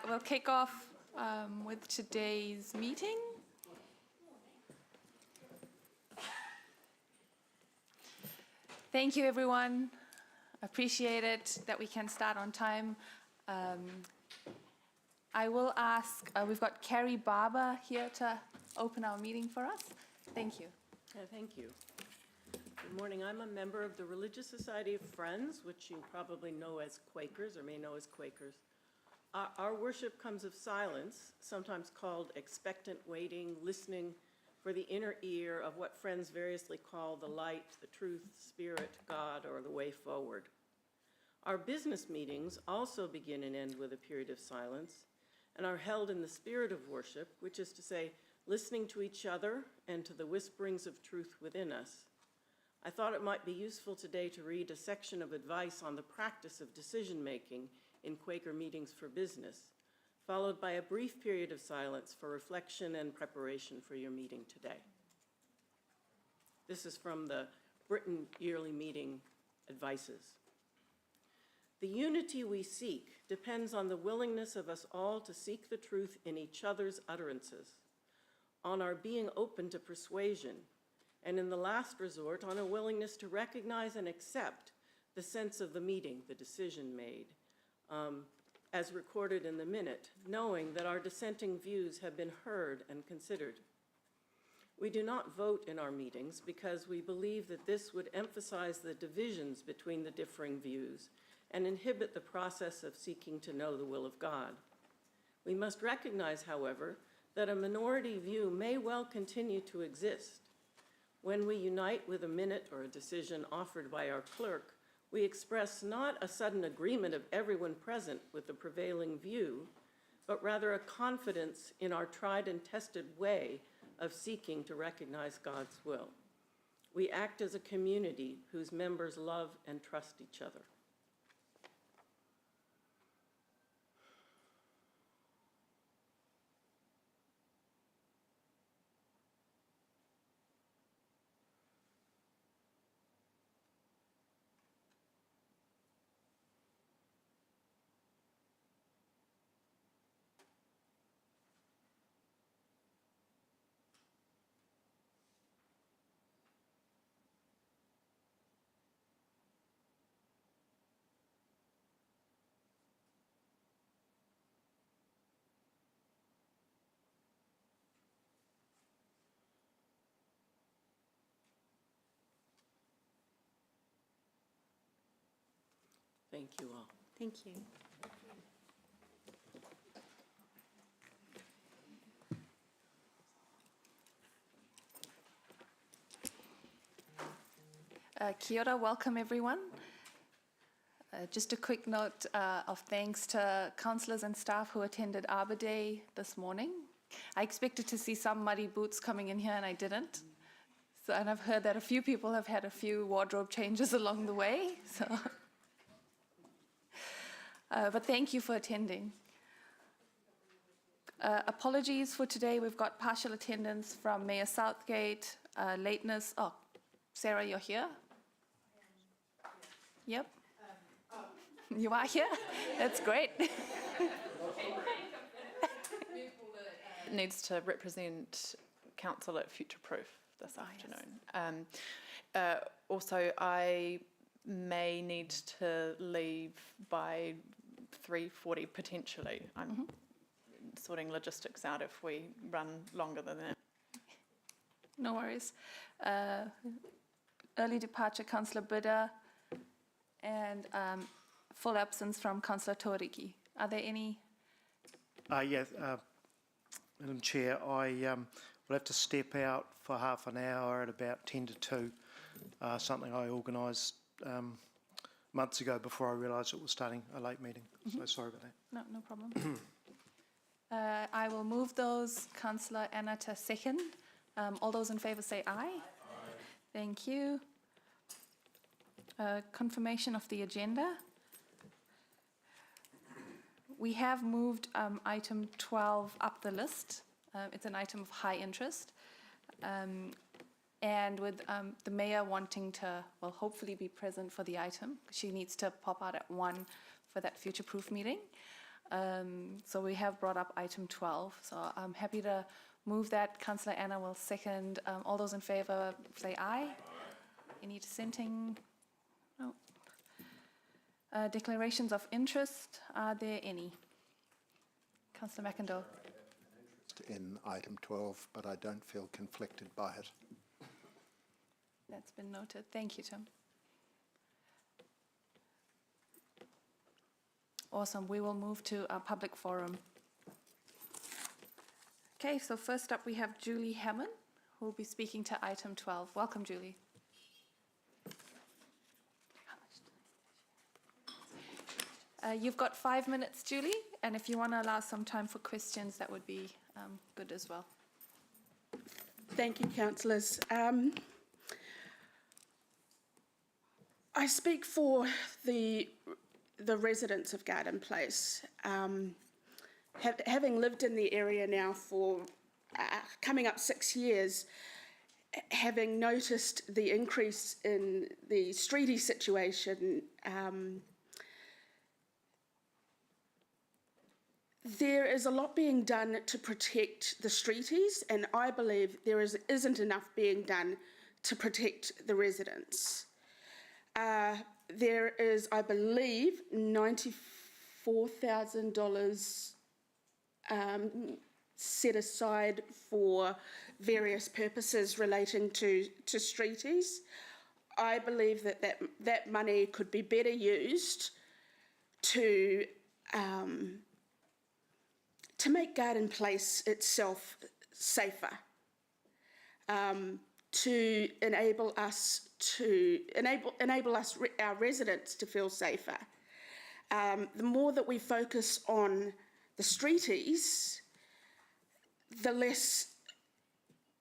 We'll kick off with today's meeting. Thank you, everyone. Appreciate it that we can start on time. I will ask, we've got Carrie Barber here to open our meeting for us. Thank you. Thank you. Good morning. I'm a member of the Religious Society of Friends, which you probably know as Quakers or may know as Quakers. Our worship comes of silence, sometimes called expectant waiting, listening for the inner ear of what Friends variously call the light, the truth, spirit, God, or the way forward. Our business meetings also begin and end with a period of silence and are held in the spirit of worship, which is to say, listening to each other and to the whisperings of truth within us. I thought it might be useful today to read a section of advice on the practice of decision-making in Quaker meetings for business, followed by a brief period of silence for reflection and preparation for your meeting today. This is from the Britain Yearly Meeting Advices. The unity we seek depends on the willingness of us all to seek the truth in each other's utterances, on our being open to persuasion, and in the last resort, on a willingness to recognize and accept the sense of the meeting, the decision made, as recorded in the minute, knowing that our dissenting views have been heard and considered. We do not vote in our meetings because we believe that this would emphasize the divisions between the differing views and inhibit the process of seeking to know the will of God. We must recognize, however, that a minority view may well continue to exist. When we unite with a minute or a decision offered by our clerk, we express not a sudden agreement of everyone present with the prevailing view, but rather a confidence in our tried and tested way of seeking to recognize God's will. We act as a community whose members love and trust each other. Thank you all. Thank you. Kia ora, welcome everyone. Just a quick note of thanks to councillors and staff who attended Arbor Day this morning. I expected to see some muddy boots coming in here and I didn't. So, and I've heard that a few people have had a few wardrobe changes along the way. So. But thank you for attending. Apologies for today. We've got partial attendance from Mayor Southgate, lateness. Oh, Sarah, you're here? Yep. You are here? That's great. Needs to represent council at Future Proof this afternoon. Yes. Also, I may need to leave by 3:40 potentially. I'm sorting logistics out if we run longer than that. No worries. Early departure, Councillor Bidder, and full absence from Councillor Toriki. Are there any? Yes, Madam Chair, I will have to step out for half an hour at about 10 to 2, something I organised months ago before I realised it was starting a late meeting. So sorry about that. No problem. I will move those. Councillor Anata second. All those in favour say aye. Aye. Thank you. Confirmation of the agenda. We have moved item 12 up the list. It's an item of high interest. And with the mayor wanting to, well, hopefully be present for the item, she needs to pop out at 1 for that future-proof meeting. So we have brought up item 12. So I'm happy to move that. Councillor Anna will second. All those in favour say aye. Any dissenting? No. Declarations of interest, are there any? Councillor McIndoe. In item 12, but I don't feel conflicted by it. That's been noted. Thank you, Tim. Awesome. We will move to a public forum. Okay, so first up we have Julie Hammond, who will be speaking to item 12. Welcome, Julie. You've got 5 minutes, Julie, and if you want to allow some time for questions, that would be good as well. Thank you, councillors. I speak for the residents of Garden Place. Having lived in the area now for coming up 6 years, having noticed the increase in the streety situation, there is a lot being done to protect the streeties, and I believe there isn't enough being done to protect the residents. There is, I believe, $94,000 set aside for various purposes relating to streeties. I believe that money could be better used to make Garden Place itself safer, to enable us, our residents, to feel safer. The more that we focus on the streeties, the less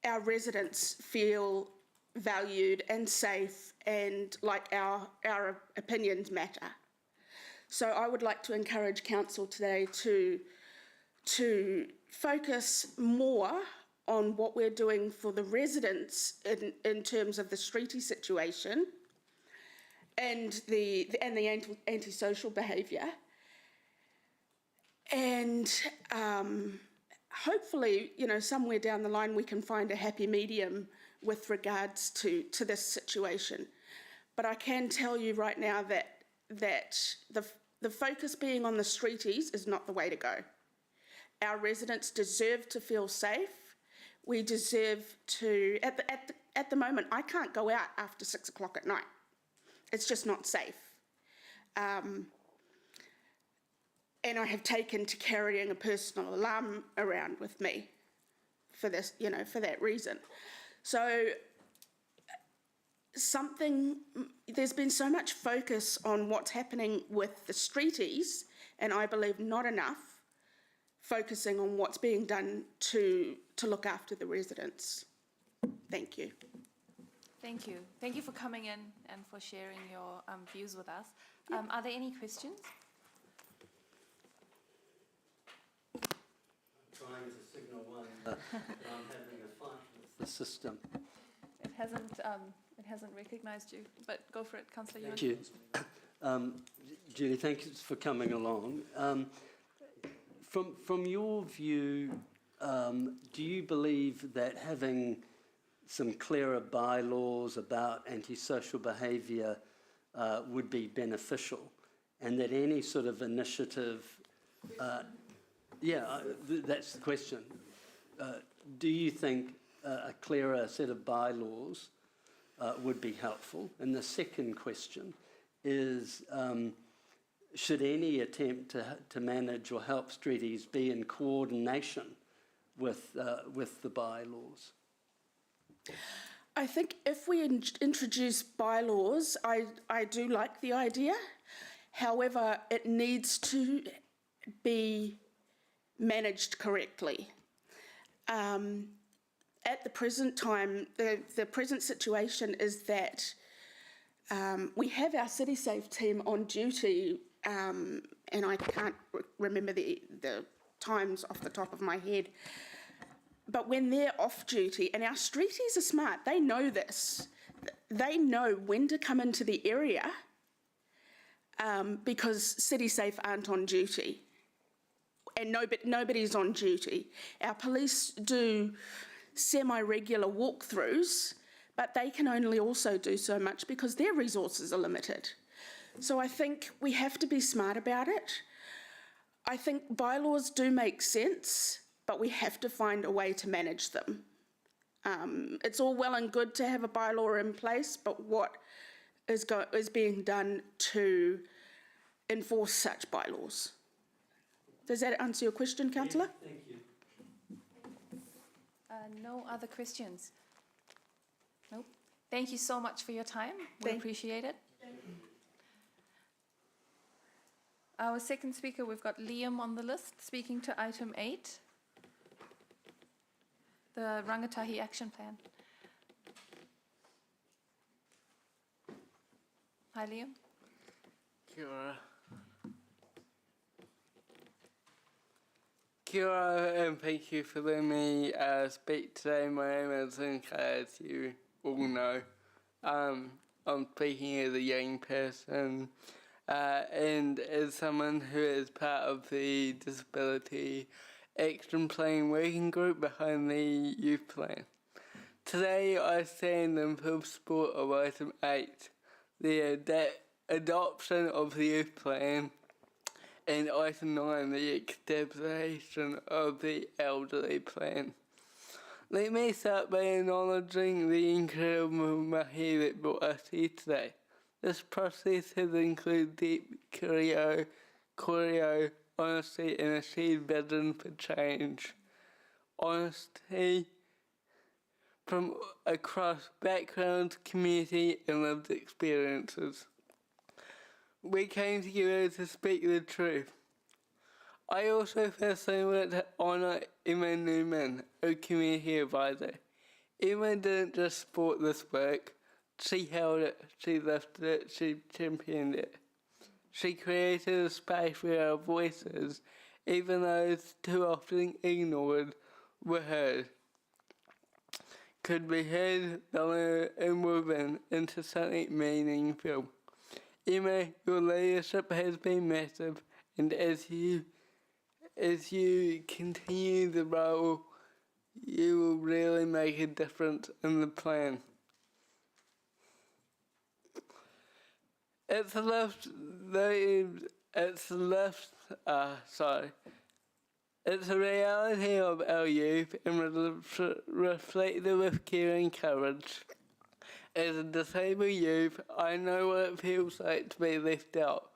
our residents feel valued and safe and like our opinions matter. So I would like to encourage council today to focus more on what we're doing for the residents in terms of the streety situation and the antisocial behaviour, and hopefully, somewhere down the line we can find a happy medium with regards to this situation. But I can tell you right now that the focus being on the streeties is not the way to go. Our residents deserve to feel safe. We deserve to, at the moment, I can't go out after 6 o'clock at night. It's just not safe. And I have taken to carrying a personal alarm around with me for this, for that reason. So there's been so much focus on what's happening with the streeties, and I believe not enough focusing on what's being done to look after the residents. Thank you. Thank you. Thank you for coming in and for sharing your views with us. Are there any questions? I'm trying to signal one that I'm having a fight with the system. It hasn't recognised you, but go for it, Councillor Ewan. Thank you. Julie, thank you for coming along. From your view, do you believe that having some clearer bylaws about antisocial behaviour would be beneficial, and that any sort of initiative, that's the question. Do you think a clearer set of bylaws would be helpful? And the second question is, should any attempt to manage or help streeties be in coordination with the bylaws? I think if we introduce bylaws, I do like the idea. However, it needs to be managed correctly. At the present time, the present situation is that we have our CitySafe team on duty, and I can't remember the times off the top of my head, but when they're off duty, and our streeties are smart, they know this. They know when to come into the area because CitySafe aren't on duty. and nobody's on duty. Our police do semi-regular walkthroughs, but they can only also do so much because their resources are limited. So I think we have to be smart about it. I think bylaws do make sense, but we have to find a way to manage them. It's all well and good to have a bylaw in place, but what is being done to enforce such bylaws? Does that answer your question, Councillor? Thank you. No other questions? Nope. Thank you so much for your time. We appreciate it. Our second speaker, we've got Liam on the list, speaking to item 8, the Rangatahi Action Plan. Hi, Liam. Kia ora. Kia ora, and thank you for letting me speak today. My name is Zinka, as you all know. I'm speaking as a young person and as someone who is part of the Disability Action Plan working group behind the Youth Plan. Today I stand in full support of item 8, the adoption of the Youth Plan, and item 9, the establishment of the Elderly Plan. Let me start by acknowledging the incredible mahi that brought us here today. This process has included deep koreo, honesty, and a shared vision for change. Honesty from across backgrounds, community, and lived experiences. We came together to speak the truth. I also personally want to honour Emma Newman, our community advisor. Emma didn't just support this work, she held it, she lifted it, she championed it. She created a space where our voices, even those too often ignored, were heard. Could be heard, valued, and woven into something meaningful. Emma, your leadership has been massive, and as you continue the role, you will really make a difference in the plan. It's a reality of our youth and reflected with care and courage. As a disabled youth, I know what it feels like to be left out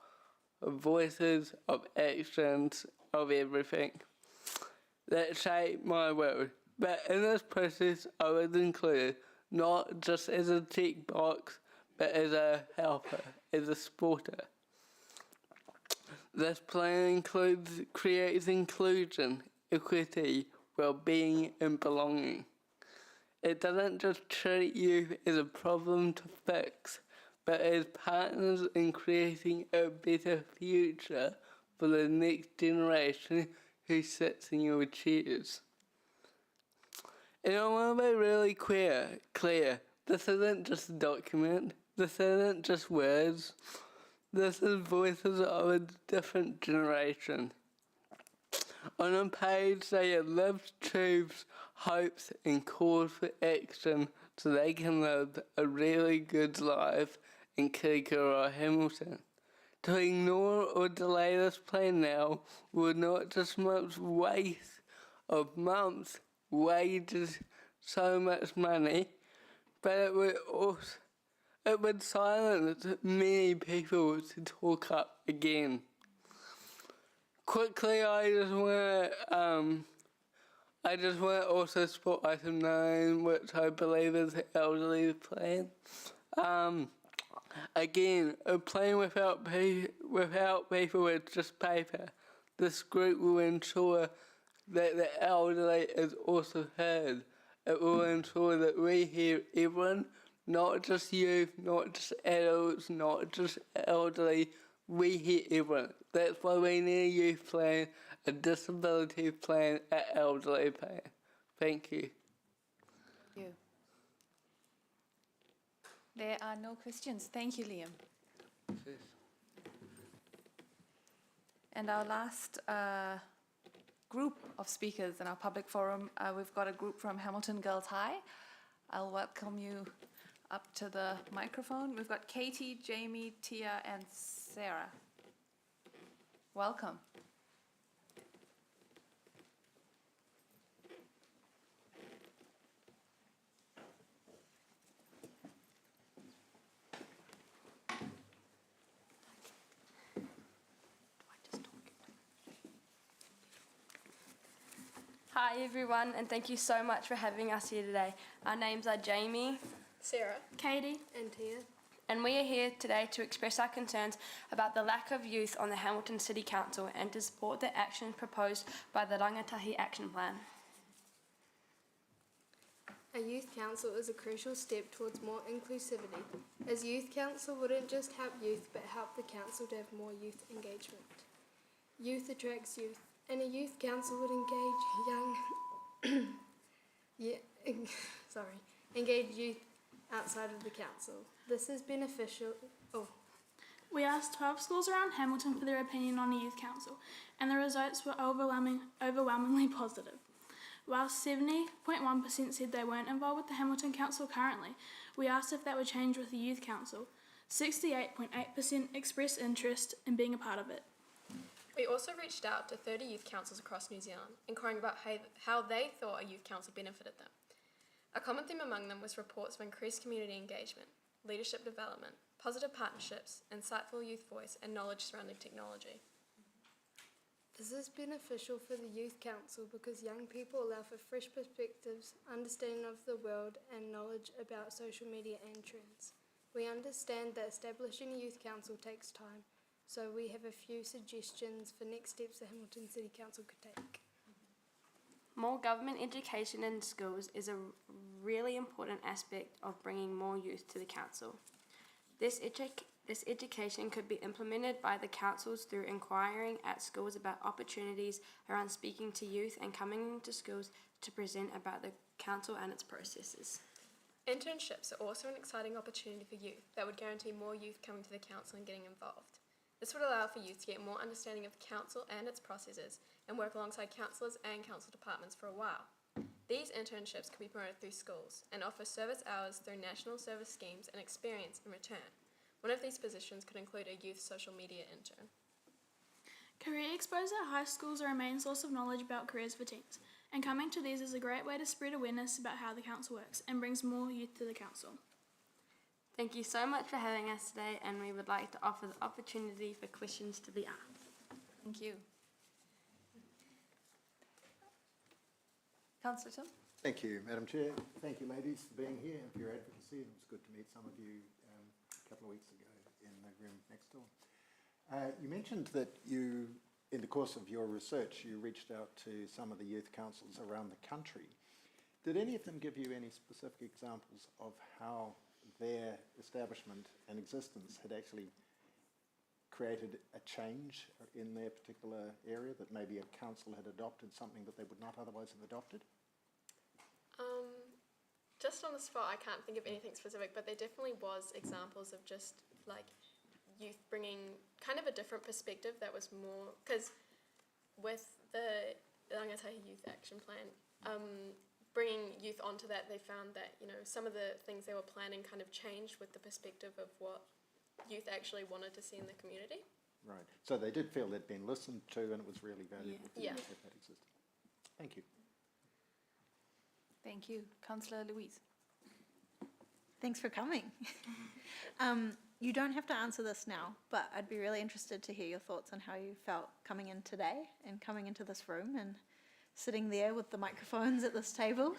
of voices, of actions, of everything that shape my world. But in this process, I was included, not just as a tick box, but as a helper, as a supporter. This plan creates inclusion, equity, well-being, and belonging. It doesn't just treat youth as a problem to fix, but as partners in creating a better future for the next generation who sits in your chairs. And I want to be really clear, this isn't just a document, this isn't just words, this is voices of a different generation. On a page they have lived truths, hopes and calls for action so they can live a really good life in Kirikura Hamilton. To ignore or delay this plan now would not just waste of months, wages, so much money, but it would silence many people to talk up again. Quickly, I just want to also support item 9, which I believe is the elderly plan. Again, a plan without people is just paper. This group will ensure that the elderly is also heard. It will ensure that we hear everyone, not just youth, not just adults, not just elderly. We hear everyone. That's why we need a youth plan, a disability plan, an elderly plan. Thank you. Thank you. There are no questions. Thank you, Liam. And our last group of speakers in our public forum. We've got a group from Hamilton Girls High. I'll welcome you up to the microphone. We've got Katie, Jamie, Tia, and Sarah. Welcome. Hi everyone, and thank you so much for having us here today. Our names are Jamie, Sarah, Katie, and Tia. and we are here today to express our concerns about the lack of youth on the Hamilton City Council and to support the actions proposed by the Rangatahi Action Plan. A youth council is a crucial step towards more inclusivity, as youth council wouldn't just help youth but help the council to have more youth engagement. Youth attracts youth, and a youth council would engage engage youth outside of the council. This is beneficial. We asked 12 schools around Hamilton for their opinion on a youth council, and the results were overwhelmingly positive. While 70.1% said they weren't involved with the Hamilton Council currently, we asked if that would change with the youth council. 68.8% expressed interest in being a part of it. We also reached out to 30 youth councils across New Zealand, inquiring about how they thought a youth council benefited them. A common theme among them was reports of increased community engagement, leadership development, positive partnerships, insightful youth voice, and knowledge surrounding technology. This is beneficial for the youth council because young people allow for fresh perspectives, understanding of the world, and knowledge about social media and trends. We understand that establishing a youth council takes time, so we have a few suggestions for next steps the Hamilton City Council could take. More government education in schools is a really important aspect of bringing more youth to the council. This education could be implemented by the councils through inquiring at schools about opportunities around speaking to youth and coming into schools to present about the council and its processes. Internships are also an exciting opportunity for youth that would guarantee more youth coming to the council and getting involved. This would allow for youth to get more understanding of the council and its processes and work alongside councillors and council departments for a while. These internships could be promoted through schools and offer service hours through national service schemes and experience in return. One of these positions could include a youth social media intern. Career expos at high schools are a main source of knowledge about careers for teens, and coming to these is a great way to spread awareness about how the council works and brings more youth to the council. Thank you so much for having us today, and we would like to offer the opportunity for questions to be asked. Thank you. Councillor Tim? Thank you, Madam Chair. Thank you, ladies, for being here and for your advocacy. It was good to meet some of you a couple of weeks ago in the room next door. You mentioned that you, in the course of your research, you reached out to some of the youth councils around the country. Did any of them give you any specific examples of how their establishment and existence had actually created a change in their particular area, that maybe a council had adopted something that they would not otherwise have adopted? Just on the spot, I can't think of anything specific, but there definitely was examples of just like youth bringing kind of a different perspective that was more, because with the Rangatahi Youth Action Plan, bringing youth onto that, they found that, you know, some of the things they were planning kind of changed with the perspective of what youth actually wanted to see in the community. Right. So they did feel they'd been listened to and it was really valuable to Yeah. have that existed. Thank you. Thank you. Councillor Louise? Thanks for coming. You don't have to answer this now, but I'd be really interested to hear your thoughts on how you felt coming in today and coming into this room and sitting there with the microphones at this table.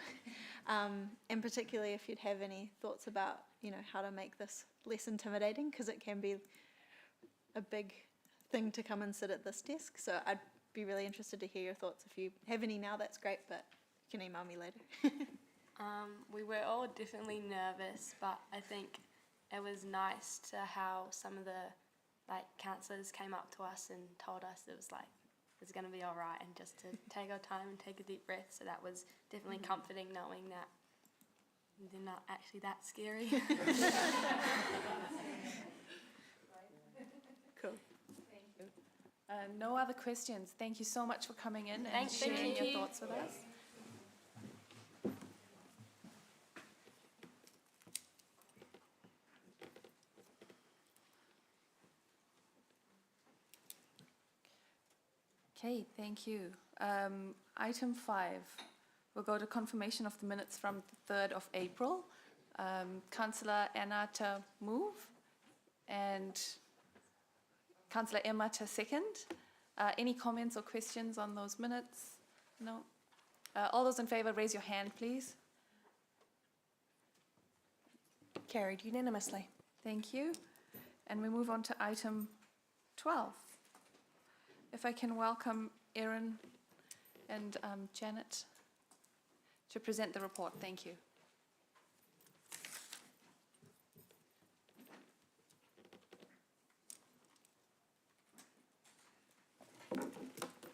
And particularly if you'd have any thoughts about, you know, how to make this less intimidating, because it can be a big thing to come and sit at this desk. So I'd be really interested to hear your thoughts. If you have any now, that's great, but you can email me later. We were all definitely nervous, but I think it was nice to how some of the councillors came up to us and told us it was like, it's going to be all right, and just to take our time and take a deep breath. So that was definitely comforting, knowing that they're not actually that scary. Cool. Thank you. No other questions. Thank you so much for coming in and Thank sharing you. your thoughts with us. Okay, thank you. Item 5, we'll go to confirmation of the minutes from the 3rd of April. Councillor Anna to move and Councillor Emma to second. Any comments or questions on those minutes? No? All those in favour, raise your hand, please. Carried unanimously. Thank you. And we move on to item 12. If I can welcome Erin and Janet to present the report. Thank you.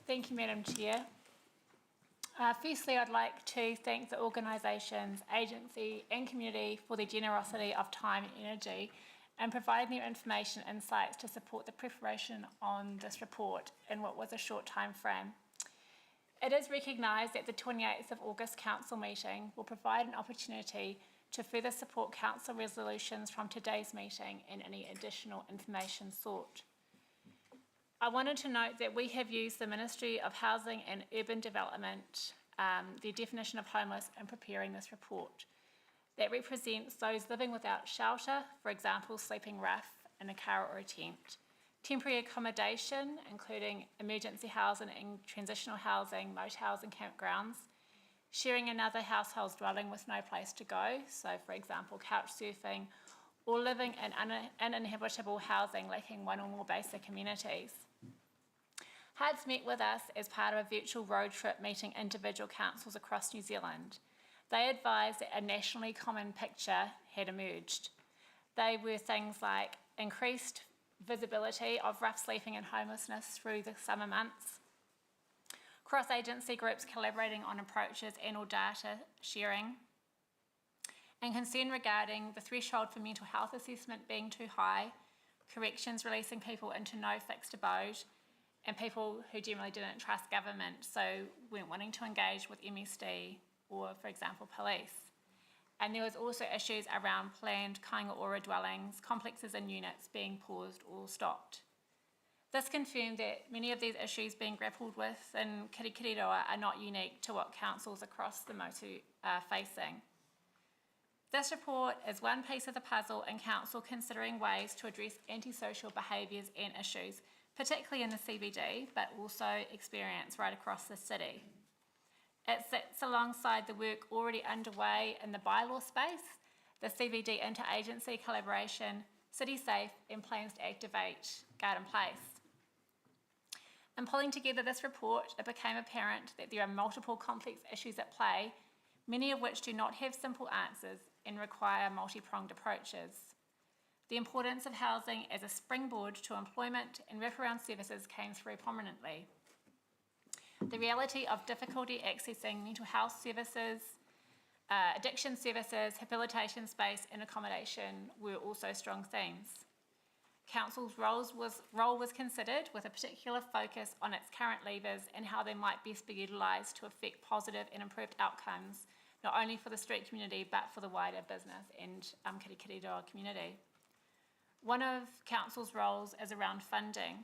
Thank you, Madam Chair. Firstly, I'd like to thank the organisations, agency and community for their generosity of time and energy and providing their information and insights to support the preparation on this report in what was a short time frame. It is recognised that the 28th of August Council meeting will provide an opportunity to further support Council resolutions from today's meeting and any additional information sought. I wanted to note that we have used the Ministry of Housing and Urban Development, the definition of homeless, in preparing this report. That represents those living without shelter, for example, sleeping rough in a car or a tent. Temporary accommodation, including emergency housing and transitional housing, motels and campgrounds. Sharing another household's dwelling with no place to go, so for example, couch surfing, or living in uninhabitable housing lacking one or more basic amenities. HUD's met with us as part of a virtual road trip meeting individual councils across New Zealand. They advised that a nationally common picture had emerged. They were things like increased visibility of rough sleeping and homelessness through the summer months, cross-agency groups collaborating on approaches and or data sharing, and concern regarding the threshold for mental health assessment being too high, corrections releasing people into no fixed abode, and people who generally didn't trust government, so weren't wanting to engage with MSD or, for example, police. And there was also issues around planned kainga ora dwellings, complexes and units being paused or stopped. This confirmed that many of these issues being grappled with in Kirikiriroa are not unique to what councils across the motu are facing. This report is one piece of the puzzle in council considering ways to address antisocial behaviours and issues, particularly in the CBD, but also experience right across the city. It sits alongside the work already underway in the bylaw space, the CBD interagency collaboration, City Safe, and plans to activate Garden Place. In pulling together this report, it became apparent that there are multiple complex issues at play, many of which do not have simple answers and require multi-pronged approaches. The importance of housing as a springboard to employment and wraparound services came through prominently. The reality of difficulty accessing mental health services, addiction services, habilitation space and accommodation were also strong themes. Council's role was considered with a particular focus on its current levers and how they might best be utilised to effect positive and improved outcomes, not only for the street community but for the wider business and Kirikiriroa community. One of Council's roles is around funding.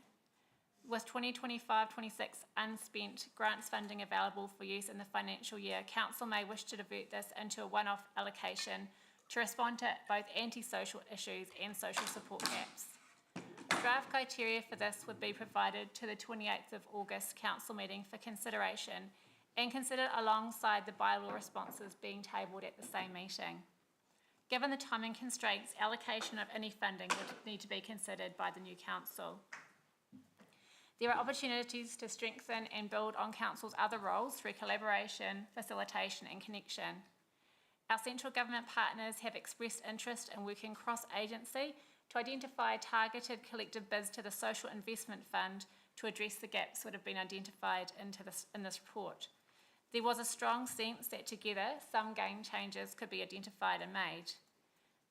With 2025-26 unspent grants funding available for use in the financial year, Council may wish to divert this into a one-off allocation to respond to both antisocial issues and social support gaps. Draft criteria for this would be provided to the 28th of August Council meeting for consideration and considered alongside the bylaw responses being tabled at the same meeting. Given the timing constraints, allocation of any funding would need to be considered by the new council. There are opportunities to strengthen and build on council's other roles through collaboration, facilitation and connection. Our central government partners have expressed interest in working cross-agency to identify targeted collective bids to the Social Investment Fund to address the gaps that have been identified in this report. There was a strong sense that together some game changes could be identified and made.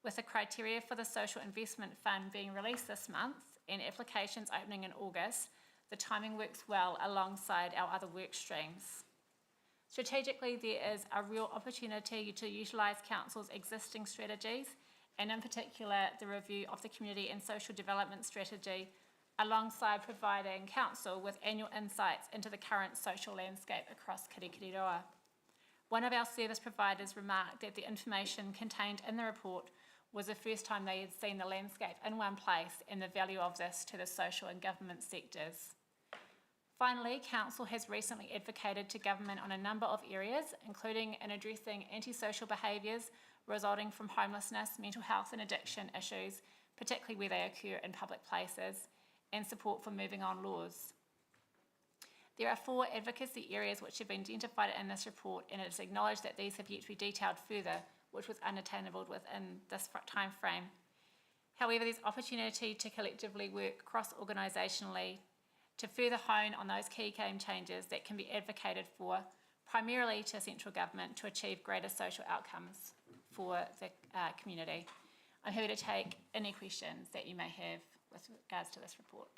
With the criteria for the Social Investment Fund being released this month and applications opening in August, the timing works well alongside our other work streams. Strategically, there is a real opportunity to utilise Council's existing strategies, and in particular the review of the Community and Social Development Strategy, alongside providing Council with annual insights into the current social landscape across Kirikiriroa. One of our service providers remarked that the information contained in the report was the first time they had seen the landscape in one place and the value of this to the social and government sectors. Finally, Council has recently advocated to government on a number of areas, including in addressing antisocial behaviours resulting from homelessness, mental health and addiction issues, particularly where they occur in public places, and support for moving on laws. There are 4 advocacy areas which have been identified in this report, and it is acknowledged that these have yet to be detailed further, which was unattainable within this time frame. However, there's opportunity to collectively work cross-organisationally to further hone on those key game changes that can be advocated for, primarily to central government, to achieve greater social outcomes for the community. I'm here to take any questions that you may have with regards to this report.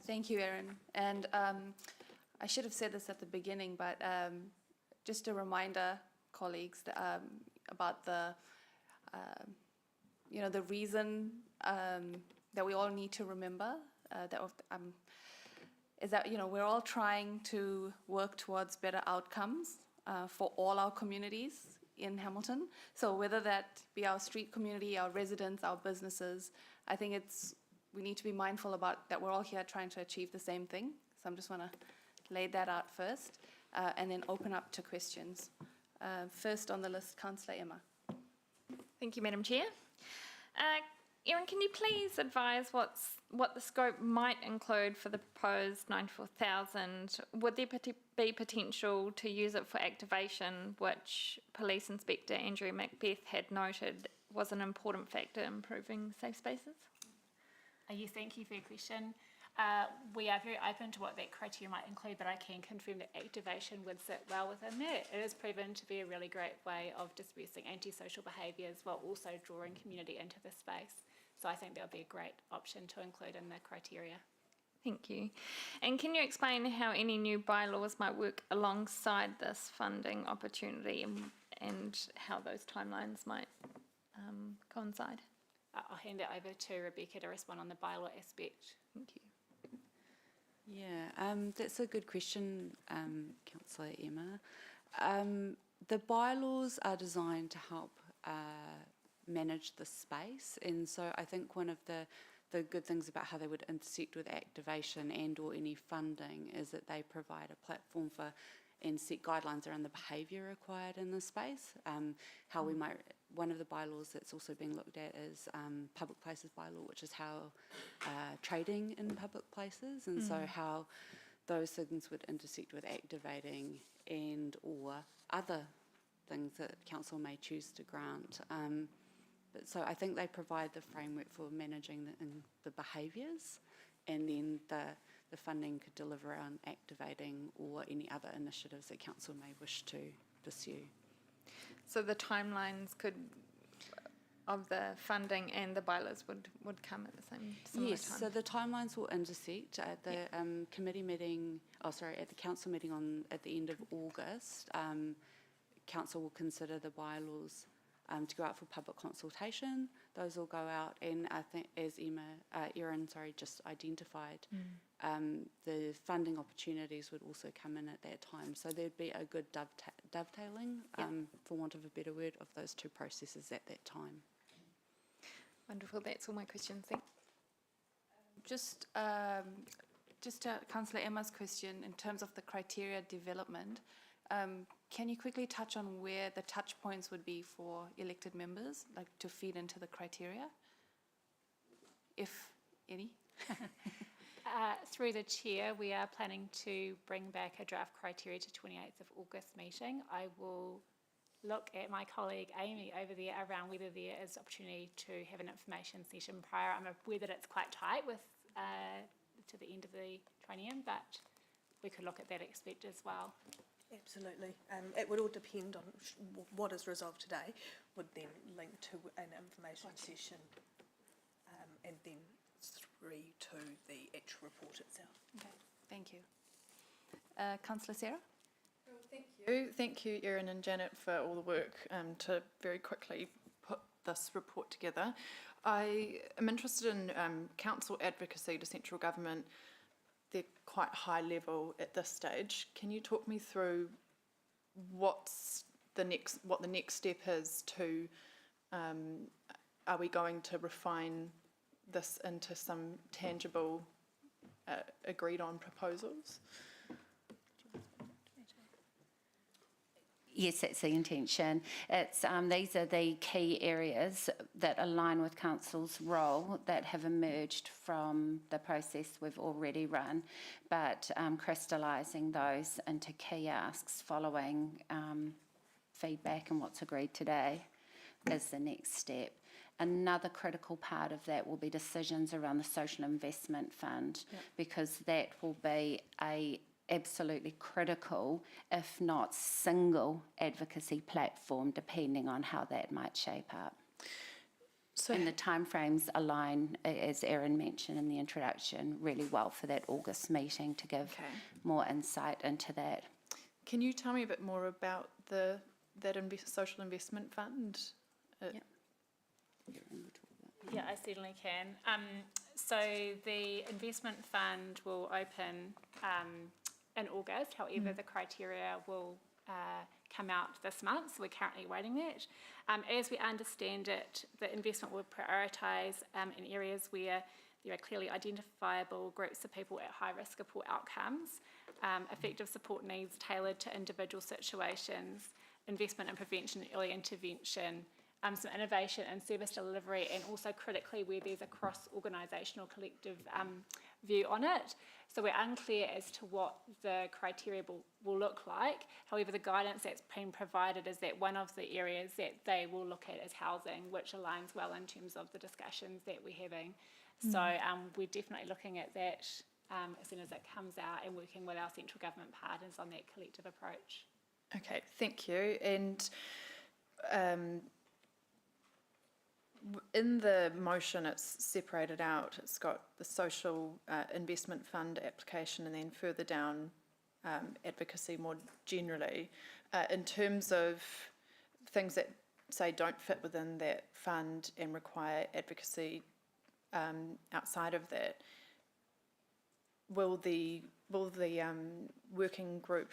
Thank you, Erin. And I should have said this at the beginning, but just a reminder, colleagues, about the the reason that we all need to remember is that we're all trying to work towards better outcomes for all our communities in Hamilton. So whether that be our street community, our residents, our businesses, I think we need to be mindful about that we're all here trying to achieve the same thing. So I just want to lay that out first and then open up to questions. First on the list, Councillor Emma. Thank you, Madam Chair. Erin, can you please advise what the scope might include for the proposed 94,000? Would there be potential to use it for activation, which Police Inspector Andrew Macbeth had noted was an important factor in improving safe spaces? Yes, thank you for your question. We are very open to what that criteria might include, but I can confirm that activation would sit well within that. It has proven to be a really great way of dispersing antisocial behaviours while also drawing community into the space. So I think that would be a great option to include in the criteria. Thank you. And can you explain how any new bylaws might work alongside this funding opportunity and how those timelines might coincide? I'll hand it over to Rebecca to respond on the bylaw aspect. Thank you. Yeah, that's a good question, Councillor Emma. The bylaws are designed to help manage the space, and so I think one of the good things about how they would intersect with activation and or any funding is that they provide a platform for and set guidelines around the behaviour required in the space. How we might, one of the bylaws that's also being looked at is public places bylaw, which is how trading in public places, and so how those things would intersect with activating and or other things that council may choose to grant. But so I think they provide the framework for managing the behaviours, and then the funding could deliver on activating or any other initiatives that council may wish to pursue. So the timelines of the funding and the bylaws would come at the similar yes, time? so the timelines will intersect at the committee meeting, at the council meeting at the end of August. Council will consider the bylaws to go out for public consultation. Those will go out, and I think as Erin just identified, the funding opportunities would also come in at that time. So there'd be a good dovetailing, for want of a better word, of those two processes at that time. Wonderful, that's all my questions. Thank you. Just to Councillor Emma's question, in terms of the criteria development, can you quickly touch on where the touch points would be for elected members, like to feed into the criteria, if any? Through the chair, we are planning to bring back a draft criteria to 28th of August meeting. I will look at my colleague Amy over there around whether there is opportunity to have an information session prior. I'm aware that it's quite tight with to the end of the triennium, but we could look at that aspect as well. Absolutely. It would all depend on what is resolved today, would then link to an information session and then re to the actual report itself. Okay, thank you. Councillor Sarah? Thank you, Erin and Janet, for all the work to very quickly put this report together. I am interested in council advocacy to central government. They're quite high level at this stage. Can you talk me through what the next step is to, are we going to refine this into some tangible agreed on proposals? Yes, that's the intention. It's these are the key areas that align with Council's role that have emerged from the process we've already run, but crystallising those into key asks following feedback and what's agreed today is the next step. Another critical part of that will be decisions around the Social Investment Fund, because that will be a absolutely critical, if not single, advocacy platform, depending on how that might shape up. So, and the timeframes align, as Erin mentioned in the introduction, really well for that August meeting to give more insight into that. Can you tell me a bit more about that Social Investment Fund? Yeah, I certainly can. So the investment fund will open in August. However, the criteria will come out this month, so we're currently waiting that. As we understand it, the investment will prioritise in areas where there are clearly identifiable groups of people at high risk of poor outcomes, effective support needs tailored to individual situations, investment in prevention and early intervention, some innovation and service delivery, and also critically where there's a cross-organisational collective view on it. So we're unclear as to what the criteria will look like. However, the guidance that's been provided is that one of the areas that they will look at is housing, which aligns well in terms of the discussions that we're having. So we're definitely looking at that as soon as it comes out and working with our central government partners on that collective approach. Okay, thank you. And in the motion, it's separated out. It's got the Social Investment Fund application and then further down advocacy more generally. In terms of things that, say, don't fit within that fund and require advocacy outside of that, will the working group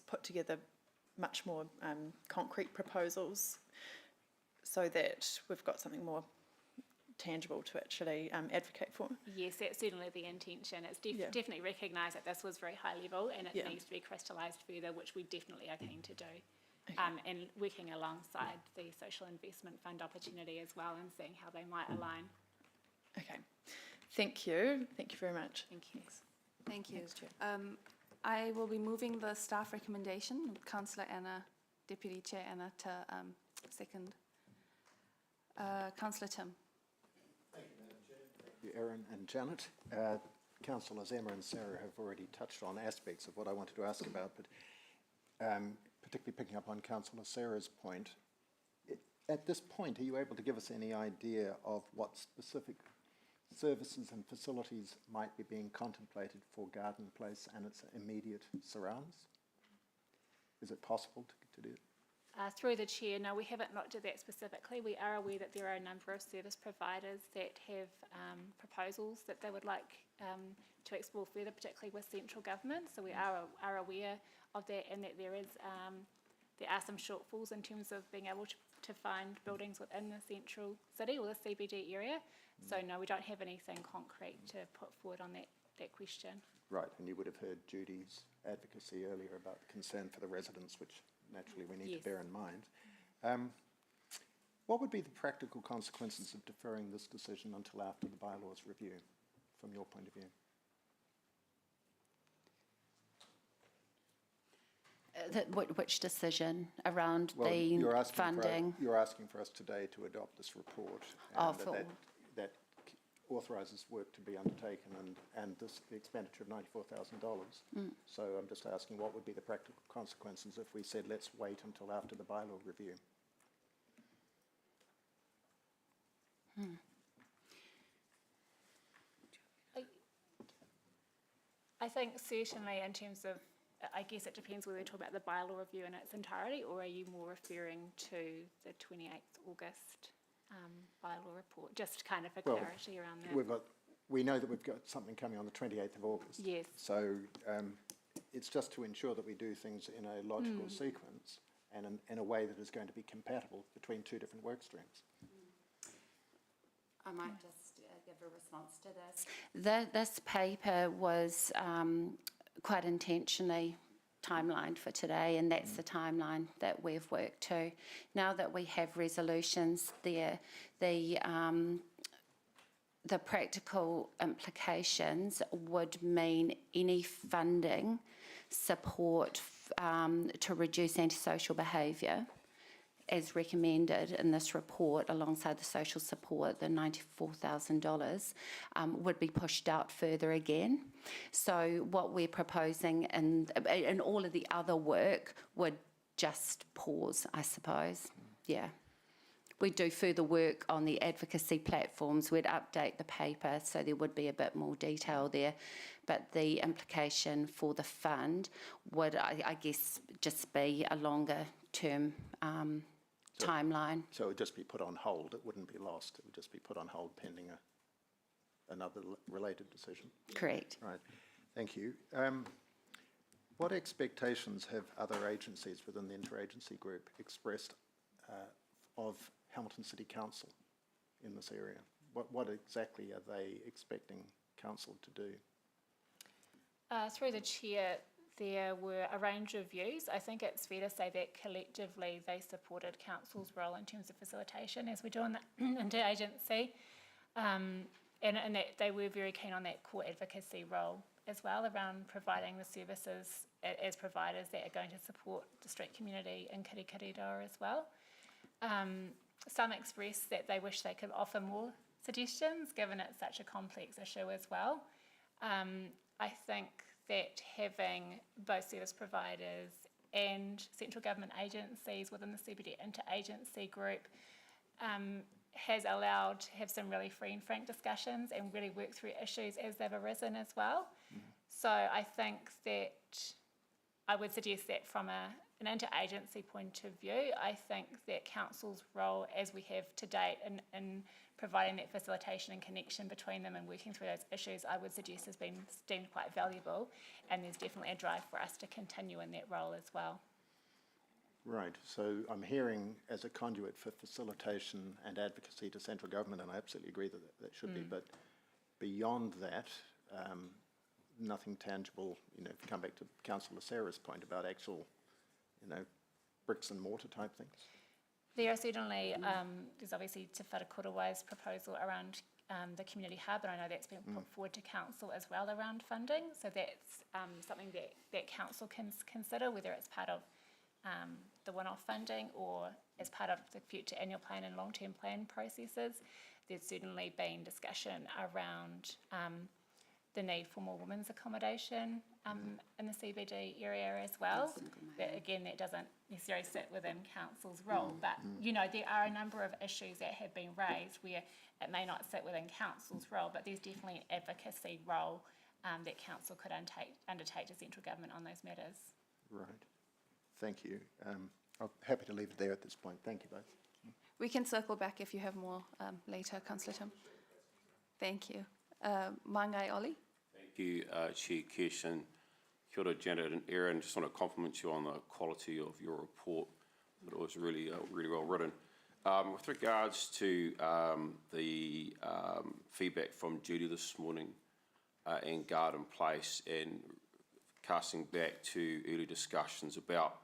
put together much more concrete proposals so that we've got something more tangible to actually advocate for? Yes, that's certainly the intention. It's definitely recognised that this was very high level and it needs to be crystallised further, which we definitely are keen to do. And working alongside the Social Investment Fund opportunity as well and seeing how they might align. Okay, thank you. Thank you very much. Thank you. Thank you. I will be moving the staff recommendation, Councillor Anna, Deputy Chair Anna, to second. Councillor Tim. Thank you, Madam Chair. Thank you, Erin and Janet. Councillors Emma and Sarah have already touched on aspects of what I wanted to ask about, but particularly picking up on Councillor Sarah's point, at this point, are you able to give us any idea of what specific services and facilities might be being contemplated for Garden Place and its immediate surrounds? Is it possible to do it? Through the Chair, no, we haven't looked at that specifically. We are aware that there are a number of service providers that have proposals that they would like to explore further, particularly with central government. So we are aware of that, and that there are some shortfalls in terms of being able to find buildings within the central city or the CBD area. So no, we don't have anything concrete to put forward on that question. Right, and you would have heard Judy's advocacy earlier about concern for the residents, which naturally we need to bear in mind. What would be the practical consequences of deferring this decision until after the bylaws review, from your point of view? Which decision around the funding? You're asking for us today to adopt this report, and that authorises work to be undertaken and the expenditure of $94,000. So I'm just asking, what would be the practical consequences if we said let's wait until after the bylaw review? I think certainly in terms of, I guess it depends whether we're talking about the bylaw review in its entirety, or are you more referring to the 28th August bylaw report, just kind of for clarity around that? We know that we've got something coming on the 28th of August. Yes. So it's just to ensure that we do things in a logical sequence and in a way that is going to be compatible between two different work streams. I might just give a response to this. This paper was quite intentionally timelined for today, and that's the timeline that we've worked to. Now that we have resolutions there, the practical implications would mean any funding support to reduce antisocial behaviour, as recommended in this report, alongside the social support, the $94,000, would be pushed out further again. So what we're proposing, and all of the other work would just pause, I suppose. Yeah. We'd do further work on the advocacy platforms. We'd update the paper, so there would be a bit more detail there. But the implication for the fund would, I guess, just be a longer term timeline. So it would just be put on hold. It wouldn't be lost. It would just be put on hold pending another related decision. Correct. Right. Thank you. What expectations have other agencies within the interagency group expressed of Hamilton City Council in this area? What exactly are they expecting council to do? Through the chair, there were a range of views. I think it's fair to say that collectively they supported council's role in terms of facilitation, as we do in the interagency, and that they were very keen on that core advocacy role as well, around providing the services as providers that are going to support the street community in Kirikiriroa as well. Some expressed that they wish they could offer more suggestions, given it's such a complex issue as well. I think that having both service providers and central government agencies within the CBD interagency group has allowed to have some really free and frank discussions and really work through issues as they've arisen as well. So I think that I would suggest that from an interagency point of view, I think that council's role, as we have to date, in providing that facilitation and connection between them and working through those issues, I would suggest has been deemed quite valuable, and there's definitely a drive for us to continue in that role as well. Right, so I'm hearing as a conduit for facilitation and advocacy to central government, and I absolutely agree that that should be, but beyond that, nothing tangible, if you come back to Councillor Sarah's point about actual, bricks and mortar type things. There are certainly, there's obviously Te Wharakura-wise proposal around the community hub, and I know that's been put forward to council as well around funding, so that's something that council can consider, whether it's part of the one-off funding or as part of the future annual plan and long-term plan processes. There's certainly been discussion around the need for more women's accommodation in the CBD area as well. But again, that doesn't necessarily sit within council's role, but there are a number of issues that have been raised where it may not sit within council's role, but there's definitely an advocacy role that council could undertake to central government on those matters. Right, thank you. I'm happy to leave it there at this point. Thank you both. We can circle back if you have more later, Councillor Tim. Thank you. Mangai Oli. Thank you, Chair Kirsch, and kia ora, Janet and Erin. Just want to compliment you on the quality of your report. It was really, really well written. With regards to the feedback from Judy this morning and Garden Place, and casting back to early discussions about,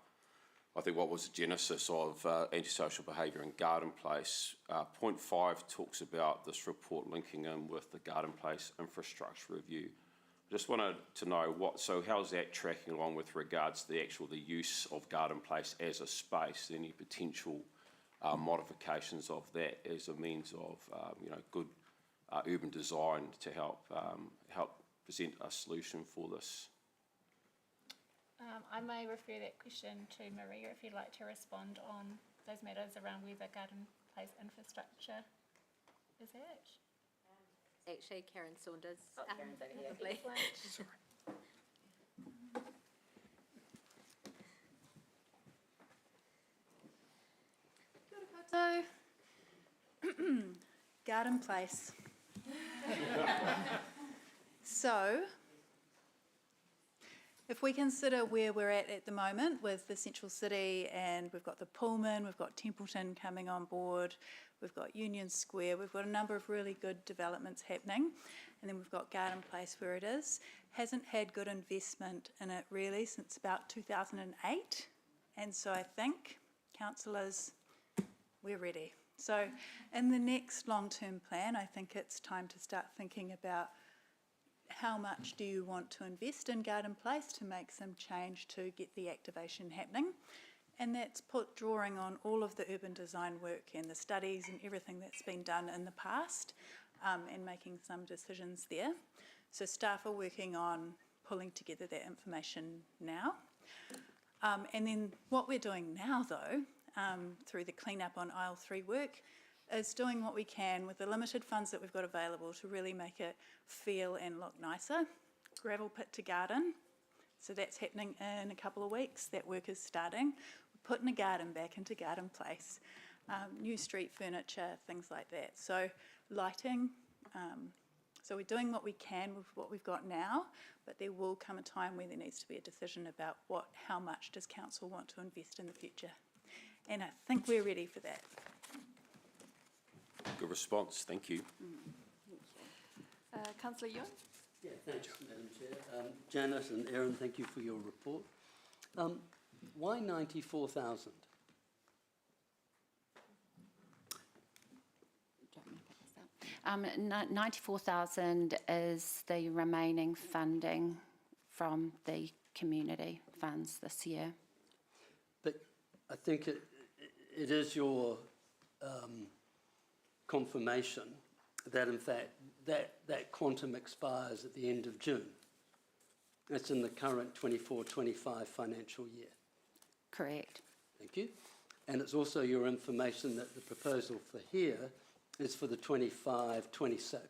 I think, what was the genesis of antisocial behaviour in Garden Place. Point 5 talks about this report linking in with the Garden Place infrastructure review. Just wanted to know so how's that tracking along with regards to the use of Garden Place as a space, any potential modifications of that as a means of good urban design to help present a solution for this? I may refer that question to Maria if you'd like to respond on those matters around where the Garden Place infrastructure is at. Actually, Karen Saunders. Karen's over here. So, garden place. So, if we consider where we're at the moment with the central city, and we've got the Pullman, we've got Templeton coming on board, we've got Union Square, we've got a number of really good developments happening, and then we've got Garden Place where it is. Hasn't had good investment in it really since about 2008, and so I think, councillors, we're ready. So in the next long-term plan, I think it's time to start thinking about how much do you want to invest in Garden Place to make some change to get the activation happening. And that's drawing on all of the urban design work and the studies and everything that's been done in the past, and making some decisions there. So staff are working on pulling together that information now. And then what we're doing now though, through the clean-up on aisle 3 work, is doing what we can with the limited funds that we've got available to really make it feel and look nicer. Gravel pit to garden, so that's happening in a couple of weeks. That work is starting. We're putting a garden back into Garden Place, new street furniture, things like that. So lighting, so we're doing what we can with what we've got now, but there will come a time where there needs to be a decision about how much does council want to invest in the future. And I think we're ready for that. Good response, thank you. Councillor Ewan? Yeah, thanks, Madam Chair. Janet and Erin, thank you for your report. Why 94,000? 94,000 is the remaining funding from the community funds this year. But I think it is your confirmation that in fact that quantum expires at the end of June. That's in the current 24-25 financial year. Correct. Thank you. And it's also your information that the proposal for here is for the 25-26.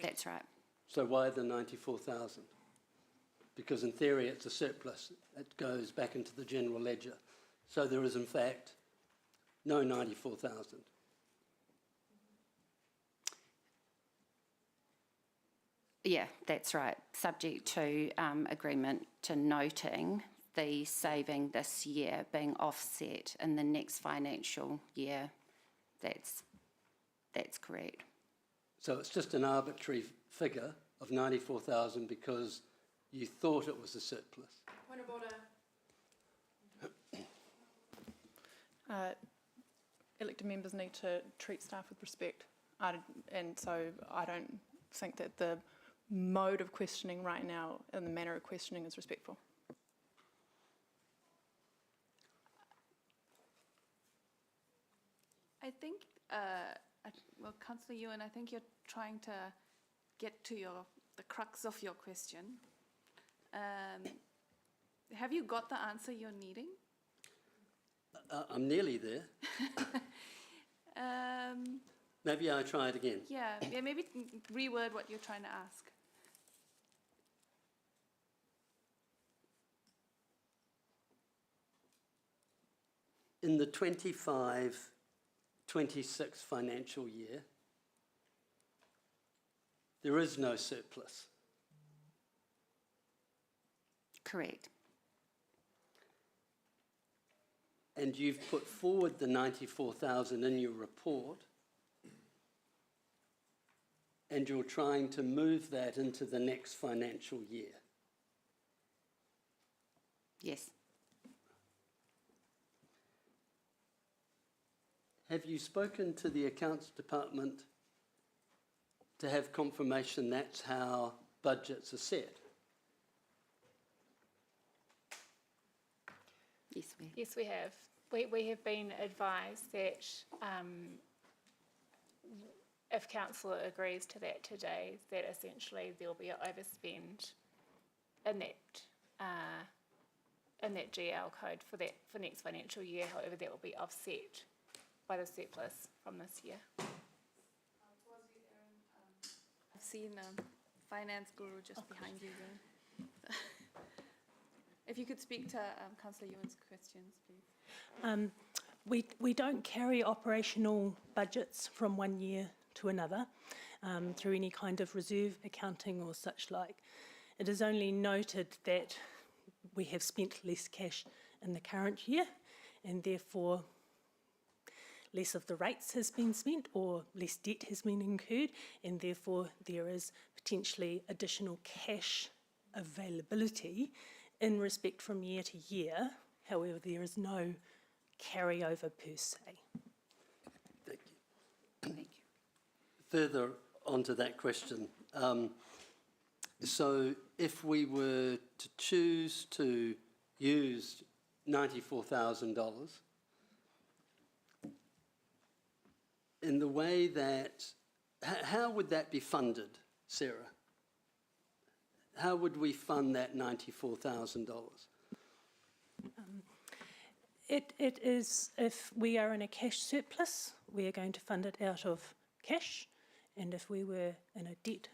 That's right. So why the 94,000? Because in theory it's a surplus. It goes back into the general ledger. So there is in fact no 94,000. Yeah, that's right. Subject to agreement to noting the saving this year being offset in the next financial year. That's correct. So it's just an arbitrary figure of 94,000 because you thought it was a surplus. Point of order. Elected members need to treat staff with respect. And so I don't think that the mode of questioning right now and the manner of questioning is respectful. I think, well, Councillor Ewan, I think you're trying to get to the crux of your question. Have you got the answer you're needing? I'm nearly there. Maybe I try it again. Yeah, maybe reword what you're trying to ask. In the 25-26 financial year, there is no surplus. Correct. And you've put forward the 94,000 in your report, and you're trying to move that into the next financial year. Yes. Have you spoken to the accounts department to have confirmation that's how budgets are set? Yes, we have. We have been advised that if council agrees to that today, that essentially there will be an overspend in that GL code for next financial year. However, that will be offset by the surplus from this year. I've seen finance guru just behind you there. If you could speak to Councillor Ewan's questions, please. We don't carry operational budgets from one year to another through any kind of reserve accounting or such like. It is only noted that we have spent less cash in the current year, and therefore less of the rates has been spent or less debt has been incurred, and therefore there is potentially additional cash availability in respect from year to year. However, there is no carryover per se. Thank you. Thank you. Further onto that question, so if we were to choose to use $94,000 in the way that, how would that be funded, Sarah? How would we fund that $94,000? It is, if we are in a cash surplus, we are going to fund it out of cash, and if we were in a debt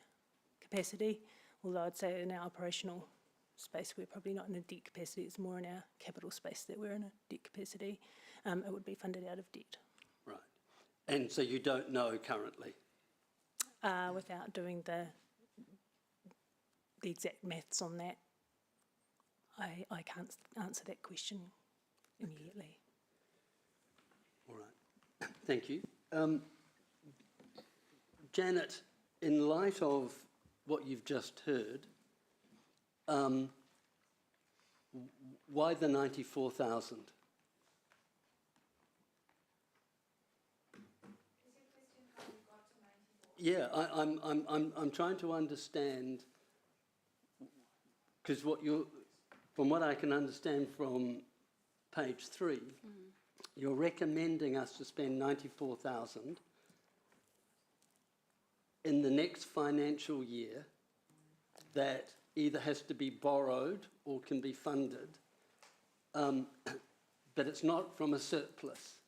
capacity, although I'd say in our operational space we're probably not in a debt capacity, it's more in our capital space that we're in a debt capacity, it would be funded out of debt. Right. And so you don't know currently? Without doing the exact maths on that, I can't answer that question immediately. All right. Thank you. Janet, in light of what you've just heard, why the 94,000? Yeah, I'm trying to understand, because from what I can understand from page 3, you're recommending us to spend 94,000 in the next financial year that either has to be borrowed or can be funded, but it's not from a surplus,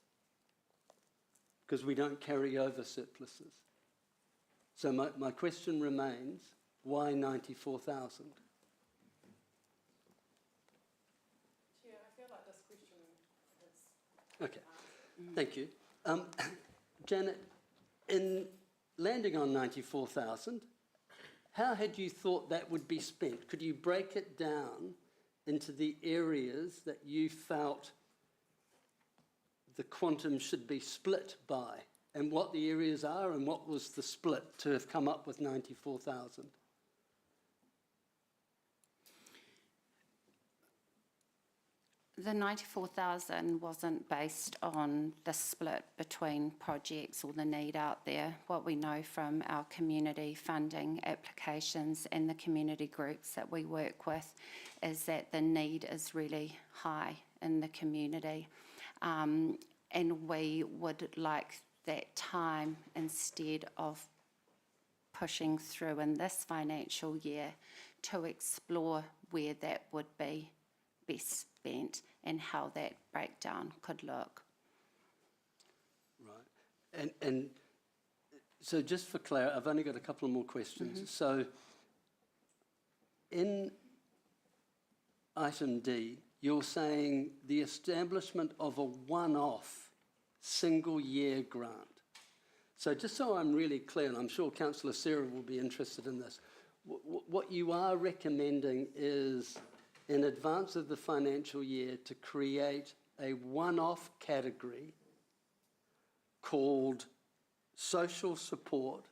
because we don't carry over surpluses. So my question remains, why 94,000? Chair, I feel like this question is... Okay, thank you. Janet, in landing on 94,000, how had you thought that would be spent? Could you break it down into the areas that you felt the quantum should be split by, and what the areas are, and what was the split to have come up with 94,000? The 94,000 wasn't based on the split between projects or the need out there. What we know from our community funding applications and the community groups that we work with is that the need is really high in the community. And we would like that time, instead of pushing through in this financial year, to explore where that would be best spent and how that breakdown could look. Right. And so just for clarity, I've only got a couple more questions. Mm-hmm. So in item D, you're saying the establishment of a one-off single-year grant. So just so I'm really clear, and I'm sure Councillor Sarah will be interested in this, what you are recommending is, in advance of the financial year, to create a one-off category called social support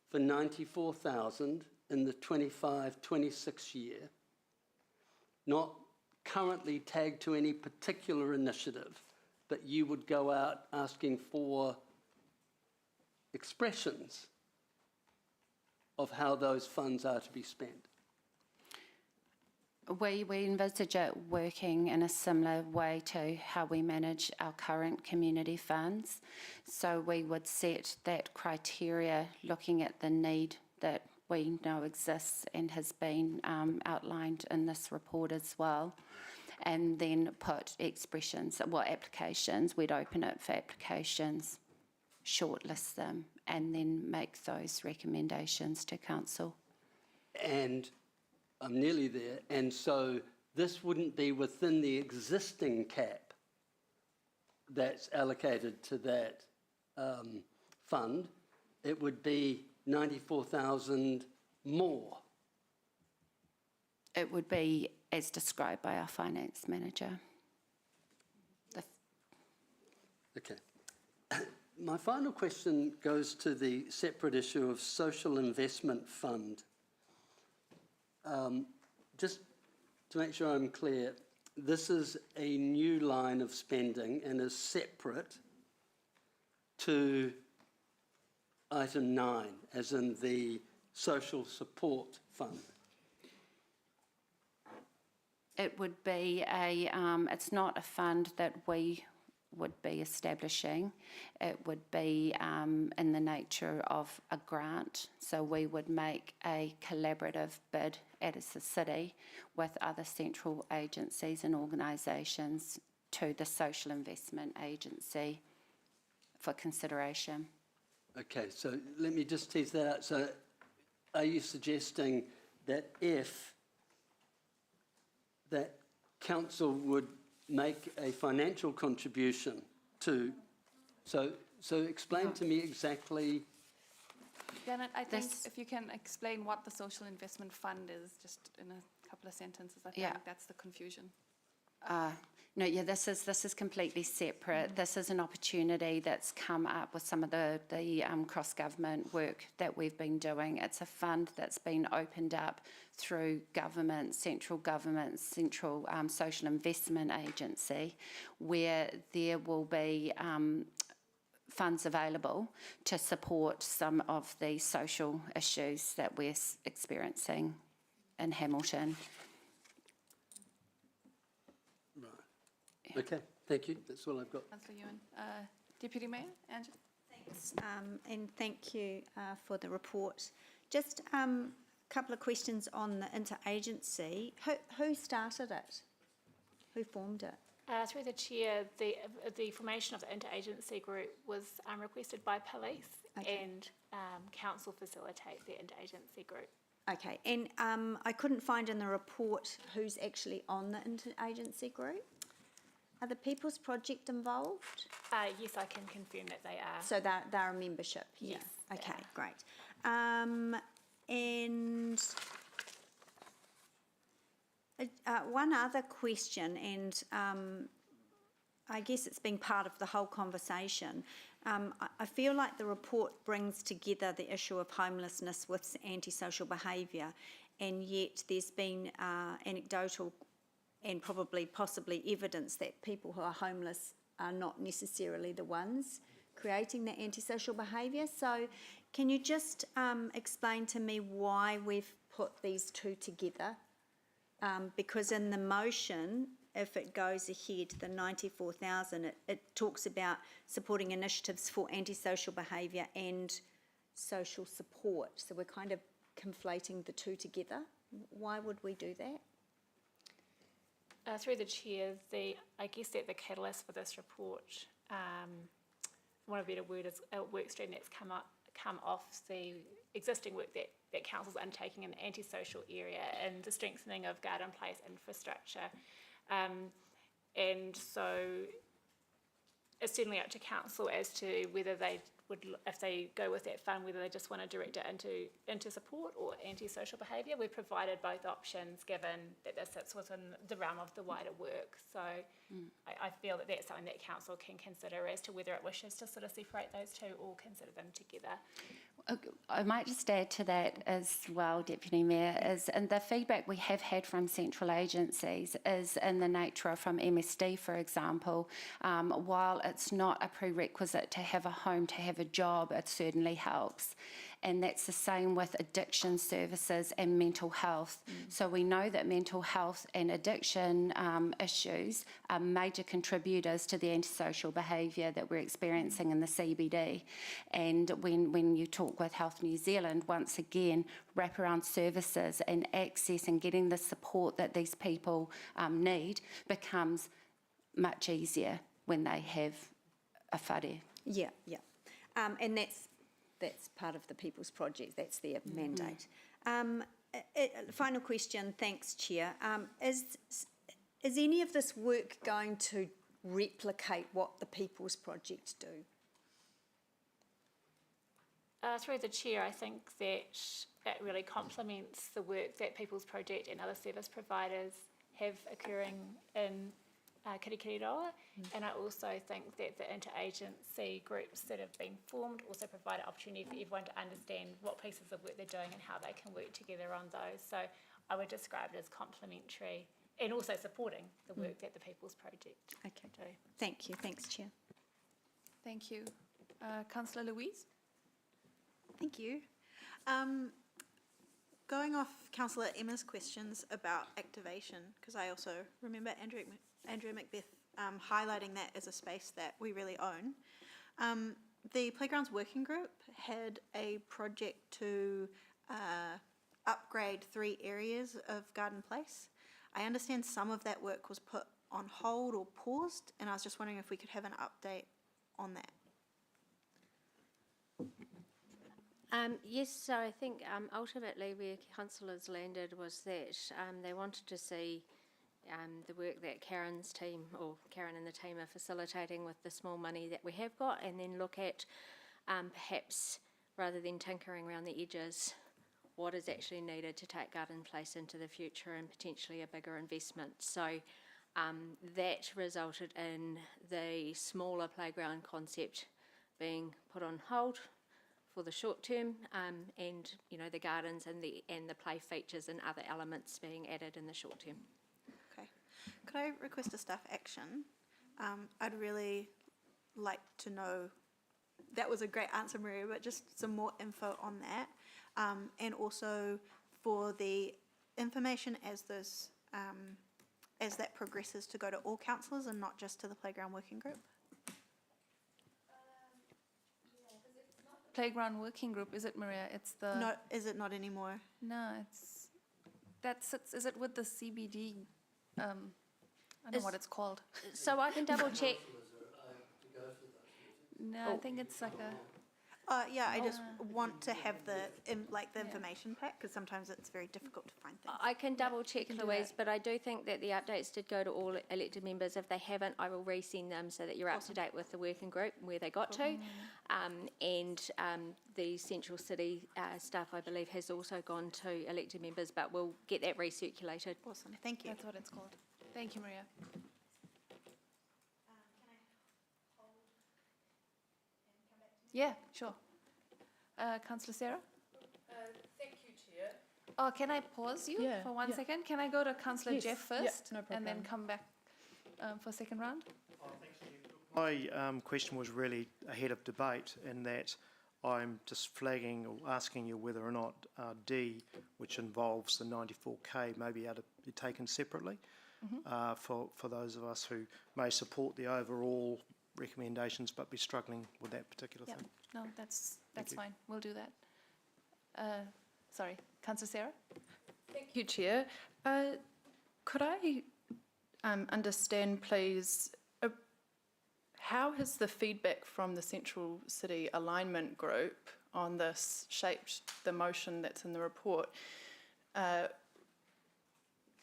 for 94,000 in the 25-26 year, not currently tagged to any particular initiative, but you would go out asking for expressions of how those funds are to be spent. We envisage it working in a similar way to how we manage our current community funds. So we would set that criteria looking at the need that we know exists and has been outlined in this report as well, and then put expressions, well, applications. We'd open it for applications, shortlist them, and then make those recommendations to council. And I'm nearly there. And so this wouldn't be within the existing cap that's allocated to that fund, it would be 94,000 more. It would be as described by our finance manager. Okay. My final question goes to the separate issue of social investment fund. Just to make sure I'm clear, this is a new line of spending and is separate to item 9, as in the social support fund. It would be it's not a fund that we would be establishing. It would be in the nature of a grant. So we would make a collaborative bid as a city with other central agencies and organisations to the Social Investment Agency for consideration. Okay, so let me just tease that out. So are you suggesting that if that council would make a financial contribution to, so explain to me exactly. Janet, I think if you can explain what the Social Investment Fund is, just in a couple of sentences, I think that's the confusion. No, yeah, this is completely separate. This is an opportunity that's come up with some of the cross-government work that we've been doing. It's a fund that's been opened up through government, central social investment agency, where there will be funds available to support some of the social issues that we're experiencing in Hamilton. Okay, thank you. That's all I've got. Councillor Ewan. Deputy Mayor, Angela. Thanks, and thank you for the report. Just a couple of questions on the interagency. Who started it? Who formed it? Through the chair, the formation of the interagency group was requested by police, and council facilitates the interagency group. Okay, and I couldn't find in the report who's actually on the interagency group. Are the People's Project involved? Yes, I can confirm that they are. So they're a membership here? Yes. Okay, great. And one other question, and I guess it's been part of the whole conversation. I feel like the report brings together the issue of homelessness with antisocial behaviour, and yet there's been anecdotal and possibly evidence that people who are homeless are not necessarily the ones creating the antisocial behaviour. So can you just explain to me why we've put these two together? Because in the motion, if it goes ahead, the 94,000, it talks about supporting initiatives for antisocial behaviour and social support. So we're kind of conflating the two together. Why would we do that? Through the chair, I guess that the catalyst for this report, for want of a better word, is a work stream that's come off the existing work that council's undertaking in the antisocial area and the strengthening of guard-in-place infrastructure. And so it's certainly up to council as to whether they would, if they go with that fund, whether they just want to direct it into support or antisocial behaviour. We've provided both options given that this sits within the realm of the wider work. So I feel that that's something that council can consider as to whether it wishes to sort of separate those two or consider them together. I might just add to that as well, Deputy Mayor, and the feedback we have had from central agencies is in the nature of from MSD, for example. While it's not a prerequisite to have a home, to have a job, it certainly helps. And that's the same with addiction services and mental health. So we know that mental health and addiction issues are major contributors to the antisocial behaviour that we're experiencing in the CBD. And when you talk with Health New Zealand, once again, wraparound services and access and getting the support that these people need becomes much easier when they have a whare. Yeah. And that's part of the People's Project, that's their mandate. Final question, thanks Chair. Is any of this work going to replicate what the People's Projects do? Through the chair, I think that it really complements the work that People's Project and other service providers have occurring in Kirikiriroa. And I also think that the interagency groups that have been formed also provide an opportunity for everyone to understand what pieces of work they're doing and how they can work together on those. So I would describe it as complementary and also supporting the work that the People's Project do. Thank you. Thanks, Chair. Thank you. Councillor Louise? Thank you. Going off Councillor Emma's questions about activation, because I also remember Andrea Macbeth highlighting that as a space that we really own. The Playgrounds Working Group had a project to upgrade 3 areas of Garden Place. I understand some of that work was put on hold or paused, and I was just wondering if we could have an update on that. Yes, so I think ultimately where councillors landed was that they wanted to see the work that Karen's team, or Karen and the team, are facilitating with the small money that we have got, and then look at perhaps, rather than tinkering around the edges, what is actually needed to take Garden Place into the future and potentially a bigger investment. So that resulted in the smaller playground concept being put on hold for the short term, and the gardens and the play features and other elements being added in the short term. Okay. Could I request a staff action? I'd really like to know, that was a great answer, Maria, but just some more info on that. And also for the information as those, as that progresses, to go to all councillors and not just to the Playground Working Group. Playground Working Group, is it, Maria? It's the... No, is it not anymore? No, is it with the CBD? I don't know what it's called. So I can double check. No, I think it's like a... Yeah, I just want to have the information pack, because sometimes it's very difficult to find things. I can double check, Louise, but I do think that the updates did go to all elected members. If they haven't, I will resend them so that you're up to date with the working group and where they got to. And the Central City stuff, I believe, has also gone to elected members, but we'll get that recirculated. Awesome, thank you. That's what it's called. Thank you, Maria. Yeah, sure. Councillor Sarah? Thank you, Chair. Oh, can I pause you for 1 second? Can I go to Councillor Jeff first no and then come back for second round? My question was really ahead of debate, in that I'm just flagging or asking you whether or not D, which involves the 94K, may be able to be taken separately for those of us who may support the overall recommendations but be struggling with that particular thing. No, that's fine. We'll do that. Sorry, Councillor Sarah? Thank you, Chair. Could I understand, please, how has the feedback from the Central City Alignment Group on this shaped the motion that's in the report,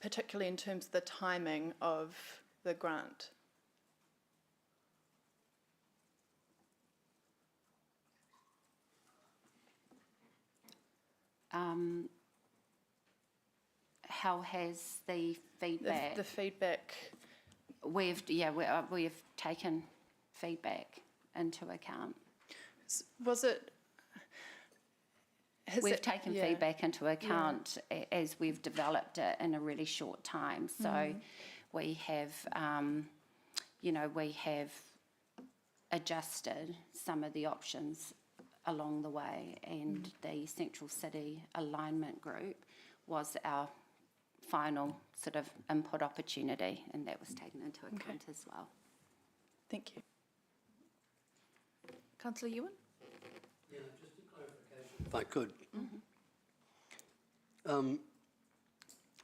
particularly in terms of the timing of the grant? How has the feedback? The feedback. We've taken feedback into account. Was it? We've taken feedback into account as we've developed it in a really short time. So we have, we have adjusted some of the options along the way, and the Central City Alignment Group was our final sort of input opportunity, and that was taken into account as well. Thank you. Councillor Ewan? Yeah, just a clarification, if I could.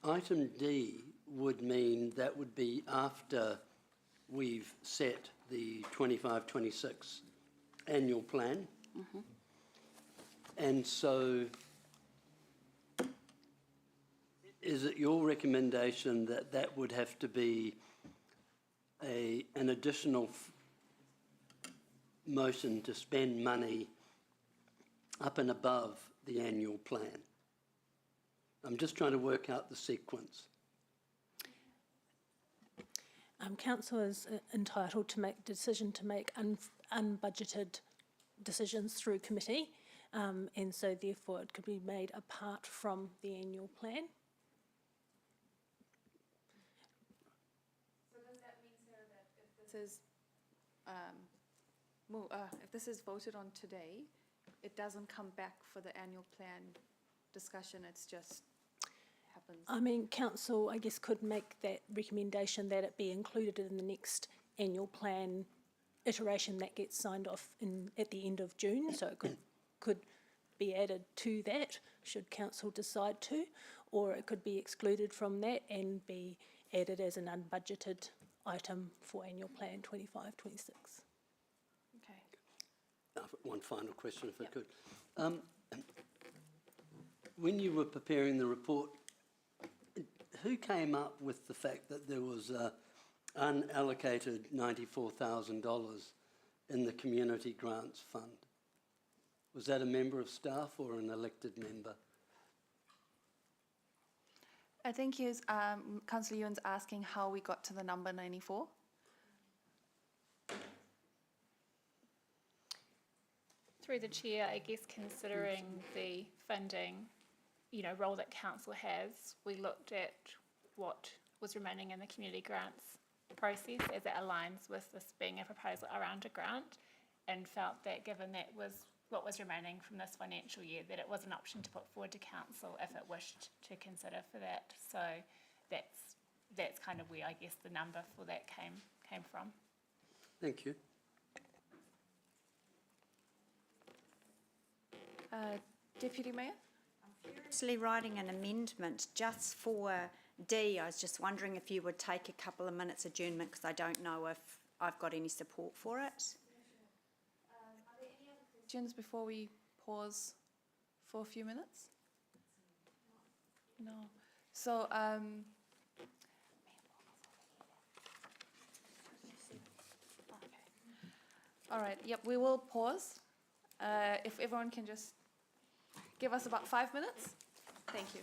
Item D would mean that would be after we've set the 25-26 annual plan. And so is it your recommendation that that would have to be an an additional motion to spend money up and above the annual plan? I'm just trying to work out the sequence. Council is entitled to make decision to make unbudgeted decisions through committee, and so therefore it could be made apart from the annual plan. So does that mean, Sarah, that if this is voted on today, it doesn't come back for the annual plan discussion, it's just happens? I mean, council, I guess, could make that recommendation that it be included in the next annual plan iteration that gets signed off at the end of June, so it could be added to that, should council decide to, or it could be excluded from that and be added as an unbudgeted item for annual plan 25-26. Okay. One final question, if I could. When you were preparing the report, who came up with the fact that there was unallocated $94,000 in the Community Grants Fund? Was that a member of staff or an elected member? I think Councillor Ewan's asking how we got to the number 94. Through the chair, I guess considering the funding, role that council has, we looked at what was remaining in the community grants process as it aligns with this being a proposal around a grant, and felt that given that was what was remaining from this financial year, that it was an option to put forward to council if it wished to consider for that. So that's kind of where I guess the number for that came from. Thank you. Deputy Mayor? Actually writing an amendment just for D. I was just wondering if you would take a couple of minutes adjournment, because I don't know if I've got any support for it. Are there any other questions before we pause for a few minutes? No. So, all right, yep, we will pause. If everyone can just give us about 5 minutes. Thank you.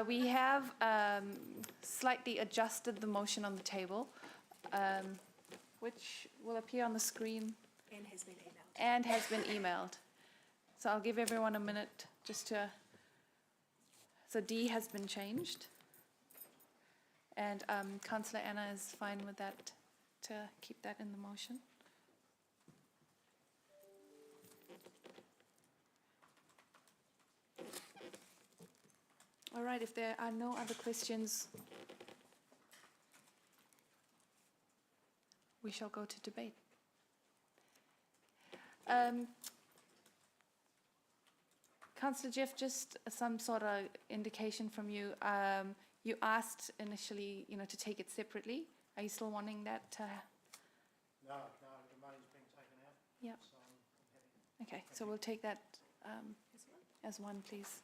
We have slightly adjusted the motion on the table, which will appear on the screen And has been emailed. and has been emailed. So I'll give everyone a minute just to, so D has been changed. And Councillor Anna is fine with that, to keep that in the motion. All right, if there are no other questions, we shall go to debate. Councillor Jeff, just some sort of indication from you. You asked initially, to take it separately. Are you still wanting that to? No, the money's been taken out. Yep. So I'm happy. Okay, so we'll take that as one, please.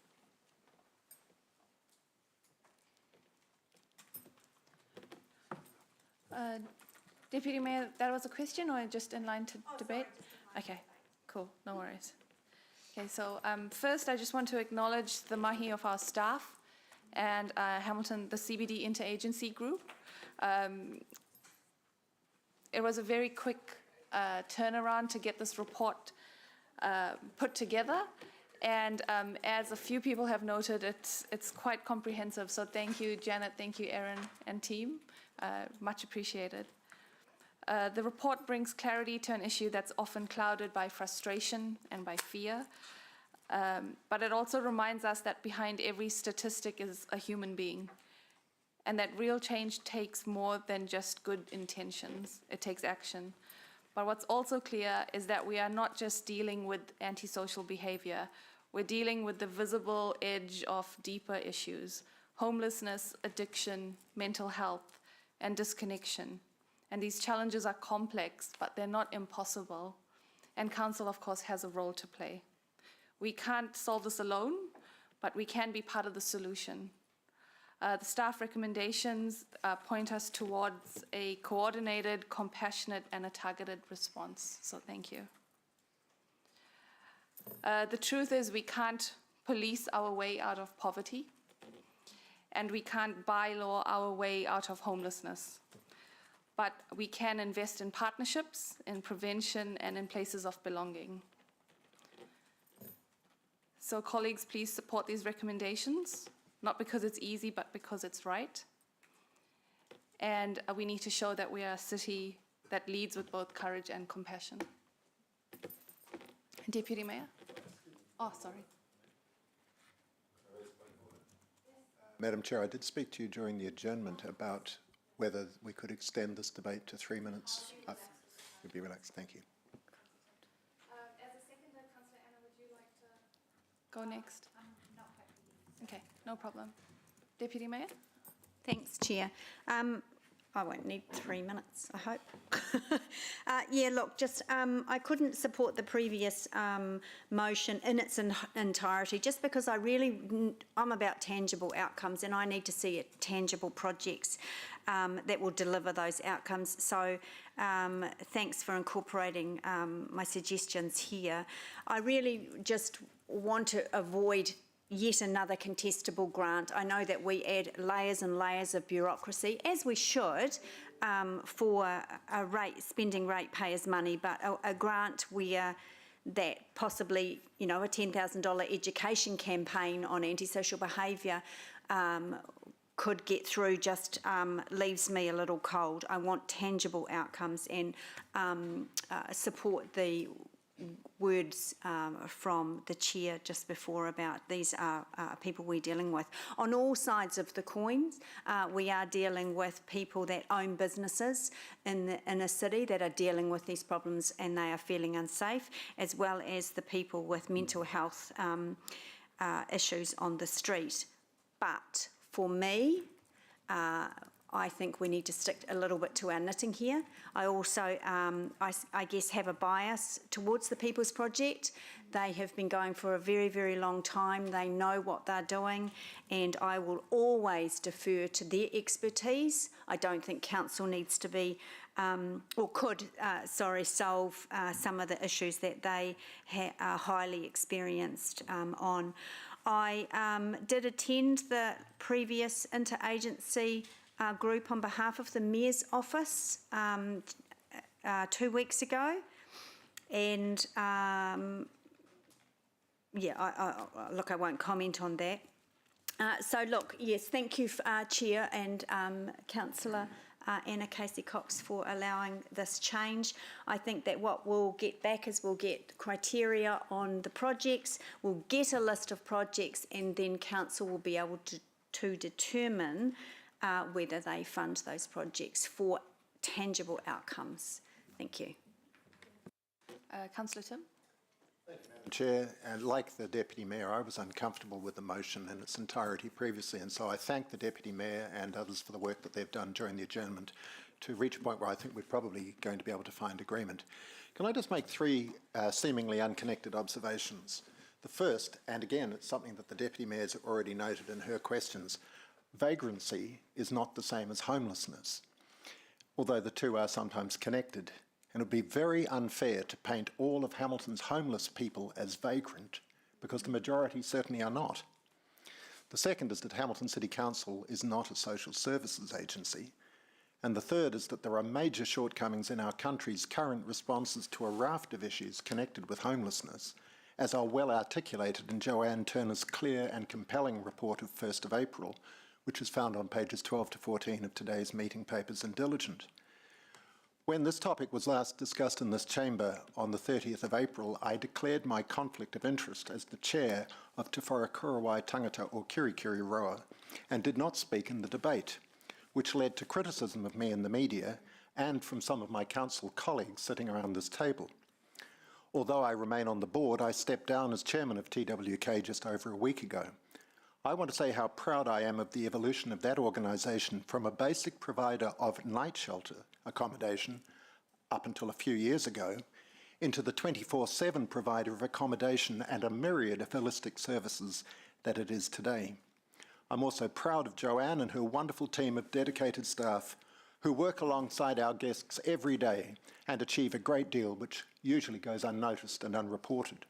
Deputy Mayor, that was a question or just in line to debate? Okay, cool, no worries. Okay, so first I just want to acknowledge the mahi of our staff and Hamilton, the CBD Interagency Group. It was a very quick turnaround to get this report put together. And as a few people have noted, it's quite comprehensive. So thank you, Janet, thank you, Erin and team. Much appreciated. The report brings clarity to an issue that's often clouded by frustration and by fear. But it also reminds us that behind every statistic is a human being, and that real change takes more than just good intentions. It takes action. But what's also clear is that we are not just dealing with antisocial behavior. We're dealing with the visible edge of deeper issues: homelessness, addiction, mental health, and disconnection. And these challenges are complex, but they're not impossible. And Council, of course, has a role to play. We can't solve this alone, but we can be part of the solution. The staff recommendations point us towards a coordinated, compassionate, and a targeted response. So thank you. The truth is we can't police our way out of poverty, and we can't bylaw our way out of homelessness. But we can invest in partnerships, in prevention, and in places of belonging. So colleagues, please support these recommendations, not because it's easy, but because it's right. And we need to show that we are a city that leads with both courage and compassion. Deputy Mayor? Oh, sorry. Madam Chair, I did speak to you during the adjournment about whether we could extend this debate to 3 minutes. We'd be relaxed. Thank you. As a seconder, Councillor Anna, would you like to go next? Okay, no problem. Deputy Mayor? Thanks, Chair. I won't need 3 minutes, I hope. Yeah, look, I couldn't support the previous motion in its entirety, just because I'm about tangible outcomes, and I need to see tangible projects that will deliver those outcomes. So thanks for incorporating my suggestions here. I really just want to avoid yet another contestable grant. I know that we add layers and layers of bureaucracy, as we should, for a spending ratepayers' money, but a grant where that possibly, a $10,000 education campaign on antisocial behaviour could get through just leaves me a little cold. I want tangible outcomes and support the words from the chair just before about these are people we're dealing with. On all sides of the coins, we are dealing with people that own businesses in a city that are dealing with these problems and they are feeling unsafe, as well as the people with mental health issues on the street. But for me, I think we need to stick a little bit to our knitting here. I also, I guess, have a bias towards the People's Project. They have been going for a very, very long time. They know what they're doing, and I will always defer to their expertise. I don't think council needs to be, solve some of the issues that they are highly experienced on. I did attend the previous interagency group on behalf of the Mayor's Office 2 weeks ago. And look, I won't comment on that. So look, yes, thank you, Chair and Councillor Anna Casey-Cox for allowing this change. I think that what we'll get back is we'll get criteria on the projects, we'll get a list of projects, and then Council will be able to determine whether they fund those projects for tangible outcomes. Thank you. Councillor Tim. Chair, and like the Deputy Mayor, I was uncomfortable with the motion in its entirety previously, and so I thank the Deputy Mayor and others for the work that they've done during the adjournment to reach a point where I think we're probably going to be able to find agreement. Can I just make three seemingly unconnected observations? The first, and again, it's something that the Deputy Mayor's already noted in her questions, vagrancy is not the same as homelessness, although the two are sometimes connected. And it would be very unfair to paint all of Hamilton's homeless people as vagrant, because the majority certainly are not. The second is that Hamilton City Council is not a social services agency. And the third is that there are major shortcomings in our country's current responses to a raft of issues connected with homelessness, as are well articulated in Joanne Turner's clear and compelling report of 1st of April, which is found on pages 12 to 14 of today's meeting papers and Diligent. When this topic was last discussed in this chamber on the 30th of April, I declared my conflict of interest as the chair of Te Whakakurawai Tangata o Kirikiri Roa and did not speak in the debate, which led to criticism of me in the media and from some of my council colleagues sitting around this table. Although I remain on the board, I stepped down as chairman of TWK just over a week ago. I want to say how proud I am of the evolution of that organisation from a basic provider of night shelter accommodation up until a few years ago into the 24/7 provider of accommodation and a myriad of holistic services that it is today. I'm also proud of Joanne and her wonderful team of dedicated staff who work alongside our guests every day and achieve a great deal which usually goes unnoticed and unreported.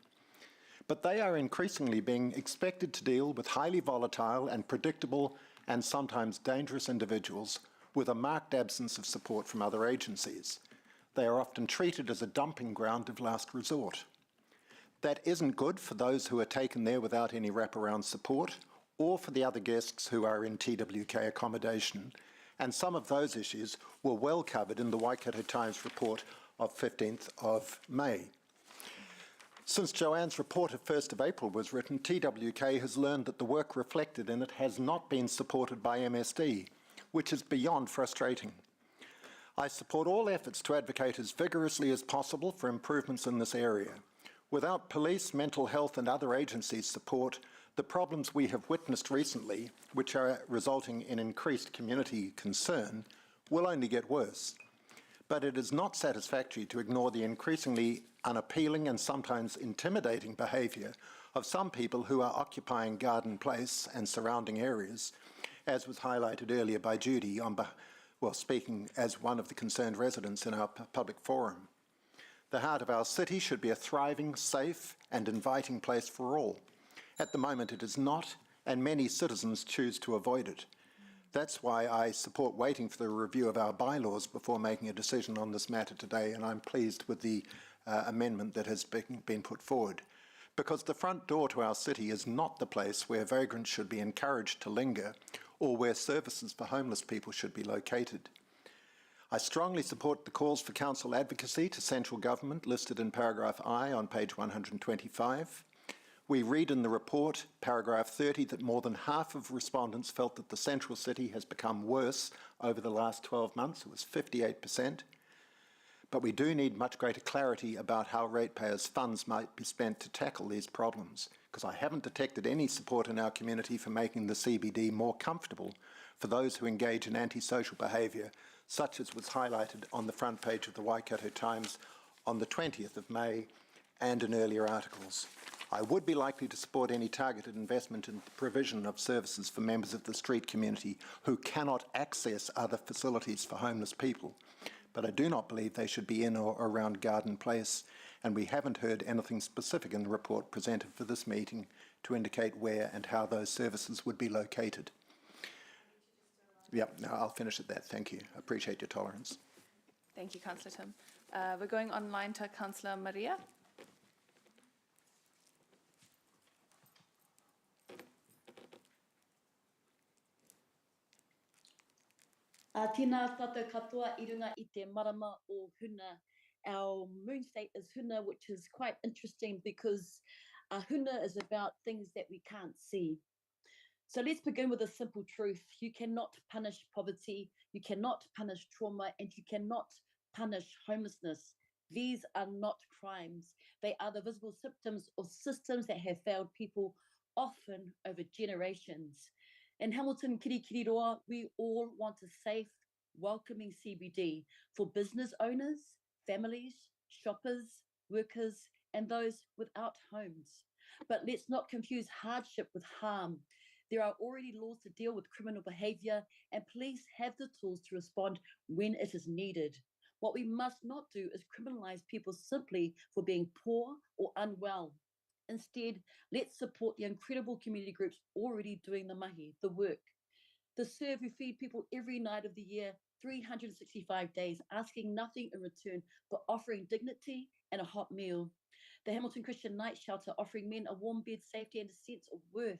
But they are increasingly being expected to deal with highly volatile and predictable and sometimes dangerous individuals with a marked absence of support from other agencies. They are often treated as a dumping ground of last resort. That isn't good for those who are taken there without any wraparound support, or for the other guests who are in TWK accommodation, and some of those issues were well covered in the Waikato Times report of 15th of May. Since Joanne's report of 1st of April was written, TWK has learned that the work reflected in it has not been supported by MSD, which is beyond frustrating. I support all efforts to advocate as vigorously as possible for improvements in this area. Without police, mental health and other agencies' support, the problems we have witnessed recently, which are resulting in increased community concern, will only get worse. But it is not satisfactory to ignore the increasingly unappealing and sometimes intimidating behaviour of some people who are occupying Garden Place and surrounding areas, as was highlighted earlier by Judy, speaking as one of the concerned residents in our public forum. The heart of our city should be a thriving, safe and inviting place for all. At the moment it is not, and many citizens choose to avoid it. That's why I support waiting for the review of our bylaws before making a decision on this matter today, and I'm pleased with the amendment that has been put forward. Because the front door to our city is not the place where vagrants should be encouraged to linger or where services for homeless people should be located. I strongly support the calls for council advocacy to central government listed in paragraph I on page 125. We read in the report, paragraph 30, that more than half of respondents felt that the central city has become worse over the last 12 months. It was 58%. But we do need much greater clarity about how ratepayers' funds might be spent to tackle these problems, because I haven't detected any support in our community for making the CBD more comfortable for those who engage in antisocial behaviour, such as was highlighted on the front page of the Waikato Times on the 20th of May and in earlier articles. I would be likely to support any targeted investment in the provision of services for members of the street community who cannot access other facilities for homeless people, but I do not believe they should be in or around Garden Place, and we haven't heard anything specific in the report presented for this meeting to indicate where and how those services would be located. Yep, no, I'll finish at that. Thank you. I appreciate your tolerance. Thank you, Councillor Tim. We're going online to Councillor Maria. Tēnā tātou katoa I runga I te marama o Huna. Our moon state is Huna, which is quite interesting because Huna is about things that we can't see. So let's begin with a simple truth. You cannot punish poverty, you cannot punish trauma, and you cannot punish homelessness. These are not crimes. They are the visible symptoms of systems that have failed people, often over generations. In Hamilton Kirikiriroa, we all want a safe, welcoming CBD for business owners, families, shoppers, workers, and those without homes. But let's not confuse hardship with harm. There are already laws to deal with criminal behaviour, and police have the tools to respond when it is needed. What we must not do is criminalise people simply for being poor or unwell. Instead, let's support the incredible community groups already doing the mahi, the work. The serve who feed people every night of the year, 365 days, asking nothing in return but offering dignity and a hot meal. The Hamilton Christian Night Shelter offering men a warm bed, safety and a sense of worth.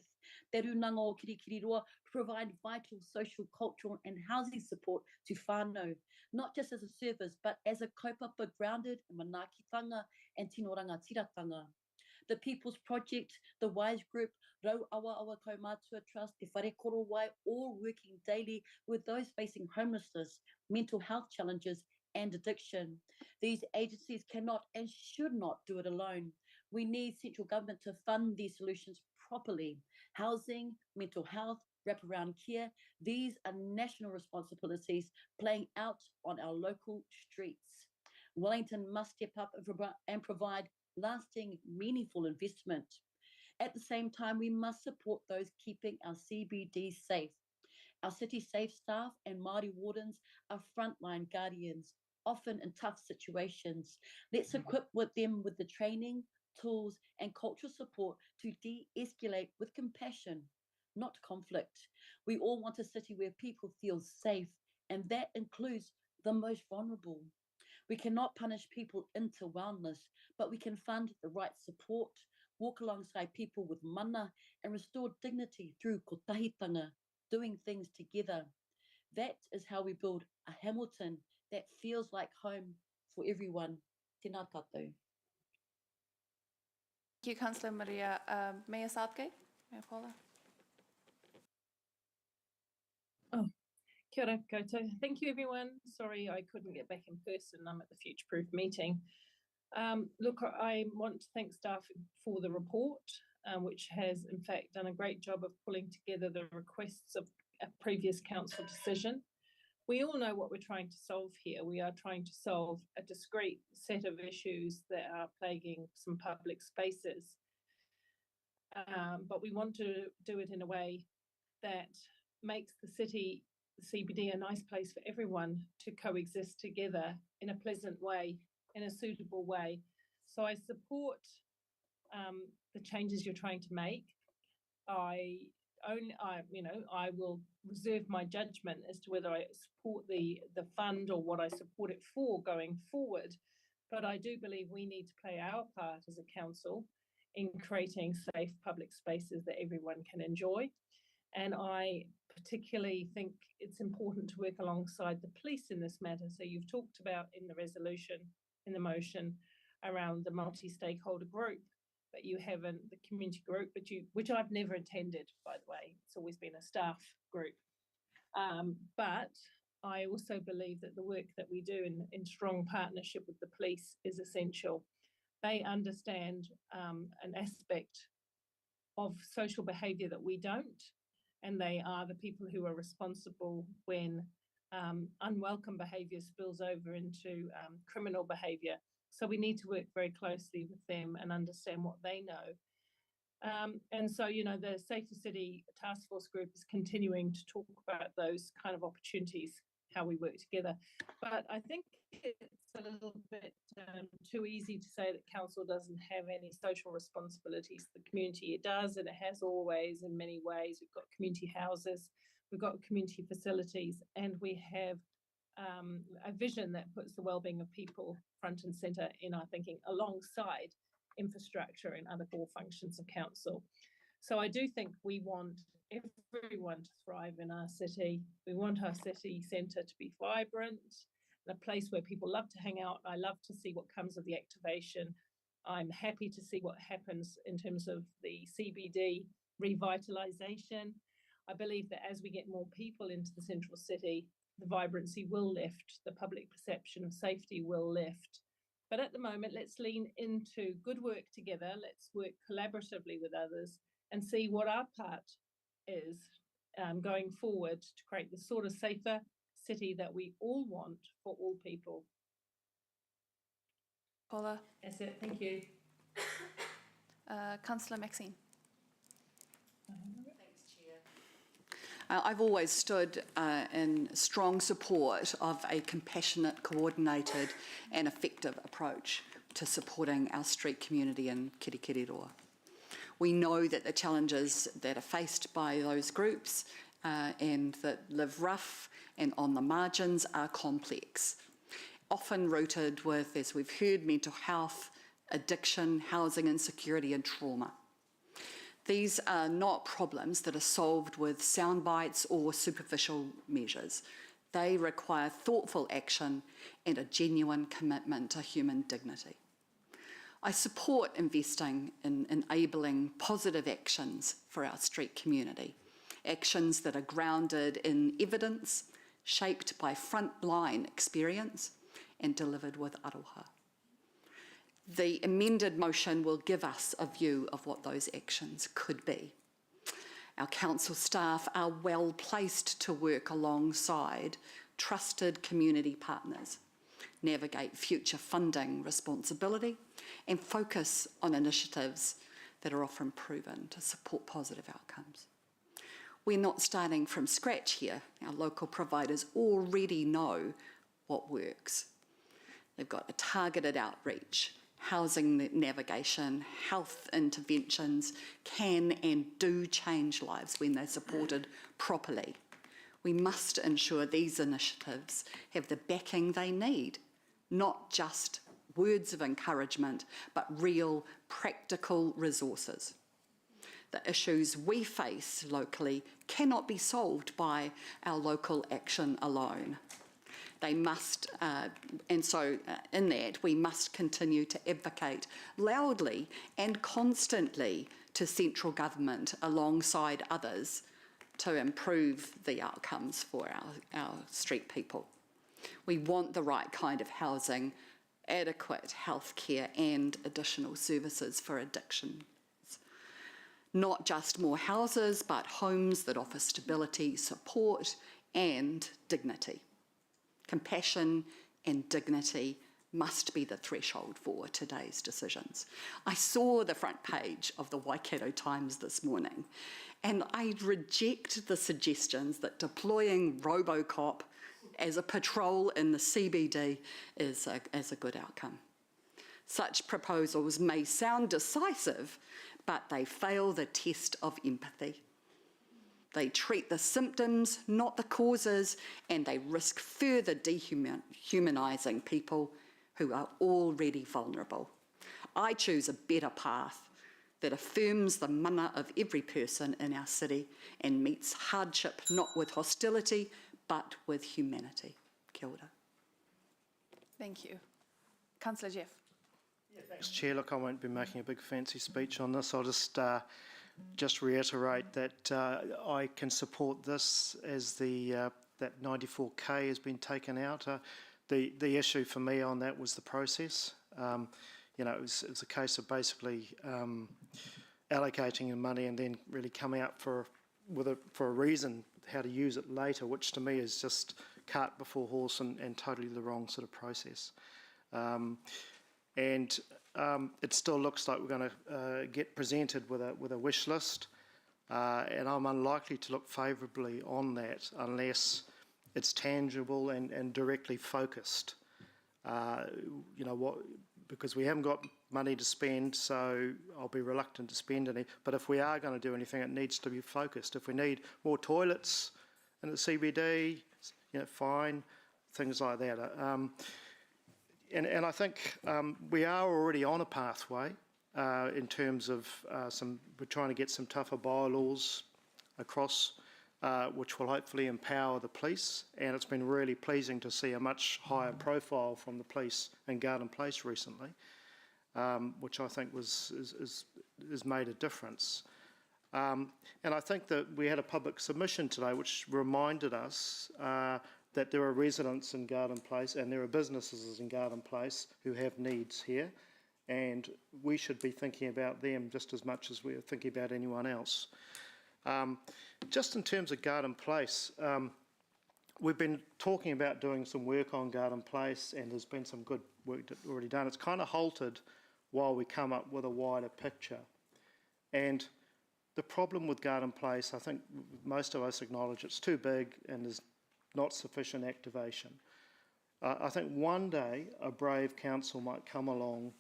Te Runanga o Kirikiriroa provide vital social, cultural and housing support to whānau, not just as a service, but as a kaupapa grounded in manaakitanga and tino rangatiratanga. The People's Project, the Wise Group, Rau Awa Awa Kaumātua Trust, Te Whare Koro Wai, all working daily with those facing homelessness, mental health challenges and addiction. These agencies cannot and should not do it alone. We need central government to fund these solutions properly. Housing, mental health, wraparound care, these are national responsibilities playing out on our local streets. Wellington must step up and provide lasting, meaningful investment. At the same time, we must support those keeping our CBD safe. Our city safe staff and Māori wardens are frontline guardians, often in tough situations. Let's equip them with the training, tools, and cultural support to de-escalate with compassion, not conflict. We all want a city where people feel safe, and that includes the most vulnerable. We cannot punish people into wellness, but we can fund the right support, walk alongside people with mana, and restore dignity through kotahitanga, doing things together. That is how we build a Hamilton that feels like home for everyone. Tēnā tātou. Thank you, Councillor Maria. Mayor Southgate, Mayor Paula. Oh, kia ora koutou. Thank you, everyone. Sorry I couldn't get back in person. I'm at the Future Proof meeting. Look, I want to thank staff for the report, which has in fact done a great job of pulling together the requests of a previous council decision. We all know what we're trying to solve here. We are trying to solve a discrete set of issues that are plaguing some public spaces. But we want to do it in a way that makes the city, the CBD, a nice place for everyone to coexist together in a pleasant way, in a suitable way. So I support the changes you're trying to make. I will reserve my judgment as to whether I support the fund or what I support it for going forward. But I do believe we need to play our part as a council in creating safe public spaces that everyone can enjoy. And I particularly think it's important to work alongside the police in this matter. So you've talked about in the resolution, in the motion, around the multi-stakeholder group, but you haven't, the community group, which I've never attended, by the way. It's always been a staff group. But I also believe that the work that we do in strong partnership with the police is essential. They understand an aspect of social behaviour that we don't, and they are the people who are responsible when unwelcome behaviour spills over into criminal behaviour. So we need to work very closely with them and understand what they know. And so, you know, the Safer City Task Force group is continuing to talk about those kind of opportunities how we work together. But I think it's a little bit too easy to say that council doesn't have any social responsibilities. The community, it does, and it has always in many ways. We've got community houses, we've got community facilities, and we have a vision that puts the wellbeing of people front and centre in our thinking, alongside infrastructure and other core functions of council. So I do think we want everyone to thrive in our city. We want our city centre to be vibrant, a place where people love to hang out. I love to see what comes of the activation. I'm happy to see what happens in terms of the CBD revitalisation. I believe that as we get more people into the central city, the vibrancy will lift, the public perception of safety will lift. But at the moment, let's lean into good work together. Let's work collaboratively with others and see what our part is going forward to create the sort of safer city that we all want for all people. Paula. That's it. Thank you. Councillor Maxine. I've always stood in strong support of a compassionate, coordinated and effective approach to supporting our street community in Kirikiriroa. We know that the challenges that are faced by those groups and that live rough and on the margins are complex, often rooted with, as we've heard, mental health, addiction, housing insecurity and trauma. These are not problems that are solved with sound bites or superficial measures. They require thoughtful action and a genuine commitment to human dignity. I support investing in enabling positive actions for our street community, actions that are grounded in evidence, shaped by frontline experience and delivered with aroha. The amended motion will give us a view of what those actions could be. Our council staff are well placed to work alongside trusted community partners, navigate future funding responsibility and focus on initiatives that are often proven to support positive outcomes. We're not starting from scratch here. Our local providers already know what works. They've got a targeted outreach. Housing navigation, health interventions can and do change lives when they're supported properly. We must ensure these initiatives have the backing they need, not just words of encouragement, but real practical resources. The issues we face locally cannot be solved by our local action alone. They must, in that, we must continue to advocate loudly and constantly to central government alongside others to improve the outcomes for our street people. We want the right kind of housing, adequate healthcare and additional services for addictions. Not just more houses, but homes that offer stability, support and dignity. Compassion and dignity must be the threshold for today's decisions. I saw the front page of the Waikato Times this morning, and I reject the suggestions that deploying RoboCop as a patrol in the CBD is a good outcome. Such proposals may sound decisive, but they fail the test of empathy. They treat the symptoms, not the causes, and they risk further dehumanising people who are already vulnerable. I choose a better path that affirms the mana of every person in our city and meets hardship not with hostility, but with humanity. Kia ora. Thank you. Councillor Jeff. Thanks, Chair. Look, I won't be making a big fancy speech on this. I'll just reiterate that I can support this as that 94K has been taken out. The issue for me on that was the process. It was a case of basically allocating the money and then really coming out for a reason how to use it later, which to me is just cart before horse and totally the wrong sort of process. It still looks like we're going to get presented with a wish list, and I'm unlikely to look favourably on that unless it's tangible and directly focused. Because we haven't got money to spend, so I'll be reluctant to spend any. But if we are going to do anything, it needs to be focused. If we need more toilets in the CBD, fine, things like that. And I think we are already on a pathway in terms of we're trying to get some tougher bylaws across, which will hopefully empower the police. And it's been really pleasing to see a much higher profile from the police in Garden Place recently, which I think has made a difference. And I think that we had a public submission today which reminded us that there are residents in Garden Place and there are businesses in Garden Place who have needs here, and we should be thinking about them just as much as we're thinking about anyone else. Just in terms of Garden Place, we've been talking about doing some work on Garden Place, and there's been some good work already done. It's kind of halted while we come up with a wider picture. And the problem with Garden Place, I think most of us acknowledge it's too big and there's not sufficient activation. I think one day a brave council might come along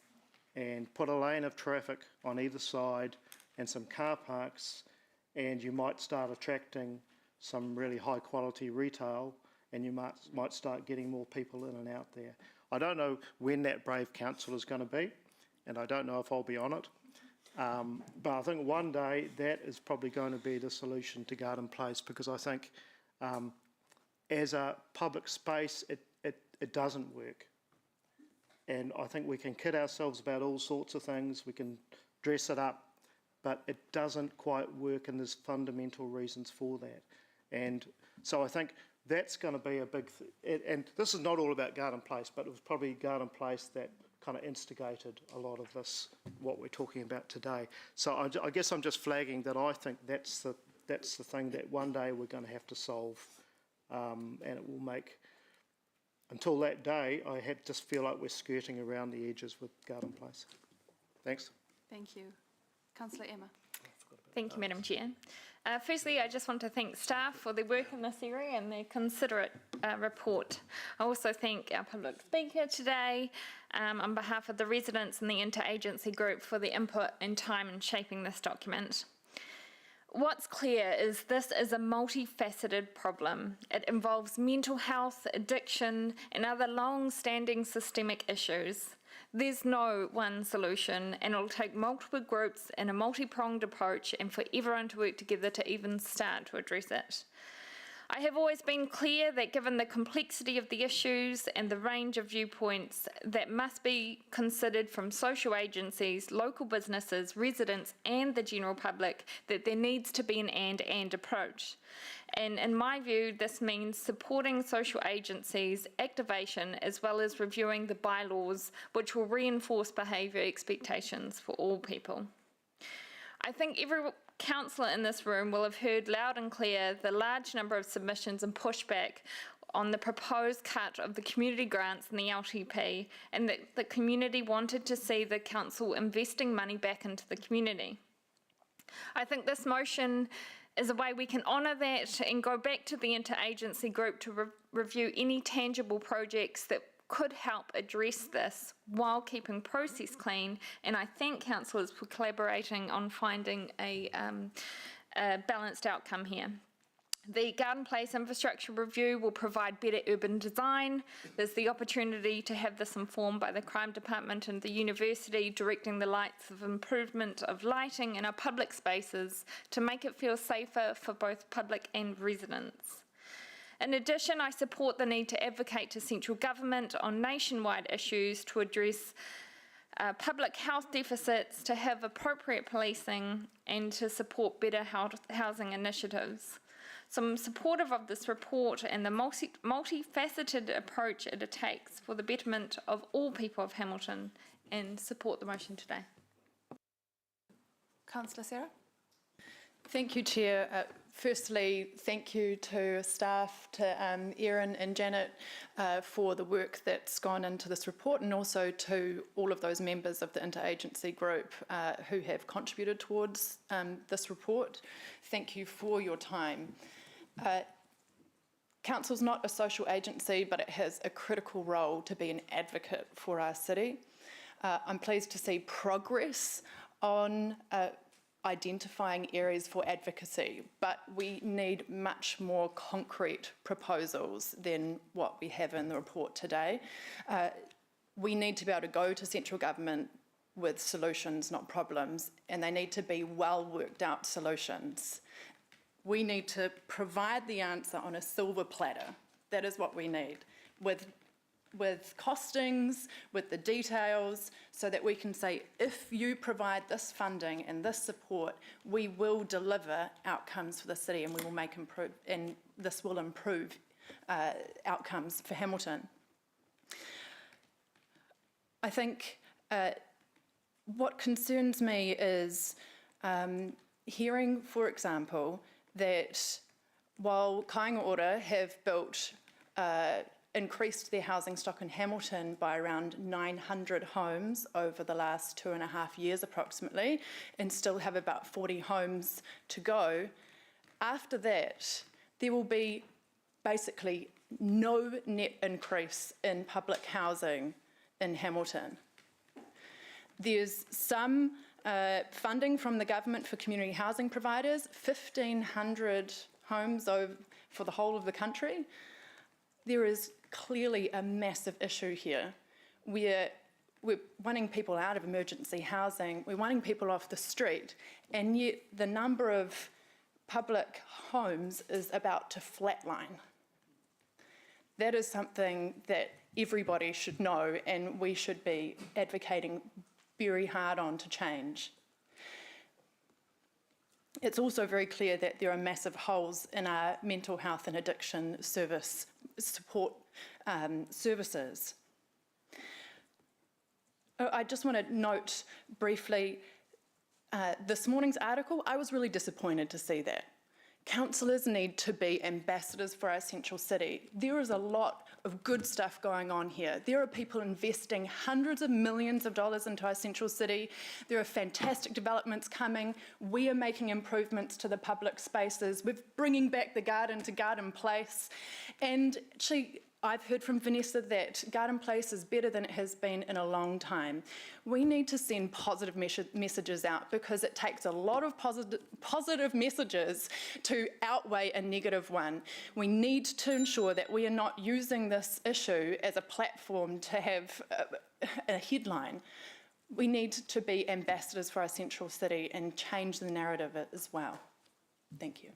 and put a lane of traffic on either side and some car parks, and you might start attracting some really high quality retail, and you might start getting more people in and out there. I don't know when that brave council is going to be, and I don't know if I'll be on it. But I think one day that is probably going to be the solution to Garden Place, because I think as a public space, it doesn't work. And I think we can kid ourselves about all sorts of things, we can dress it up, but it doesn't quite work, and there's fundamental reasons for that. And so I think that's going to be a big and this is not all about Garden Place, but it was probably Garden Place that kind of instigated a lot of this, what we're talking about today. So I guess I'm just flagging that I think that's the thing that one day we're going to have to solve, and it will make, until that day, I just feel like we're skirting around the edges with Garden Place. Thanks. Thank you. Councillor Emma. Thank you, Madam Chair. Firstly, I just want to thank staff for their work in this area and their considerate report. I also thank our public speaker today on behalf of the residents and the interagency group for their input and time in shaping this document. What's clear is this is a multifaceted problem. It involves mental health, addiction, and other long-standing systemic issues. There's no one solution, and it'll take multiple groups and a multi-pronged approach and for everyone to work together to even start to address it. I have always been clear that given the complexity of the issues and the range of viewpoints that must be considered from social agencies, local businesses, residents and the general public, that there needs to be an and approach. And in my view, this means supporting social agencies' activation as well as reviewing the bylaws, which will reinforce behaviour expectations for all people. I think every councillor in this room will have heard loud and clear the large number of submissions and pushback on the proposed cut of the community grants in the LTP, and that the community wanted to see the council investing money back into the community. I think this motion is a way we can honour that and go back to the interagency group to review any tangible projects that could help address this while keeping process clean, and I thank councillors for collaborating on finding a balanced outcome here. The Garden Place infrastructure review will provide better urban design. There's the opportunity to have this informed by the crime department and the university, directing the lights of improvement of lighting in our public spaces to make it feel safer for both public and residents. In addition, I support the need to advocate to central government on nationwide issues to address public health deficits, to have appropriate policing and to support better housing initiatives. So I'm supportive of this report and the multifaceted approach it takes for the betterment of all people of Hamilton, and support the motion today. Councillor Sarah. Thank you, Chair. Firstly, thank you to staff, to Erin and Janet for the work that's gone into this report, and also to all of those members of the interagency group who have contributed towards this report. Thank you for your time. Council's not a social agency, but it has a critical role to be an advocate for our city. I'm pleased to see progress on identifying areas for advocacy, but we need much more concrete proposals than what we have in the report today. We need to be able to go to central government with solutions, not problems, and they need to be well worked out solutions. We need to provide the answer on a silver platter. That is what we need, with costings, with the details, so that we can say, if you provide this funding and this support, we will deliver outcomes for the city, and we will and this will improve outcomes for Hamilton. I think what concerns me is hearing, for example, that while Kāinga Ora have increased their housing stock in Hamilton by around 900 homes over the last 2.5 years approximately, and still have about 40 homes to go, after that there will be basically no net increase in public housing in Hamilton. There's some funding from the government for community housing providers, 1,500 homes for the whole of the country. There is clearly a massive issue here. We're wanting people out of emergency housing, we're wanting people off the street, and yet the number of public homes is about to flatline. That is something that everybody should know, and we should be advocating very hard on to change. It's also very clear that there are massive holes in our mental health and addiction support services. I just want to note briefly this morning's article. I was really disappointed to see that. Councillors need to be ambassadors for our central city. There is a lot of good stuff going on here. There are people investing hundreds of millions of dollars into our central city. There are fantastic developments coming. We are making improvements to the public spaces. We're bringing back the garden to Garden Place. And actually, I've heard from Vanessa that Garden Place is better than it has been in a long time. We need to send positive messages out, because it takes a lot of positive messages to outweigh a negative one. We need to ensure that we are not using this issue as a platform to have a headline. We need to be ambassadors for our central city and change the narrative as well. Thank you.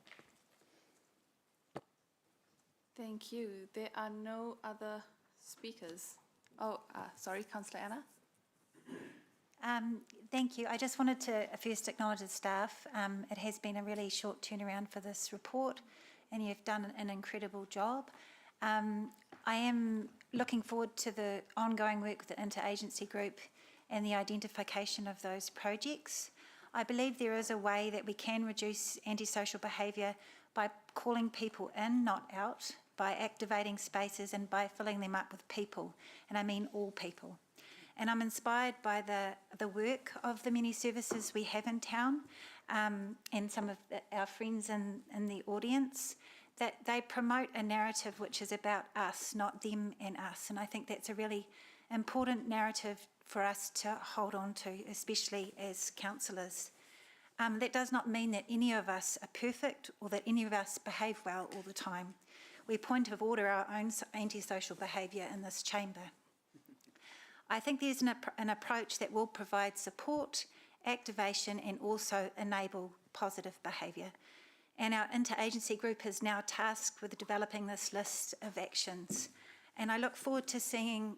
Thank you. There are no other speakers. Oh, sorry, Councillor Anna. Thank you. I just wanted to first acknowledge the staff. It has been a really short turnaround for this report, and you've done an incredible job. I am looking forward to the ongoing work with the interagency group and the identification of those projects. I believe there is a way that we can reduce antisocial behaviour by calling people in, not out, by activating spaces and by filling them up with people, and I mean all people. And I'm inspired by the work of the many services we have in town, and some of our friends in the audience, that they promote a narrative which is about us, not them and us. And I think that's a really important narrative for us to hold on to, especially as councillors. That does not mean that any of us are perfect or that any of us behave well all the time. We point of order our own antisocial behaviour in this chamber. I think there's an approach that will provide support, activation, and also enable positive behaviour. And our interagency group is now tasked with developing this list of actions. And I look forward to seeing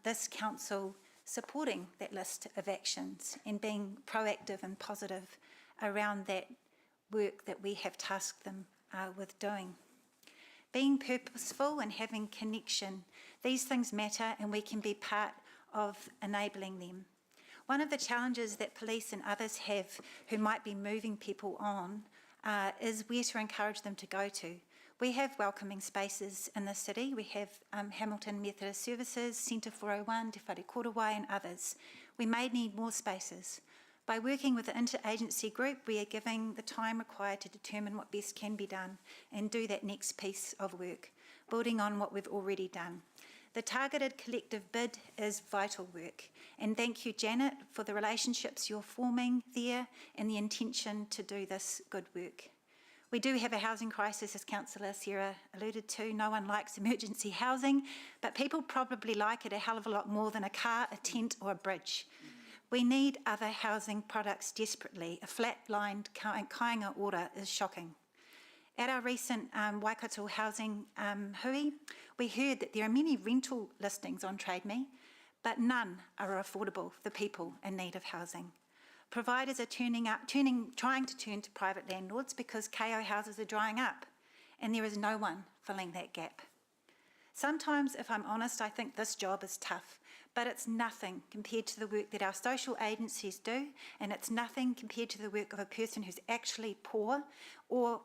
this council supporting that list of actions and being proactive and positive around that work that we have tasked them with doing. Being purposeful and having connection, these things matter, and we can be part of enabling them. One of the challenges that police and others have who might be moving people on is where to encourage them to go to. We have welcoming spaces in the city. We have Hamilton Methodist Services, Centre 401, Te Whare Korowai, and others. We may need more spaces. By working with the interagency group, we are giving the time required to determine what best can be done and do that next piece of work. building on what we've already done. The targeted collective bid is vital work, and thank you, Janet, for the relationships you're forming there and the intention to do this good work. We do have a housing crisis, as Councillor Sarah alluded to. No one likes emergency housing, but people probably like it a hell of a lot more than a car, a tent or a bridge. We need other housing products desperately. A flat-lined kāinga order is shocking. At our recent Waikato housing hui, we heard that there are many rental listings on TradeMe, but none are affordable for the people in need of housing. Providers are trying to turn to private landlords because KO houses are drying up, and there is no one filling that gap. Sometimes, if I'm honest, I think this job is tough, but it's nothing compared to the work that our social agencies do, and it's nothing compared to the work of a person who's actually poor or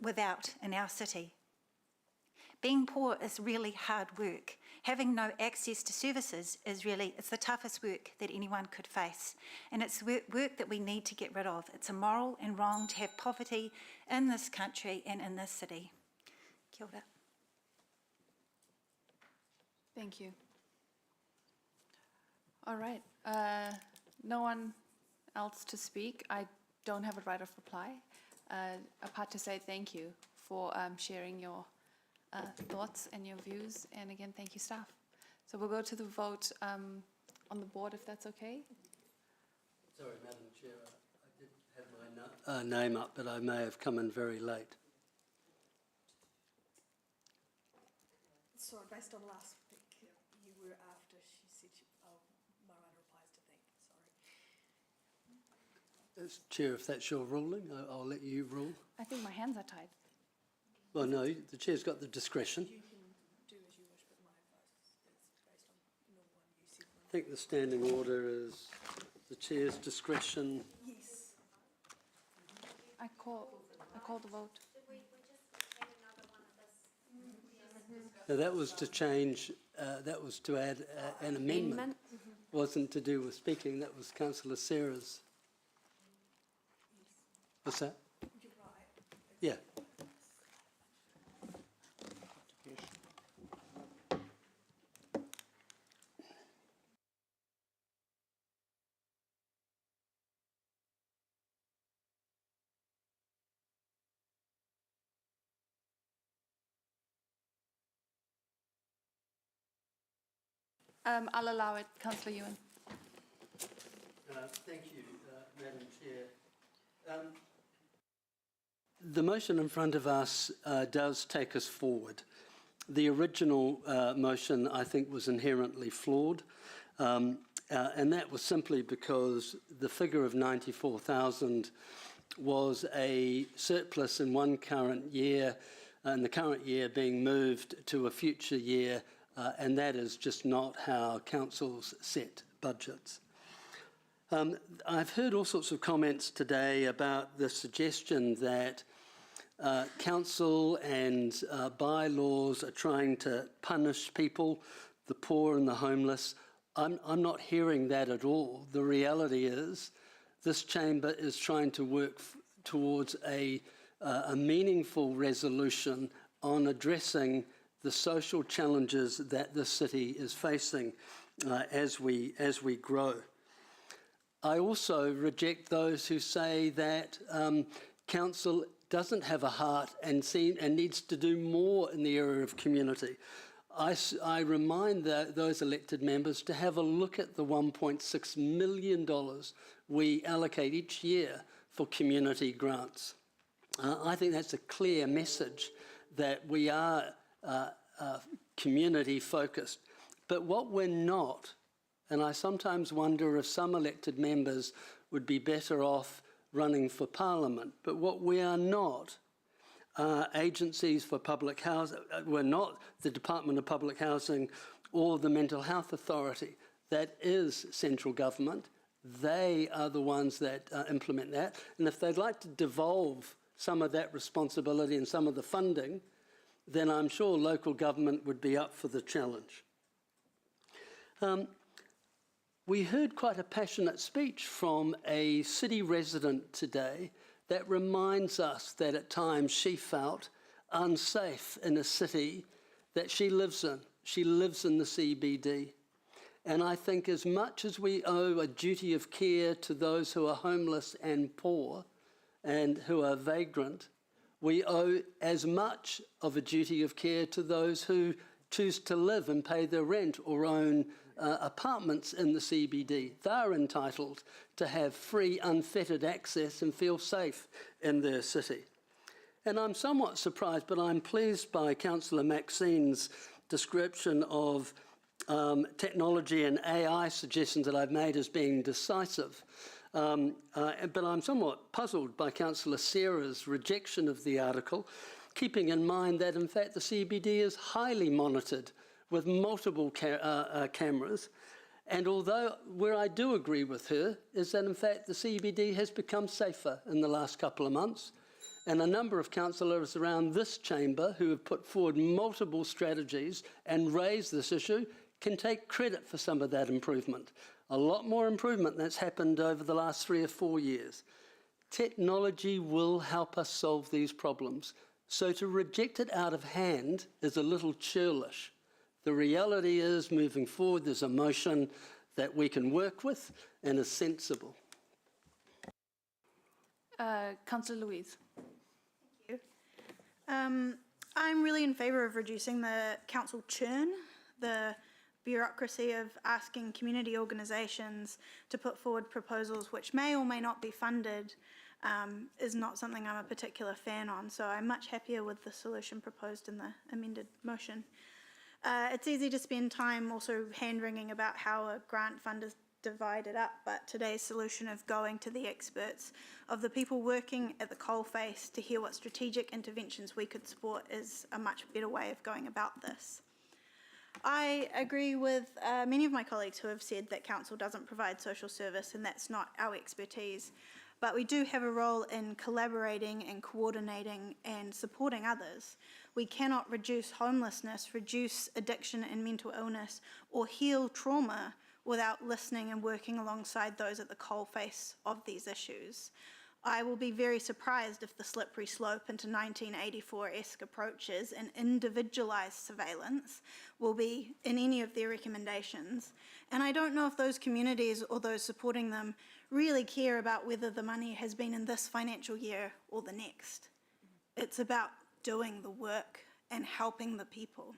without in our city. Being poor is really hard work. Having no access to services it's the toughest work that anyone could face. And it's work that we need to get rid of. It's immoral and wrong to have poverty in this country and in this city. Kia ora. Thank you. All right. No one else to speak. I don't have a right of reply. Apart to say thank you for sharing your thoughts and your views, and again, thank you, staff. So we'll go to the vote on the board, if that's okay. Sorry, Madam Chair, I did have my name up, but I may have come in very late. Sorry, based on last week, you were after she said my right of reply is to thank. Sorry. As Chair, if that's your ruling, I'll let you rule. I think my hands are tied. Well, no, the Chair's got the discretion. You can do as you wish, but my advice is based on number one, you said. I think the standing order is the Chair's discretion. Yes. I call the vote. No, that was to change, that was to add an amendment. Wasn't to do with speaking, that was Councillor Sarah's. What's that? You're right. Yeah. I'll allow it, Councillor Ewan. Thank you, Madam Chair. The motion in front of us does take us forward. The original motion, I think, was inherently flawed, and that was simply because the figure of 94,000 was a surplus in one current year, and the current year being moved to a future year, and that is just not how councils set budgets. I've heard all sorts of comments today about the suggestion that council and bylaws are trying to punish people, the poor and the homeless. I'm not hearing that at all. The reality is this chamber is trying to work towards a meaningful resolution on addressing the social challenges that this city is facing as we grow. I also reject those who say that council doesn't have a heart and needs to do more in the area of community. I remind those elected members to have a look at the $1.6 million we allocate each year for community grants. I think that's a clear message that we are community focused. But what we're not, and I sometimes wonder if some elected members would be better off running for Parliament, but what we are not agencies for public housing. We're not the Department of Public Housing or the Mental Health Authority. That is central government. They are the ones that implement that. And if they'd like to devolve some of that responsibility and some of the funding, then I'm sure local government would be up for the challenge. We heard quite a passionate speech from a city resident today that reminds us that at times she felt unsafe in a city that she lives in. She lives in the CBD. And I think as much as we owe a duty of care to those who are homeless and poor and who are vagrant, we owe as much of a duty of care to those who choose to live and pay their rent or own apartments in the CBD. They're entitled to have free, unfettered access and feel safe in their city. And I'm somewhat surprised, but I'm pleased by Councillor Maxine's description of technology and AI suggestions that I've made as being decisive. But I'm somewhat puzzled by Councillor Sarah's rejection of the article, keeping in mind that, in fact, the CBD is highly monitored with multiple cameras. And although where I do agree with her is that, in fact, the CBD has become safer in the last couple of months. And a number of councillors around this chamber who have put forward multiple strategies and raised this issue can take credit for some of that improvement. A lot more improvement that's happened over the last 3 or 4 years. Technology will help us solve these problems. So to reject it out of hand is a little churlish. The reality is, moving forward, there's a motion that we can work with and is sensible. Councillor Louise. Thank you. I'm really in favour of reducing the council churn, the bureaucracy of asking community organisations to put forward proposals which may or may not be funded is not something I'm a particular fan on. So I'm much happier with the solution proposed in the amended motion. It's easy to spend time also hand-wringing about how a grant fund is divided up, but today's solution of going to the experts, of the people working at the coalface to hear what strategic interventions we could support is a much better way of going about this. I agree with many of my colleagues who have said that council doesn't provide social service and that's not our expertise, but we do have a role in collaborating and coordinating and supporting others. We cannot reduce homelessness, reduce addiction and mental illness, or heal trauma without listening and working alongside those at the coalface of these issues. I will be very surprised if the slippery slope into 1984-esque approaches and individualised surveillance will be in any of their recommendations. And I don't know if those communities or those supporting them really care about whether the money has been in this financial year or the next. It's about doing the work and helping the people.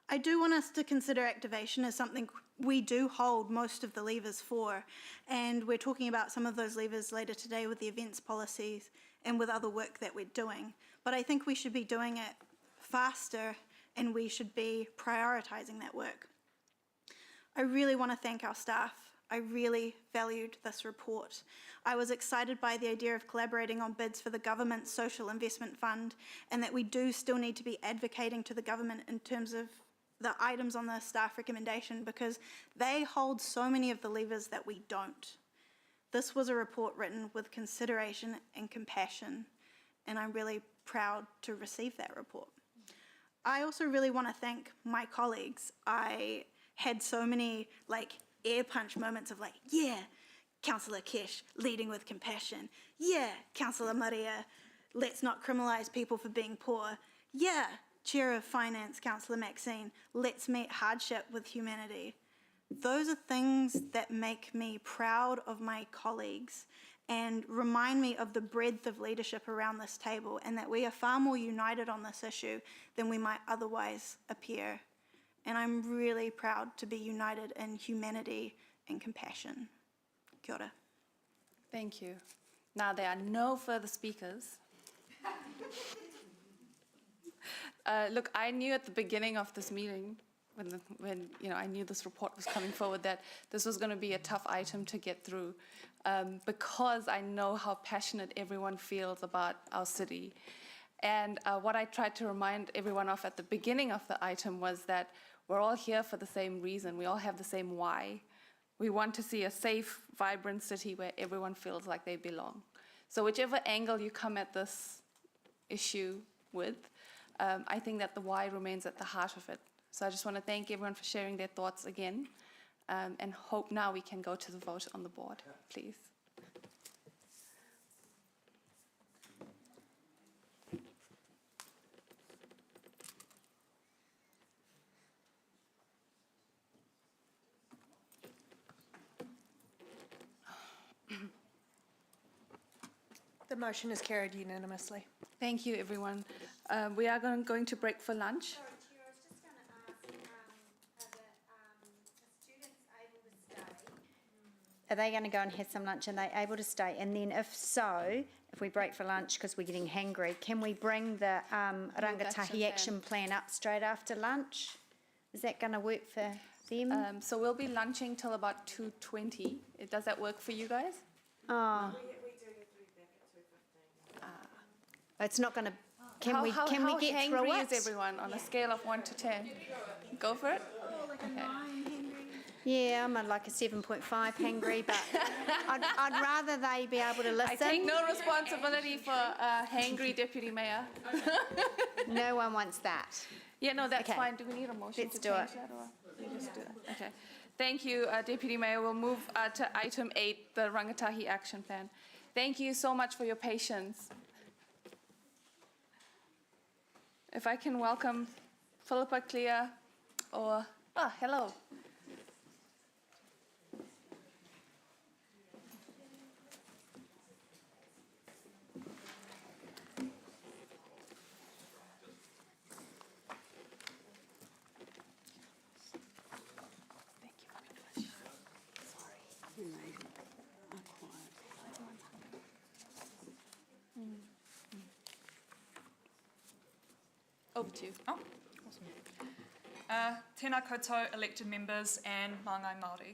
I do want us to consider activation as something we do hold most of the levers for, and we're talking about some of those levers later today with the events policies and with other work that we're doing. But I think we should be doing it faster and we should be prioritising that work. I really want to thank our staff. I really valued this report. I was excited by the idea of collaborating on bids for the government's social investment fund, and that we do still need to be advocating to the government in terms of the items on the staff recommendation, because they hold so many of the levers that we don't. This was a report written with consideration and compassion, and I'm really proud to receive that report. I also really want to thank my colleagues. I had so many air punch moments of yeah, Councillor Kesh leading with compassion. Yeah, Councillor Maria, let's not criminalise people for being poor. Yeah, Chair of Finance, Councillor Maxine, let's meet hardship with humanity. Those are things that make me proud of my colleagues and remind me of the breadth of leadership around this table, and that we are far more united on this issue than we might otherwise appear. And I'm really proud to be united in humanity and compassion. Kia ora. Thank you. Now there are no further speakers. Look, I knew at the beginning of this meeting, when I knew this report was coming forward, that this was going to be a tough item to get through, because I know how passionate everyone feels about our city. And what I tried to remind everyone of at the beginning of the item was that we're all here for the same reason. We all have the same why. We want to see a safe, vibrant city where everyone feels like they belong. So whichever angle you come at this issue with, I think that the why remains at the heart of it. So I just want to thank everyone for sharing their thoughts again, and hope now we can go to the vote on the board, please. motion is carried unanimously. Thank you, everyone. We are going to break for lunch. Sorry, Chair, I was just going to ask, are the students able to stay? Are they going to go and have some lunch? Are they able to stay? And then if so, if we break for lunch because we're getting hangry, can we bring the Rangatahi action plan up straight after lunch? Is that going to work for them? So we'll be lunching till about 2:20. Does that work for you guys? Oh. It's not going to. Can we get how through hangry it? is everyone on a scale of 1 to 10? Go for it. Yeah, I'm at like a 7.5 hangry, but I'd rather they be able to listen. I take no responsibility for hangry deputy mayor. No one wants that. Yeah, no, that's Okay. fine. Do we need a motion Let's to do change it. that, or we just do it? Okay. Thank you, Deputy Mayor. We'll move to item 8, the Rangatahi Action Plan. Thank you so much for your patience. If I can welcome Philippa Clear, or hello. Over to you. Oh, awesome. Tēnā koutou elected members and māngai Māori.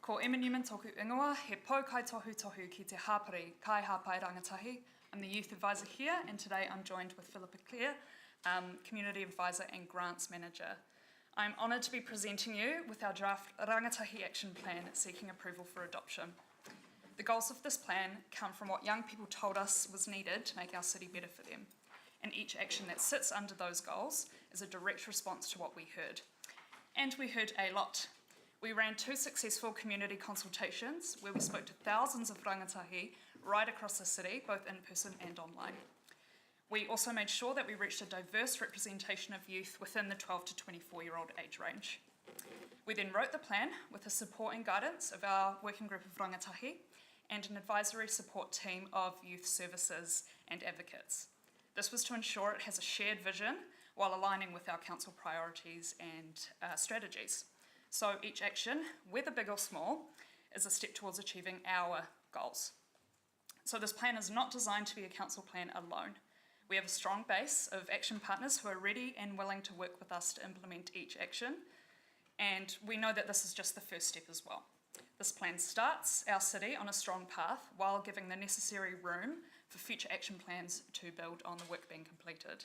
Ko Emanuman tōku ingoa, he pō kai tohu tohu ki te hāpari kai hāpai Rangatahi. I'm the youth advisor here, and today I'm joined with Philippa Clare, community advisor and grants manager. I'm honoured to be presenting you with our draft Rangatahi action plan seeking approval for adoption. The goals of this plan come from what young people told us was needed to make our city better for them. And each action that sits under those goals is a direct response to what we heard. And we heard a lot. We ran 2 successful community consultations where we spoke to thousands of rangatahi right across the city, both in person and online. We also made sure that we reached a diverse representation of youth within the 12 to 24-year-old age range. We then wrote the plan with the support and guidance of our working group of rangatahi and an advisory support team of youth services and advocates. This was to ensure it has a shared vision while aligning with our council priorities and strategies. So each action, whether big or small, is a step towards achieving our goals. So this plan is not designed to be a council plan alone. We have a strong base of action partners who are ready and willing to work with us to implement each action, and we know that this is just the first step as well. This plan starts our city on a strong path while giving the necessary room for future action plans to build on the work being completed.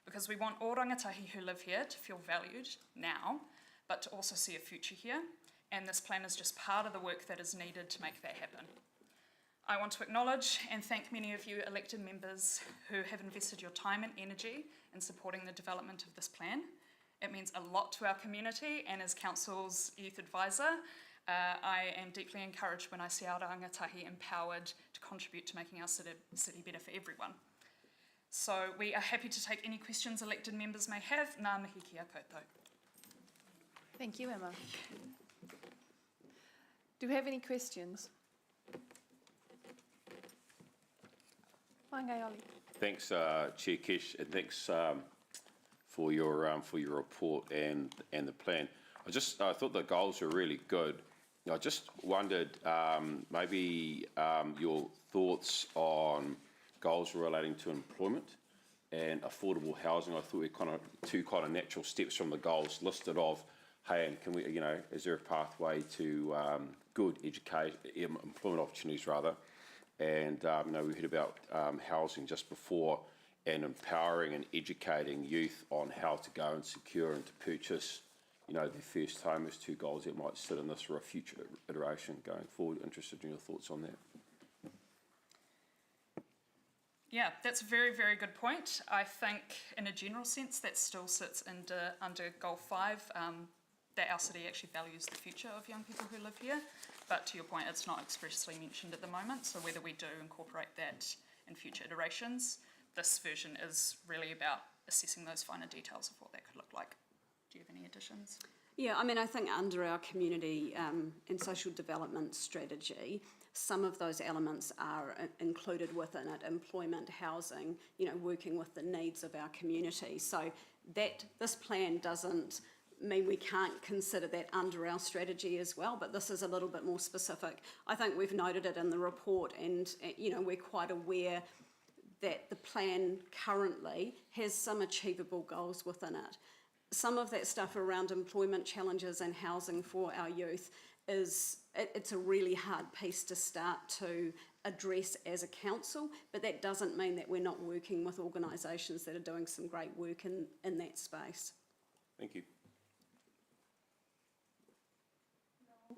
Because we want all rangatahi who live here to feel valued now, but to also see a future here, and this plan is just part of the work that is needed to make that happen. I want to acknowledge and thank many of you elected members who have invested your time and energy in supporting the development of this plan. It means a lot to our community, and as Council's youth advisor, I am deeply encouraged when I see our rangatahi empowered to contribute to making our city better for everyone. So we are happy to take any questions elected members may have. Ngā mihi kia koutou. Thank you, Emma. Do we have any questions? Wangai Oli. Thanks, Chair Kesh, and thanks for your report and the plan. I thought the goals were really good. I just wondered maybe your thoughts on goals relating to employment and affordable housing. I thought we two natural steps from the goals listed of, hey, and can we, is there a pathway to good employment opportunities rather? And we heard about housing just before, and empowering and educating youth on how to go and secure and to purchase their first home as 2 goals that might sit in this for a future iteration going forward. Interested in your thoughts on that. Yeah, that's a very, very good point. I think in a general sense that still sits under Goal 5, that our city actually values the future of young people who live here. But to your point, it's not expressly mentioned at the moment, so whether we do incorporate that in future iterations, this version is really about assessing those finer details of what that could look like. Do you have any additions? Yeah, I mean, I think under our community and social development strategy, some of those elements are included within it: employment, housing, working with the needs of our community. So that this plan doesn't mean we can't consider that under our strategy as well, but this is a little bit more specific. I think we've noted it in the report, and we're quite aware that the plan currently has some achievable goals within it. Some of that stuff around employment challenges and housing for our youth it's a really hard piece to start to address as a council, but that doesn't mean that we're not working with organisations that are doing some great work in that space. Thank you.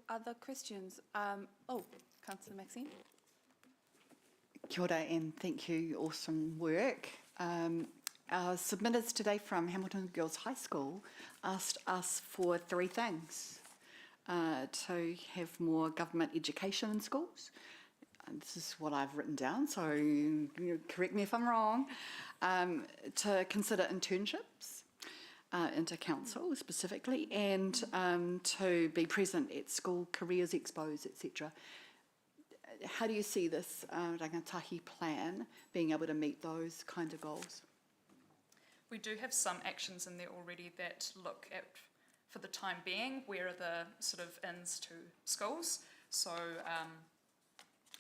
Other questions? Councillor Maxine. Kia ora and thank you, awesome work. Our submitters today from Hamilton Girls High School asked us for three things. To have more government education in schools. This is what I've written down, so correct me if I'm wrong. To consider internships into council specifically, and to be present at school careers expos, etc. How do you see this Rangatahi plan being able to meet those kind of goals? We do have some actions in there already that look at, for the time being, where are the sort of ins to schools. So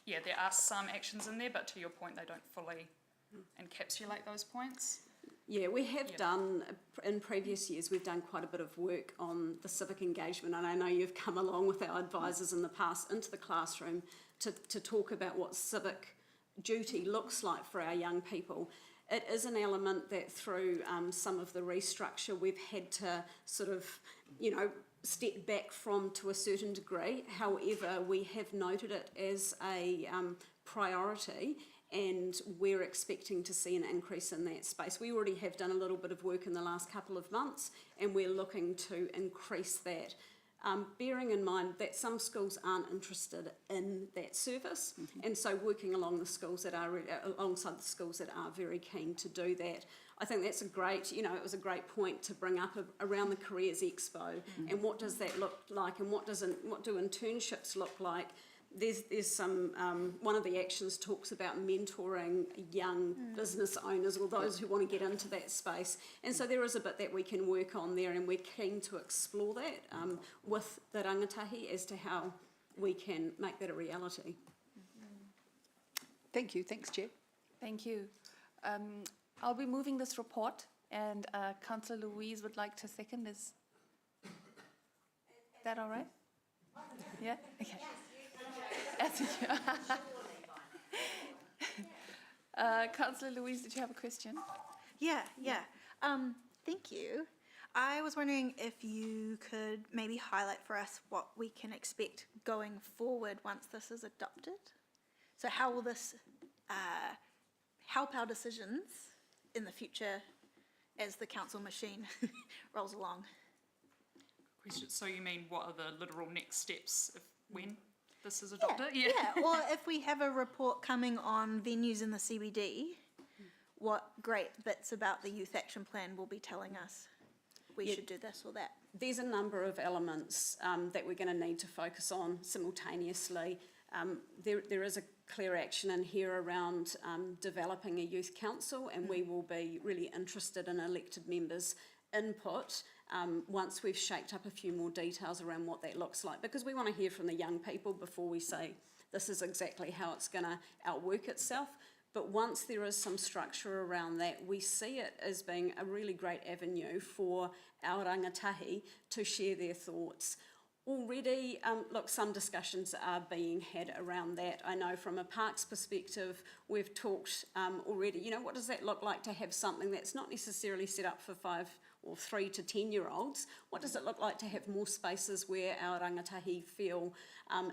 yeah, there are some actions in there, but to your point, they don't fully encapsulate those points. Yeah, we have done, in previous years, we've done quite a bit of work on the civic engagement, and I know you've come along with our advisors in the past into the classroom to talk about what civic duty looks like for our young people. It is an element that through some of the restructure we've had to sort of, step back from to a certain degree. However, we have noted it as a priority, and we're expecting to see an increase in that space. We already have done a little bit of work in the last couple of months, and we're looking to increase that. Bearing in mind that some schools aren't interested in that service, and so working along the schools that are alongside the schools that are very keen to do that. I think that's a great, it was a great point to bring up around the Careers Expo, and what does that look like, and what do internships look like? There's some, one of the actions talks about mentoring young business owners or those who want to get into that space. And so there is a bit that we can work on there, and we're keen to explore that with the Rangatahi as to how we can make that a reality. Thank you. Thanks, Chair. Thank you. I'll be moving this report, and Councillor Louise would like to second. Is that all right? Yeah? Okay. Councillor Louise, did you have a question? Yeah. Thank you. I was wondering if you could maybe highlight for us what we can expect going forward once this is adopted. So how will this help our decisions in the future as the council machine rolls along? Question. So you mean what are the literal next steps when this is adopted? Yeah. Or if we have a report coming on venues in the CBD, what great bits about the youth action plan will be telling us we should do this or that? There's a number of elements that we're going to need to focus on simultaneously. There is a clear action in here around developing a youth council, and we will be really interested in elected members' input once we've shaped up a few more details around what that looks like, because we want to hear from the young people before we say this is exactly how it's going to outwork itself. But once there is some structure around that, we see it as being a really great avenue for our rangatahi to share their thoughts. Already, some discussions are being had around that. I know from a parks perspective, we've talked already, what does that look like to have something that's not necessarily set up for 5 or 3 to 10-year-olds? What does it look like to have more spaces where our rangatahi feel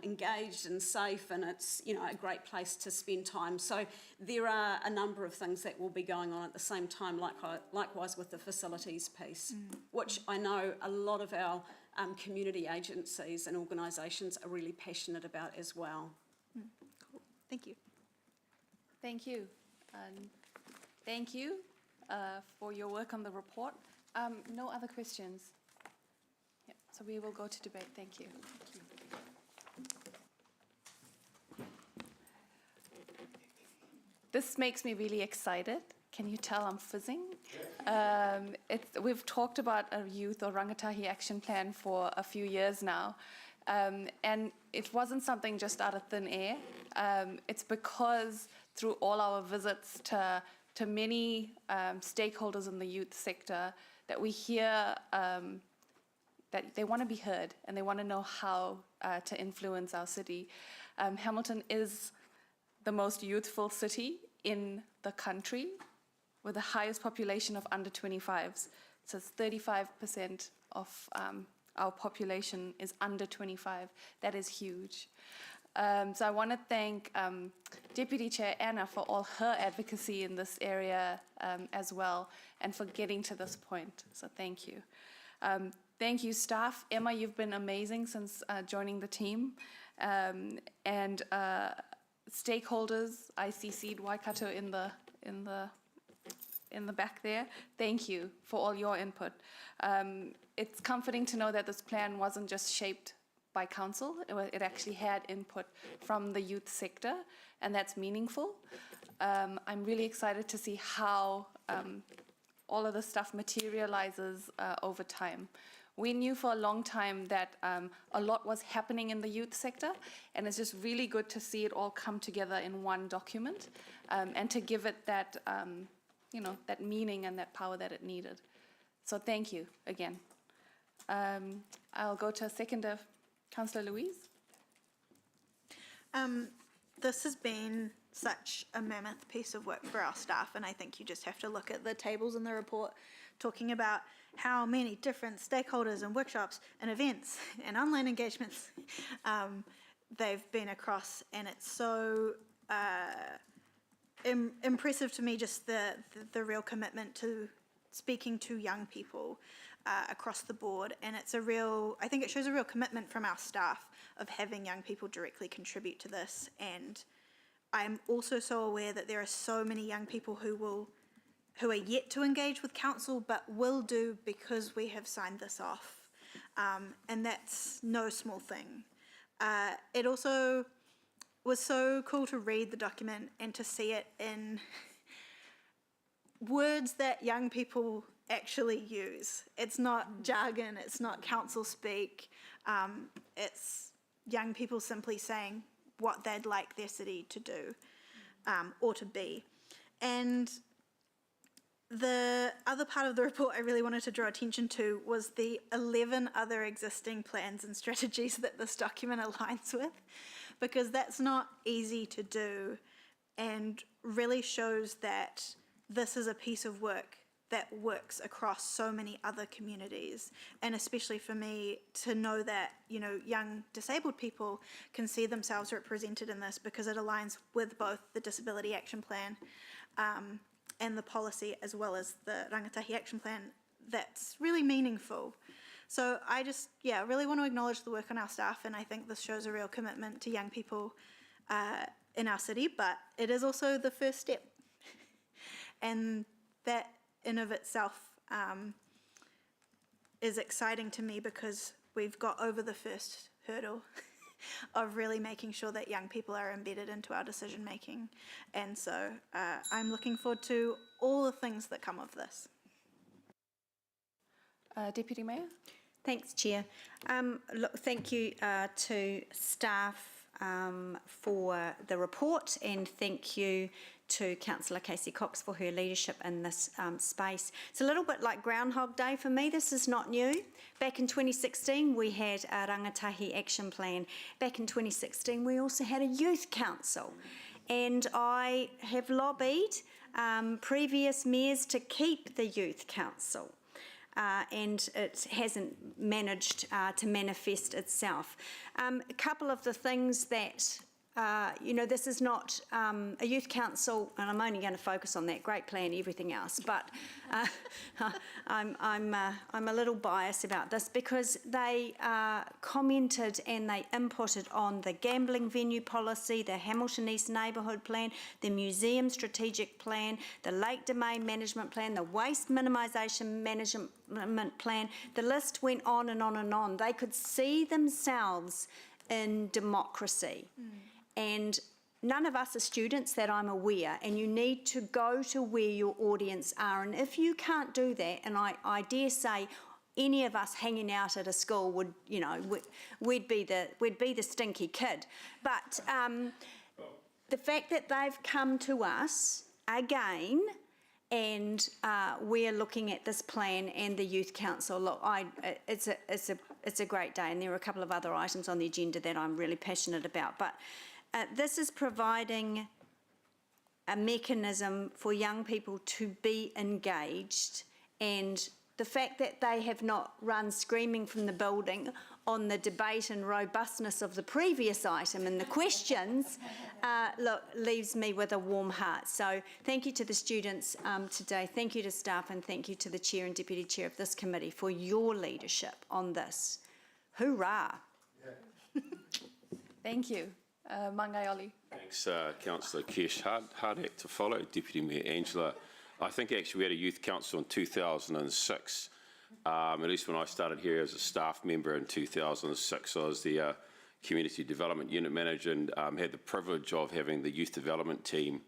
engaged and safe, and it's, a great place to spend time? So there are a number of things that will be going on at the same time, likewise with the facilities piece, which I know a lot of our community agencies and organisations are really passionate about as well. Cool. Thank you. Thank you. Thank you for your work on the report. No other questions? Yeah, sorry. So we will go to debate. Thank you. This makes me really excited. Can you tell I'm fizzing? We've talked about a youth or Rangatahi action plan for a few years now. And it wasn't something just out of thin air. It's because through all our visits to many stakeholders in the youth sector that we hear that they want to be heard and they want to know how to influence our city. Hamilton is the most youthful city in the country with the highest population of under 25s. So it's 35% of our population is under 25. That is huge. So I want to thank Deputy Chair Anna for all her advocacy in this area as well and for getting to this point. So thank you. Thank you, staff. Emma, you've been amazing since joining the team. And stakeholders, I CC'd Waikato in the back there. Thank you for all your input. It's comforting to know that this plan wasn't just shaped by council. It actually had input from the youth sector, and that's meaningful. I'm really excited to see how all of this stuff materializes over time. We knew for a long time that a lot was happening in the youth sector, and it's just really good to see it all come together in one document and to give it that, that meaning and that power that it needed. So thank you again. I'll go to a seconder, Councillor Louise. This has been such a mammoth piece of work for our staff, and I think you just have to look at the tables in the report talking about how many different stakeholders and workshops and events and online engagements they've been across, and it's so impressive to me, just the real commitment to speaking to young people across the board. And it's I think it shows a real commitment from our staff of having young people directly contribute to this. And I'm also so aware that there are so many young people who are yet to engage with council but will do because we have signed this off. And that's no small thing. It also was so cool to read the document and to see it in words that young people actually use. It's not jargon, it's not council speak, it's young people simply saying what they'd like their city to do or to be. And the other part of the report I really wanted to draw attention to was the 11 other existing plans and strategies that this document aligns with, because that's not easy to do and really shows that this is a piece of work that works across so many other communities. And especially for me to know that, young disabled people can see themselves represented in this because it aligns with both the Disability Action Plan and the policy as well as the Rangatahi Action Plan, that's really meaningful. So I just, really want to acknowledge the work on our staff, and I think this shows a real commitment to young people in our city, but it is also the first step. And that in of itself is exciting to me because we've got over the first hurdle of really making sure that young people are embedded into our decision making. And so I'm looking forward to all the things that come of this. Deputy Mayor? Thanks, Chair. Look, thank you to staff for the report, and thank you to Councillor Casey Cox for her leadership in this space. It's a little bit like Groundhog Day for me. This is not new. Back in 2016, we had a Rangatahi Action Plan. Back in 2016, we also had a Youth Council. And I have lobbied previous mayors to keep the Youth Council. And it hasn't managed to manifest itself. A couple of the things that you know, this is not a youth council, and I'm only going to focus on that great plan, everything else, but I'm a little biased about this because they commented and they inputted on the gambling venue policy, the Hamilton East neighbourhood plan, the museum strategic plan, the lake domain management plan, the waste minimisation management plan. The list went on and on and on. They could see themselves in democracy. And none of us are students that I'm aware, and you need to go to where your audience are. And if you can't do that, and I dare say any of us hanging out at a school would, you know, we'd be the stinky kid. But the fact that they've come to us again, and we're looking at this plan and the youth council. Look, it's a great day, and there are a couple of other items on the agenda that I'm really passionate about. But this is providing a mechanism for young people to be engaged, and the fact that they have not run screaming from the building on the debate and robustness of the previous item and the questions, look, leaves me with a warm heart. So thank you to the students today, thank you to staff, and thank you to the Chair and Deputy Chair of this committee for your leadership on this. Hoorah! Thank you. Mangai Oli. Thanks, Councillor Kesh. Hard act to follow, Deputy Mayor Angela. I think actually we had a youth council in 2006. At least when I started here as a staff member in 2006, I was the Community Development Unit Manager and had the privilege of having the youth development team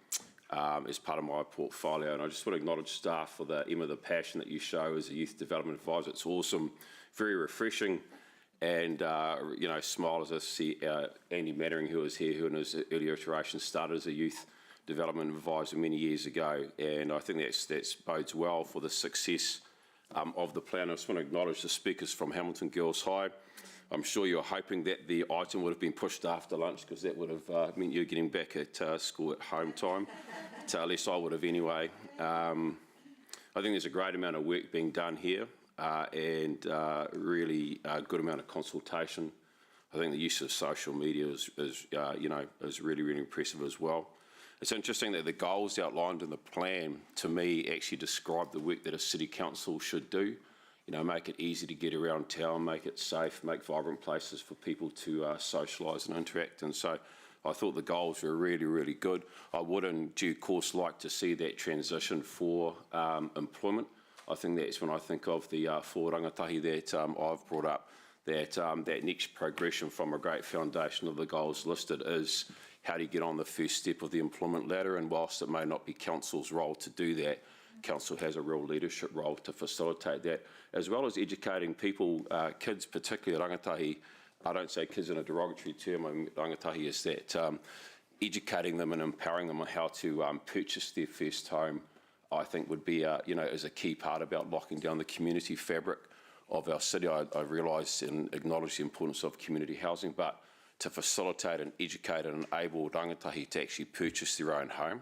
as part of my portfolio. And I just want to acknowledge staff for the passion that you show as a youth development advisor. It's awesome, very refreshing. And, you know, smile as I see Andy Mannering, who was here, who in his earlier iterations started as a youth development advisor many years ago. And I think that bodes well for the success of the plan. I just want to acknowledge the speakers from Hamilton Girls High. I'm sure you're hoping that the item would have been pushed after lunch, because that would have meant you getting back at school at home time. At least I would have anyway. I think there's a great amount of work being done here. And really a good amount of consultation. I think the use of social media is really, really impressive as well. It's interesting that the goals outlined in the plan, to me, actually describe the work that a city council should do. You know, make it easy to get around town, make it safe, make vibrant places for people to socialise and interact. And so I thought the goals were really, really good. I would, in due course, like to see that transition for employment. I think that's when I think of the four rangatahi that I've brought up, that next progression from a great foundation of the goals listed is how do you get on the first step of the employment ladder, and whilst it may not be council's role to do that, council has a real leadership role to facilitate that, as well as educating people, kids, particularly rangatahi. I don't say kids in a derogatory term, I mean, rangatahi is that educating them and empowering them on how to purchase their first home, I think would be, is a key part about locking down the community fabric of our city. I realise and acknowledge the importance of community housing, but to facilitate and educate and enable rangatahi to actually purchase their own home,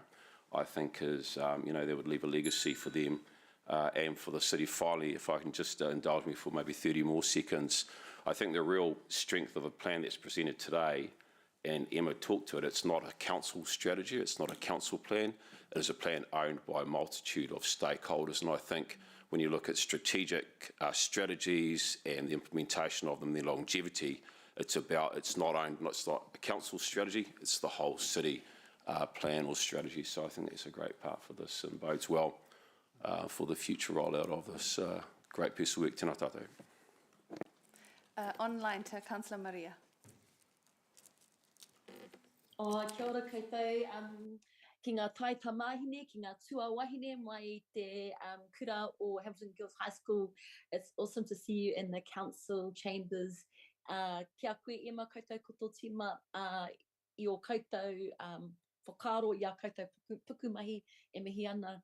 I think is, that would leave a legacy for them and for the city. Finally, if I can just indulge me for maybe 30 more seconds, I think the real strength of the plan that's presented today, and Emma talked to it, it's not a council strategy, it's not a council plan, it is a plan owned by a multitude of stakeholders. And I think when you look at strategic strategies and the implementation of them, their longevity, it's not a council strategy, it's the whole city plan or strategy. So I think that's a great part for this and bodes well for the future rollout of this great piece of work. Tēnā tātou. Online to Councillor Maria. Kia ora koutou, ki ngā tai tamahine, ki ngā tua wahine mai te kura o Hamilton Girls High School. It's awesome to see you in the council chambers. Kia koe e mā koutou koto tima I o koutou whakaro I a koutou pukumahi e mihi ana.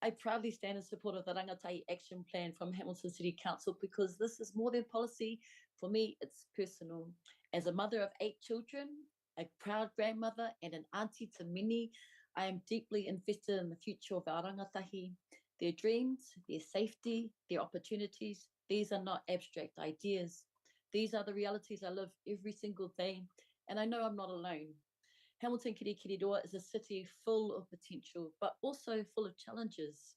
I proudly stand in support of the Rangatahi Action Plan from Hamilton City Council because this is more than policy. For me, it's personal. As a mother of 8 children, a proud grandmother and an auntie to many, I am deeply invested in the future of our rangatahi, their dreams, their safety, their opportunities. These are not abstract ideas. These are the realities I live every single day, and I know I'm not alone. Hamilton Kirikiriroa is a city full of potential, but also full of challenges.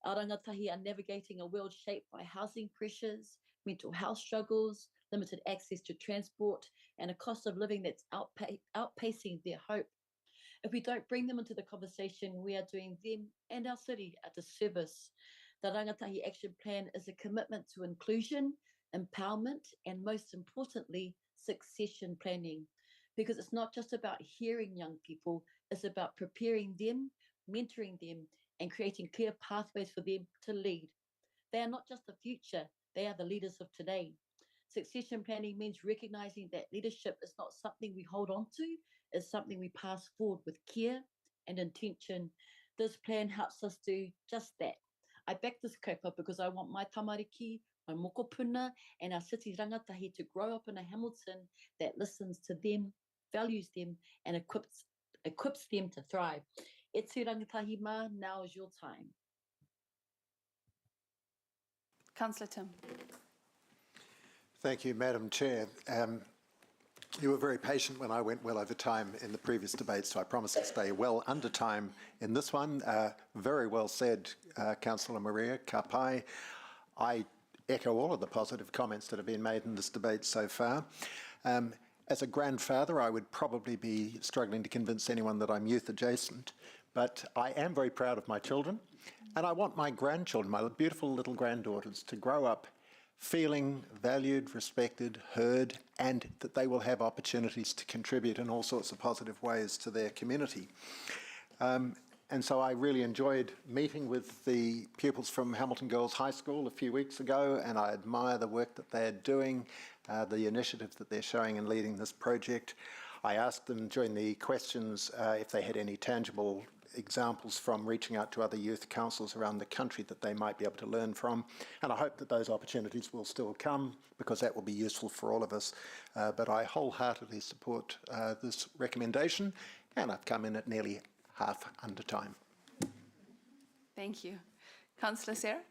Our rangatahi are navigating a world shaped by housing pressures, mental health struggles, limited access to transport, and a cost of living that's outpacing their hope. If we don't bring them into the conversation, we are doing them and our city a disservice. The Rangatahi Action Plan is a commitment to inclusion, empowerment, and most importantly, succession planning. Because it's not just about hearing young people, it's about preparing them, mentoring them, and creating clear pathways for them to lead. They are not just the future, they are the leaders of today. Succession planning means recognizing that leadership is not something we hold on to, it's something we pass forward with care and intention. This plan helps us do just that. I back this kapa because I want my tamariki, my mokopuna, and our city's rangatahi to grow up in a Hamilton that listens to them, values them, and equips them to thrive. E te rangatahi mā, now is your time. Councillor Tim. Thank you, Madam Chair. You were very patient when I went well over time in the previous debate, so I promise to stay well under time in this one. Very well said, Councillor Maria Kapai. I echo all of the positive comments that have been made in this debate so far. As a grandfather, I would probably be struggling to convince anyone that I'm youth adjacent, but I am very proud of my children, and I want my grandchildren, my beautiful little granddaughters, to grow up feeling valued, respected, heard, and that they will have opportunities to contribute in all sorts of positive ways to their community. And so I really enjoyed meeting with the pupils from Hamilton Girls High School a few weeks ago, and I admire the work that they're doing, the initiative that they're showing in leading this project. I asked them during the questions if they had any tangible examples from reaching out to other youth councils around the country that they might be able to learn from. And I hope that those opportunities will still come, because that will be useful for all of us. But I wholeheartedly support this recommendation, and I've come in at nearly half under time. Thank you. Councillor Sarah?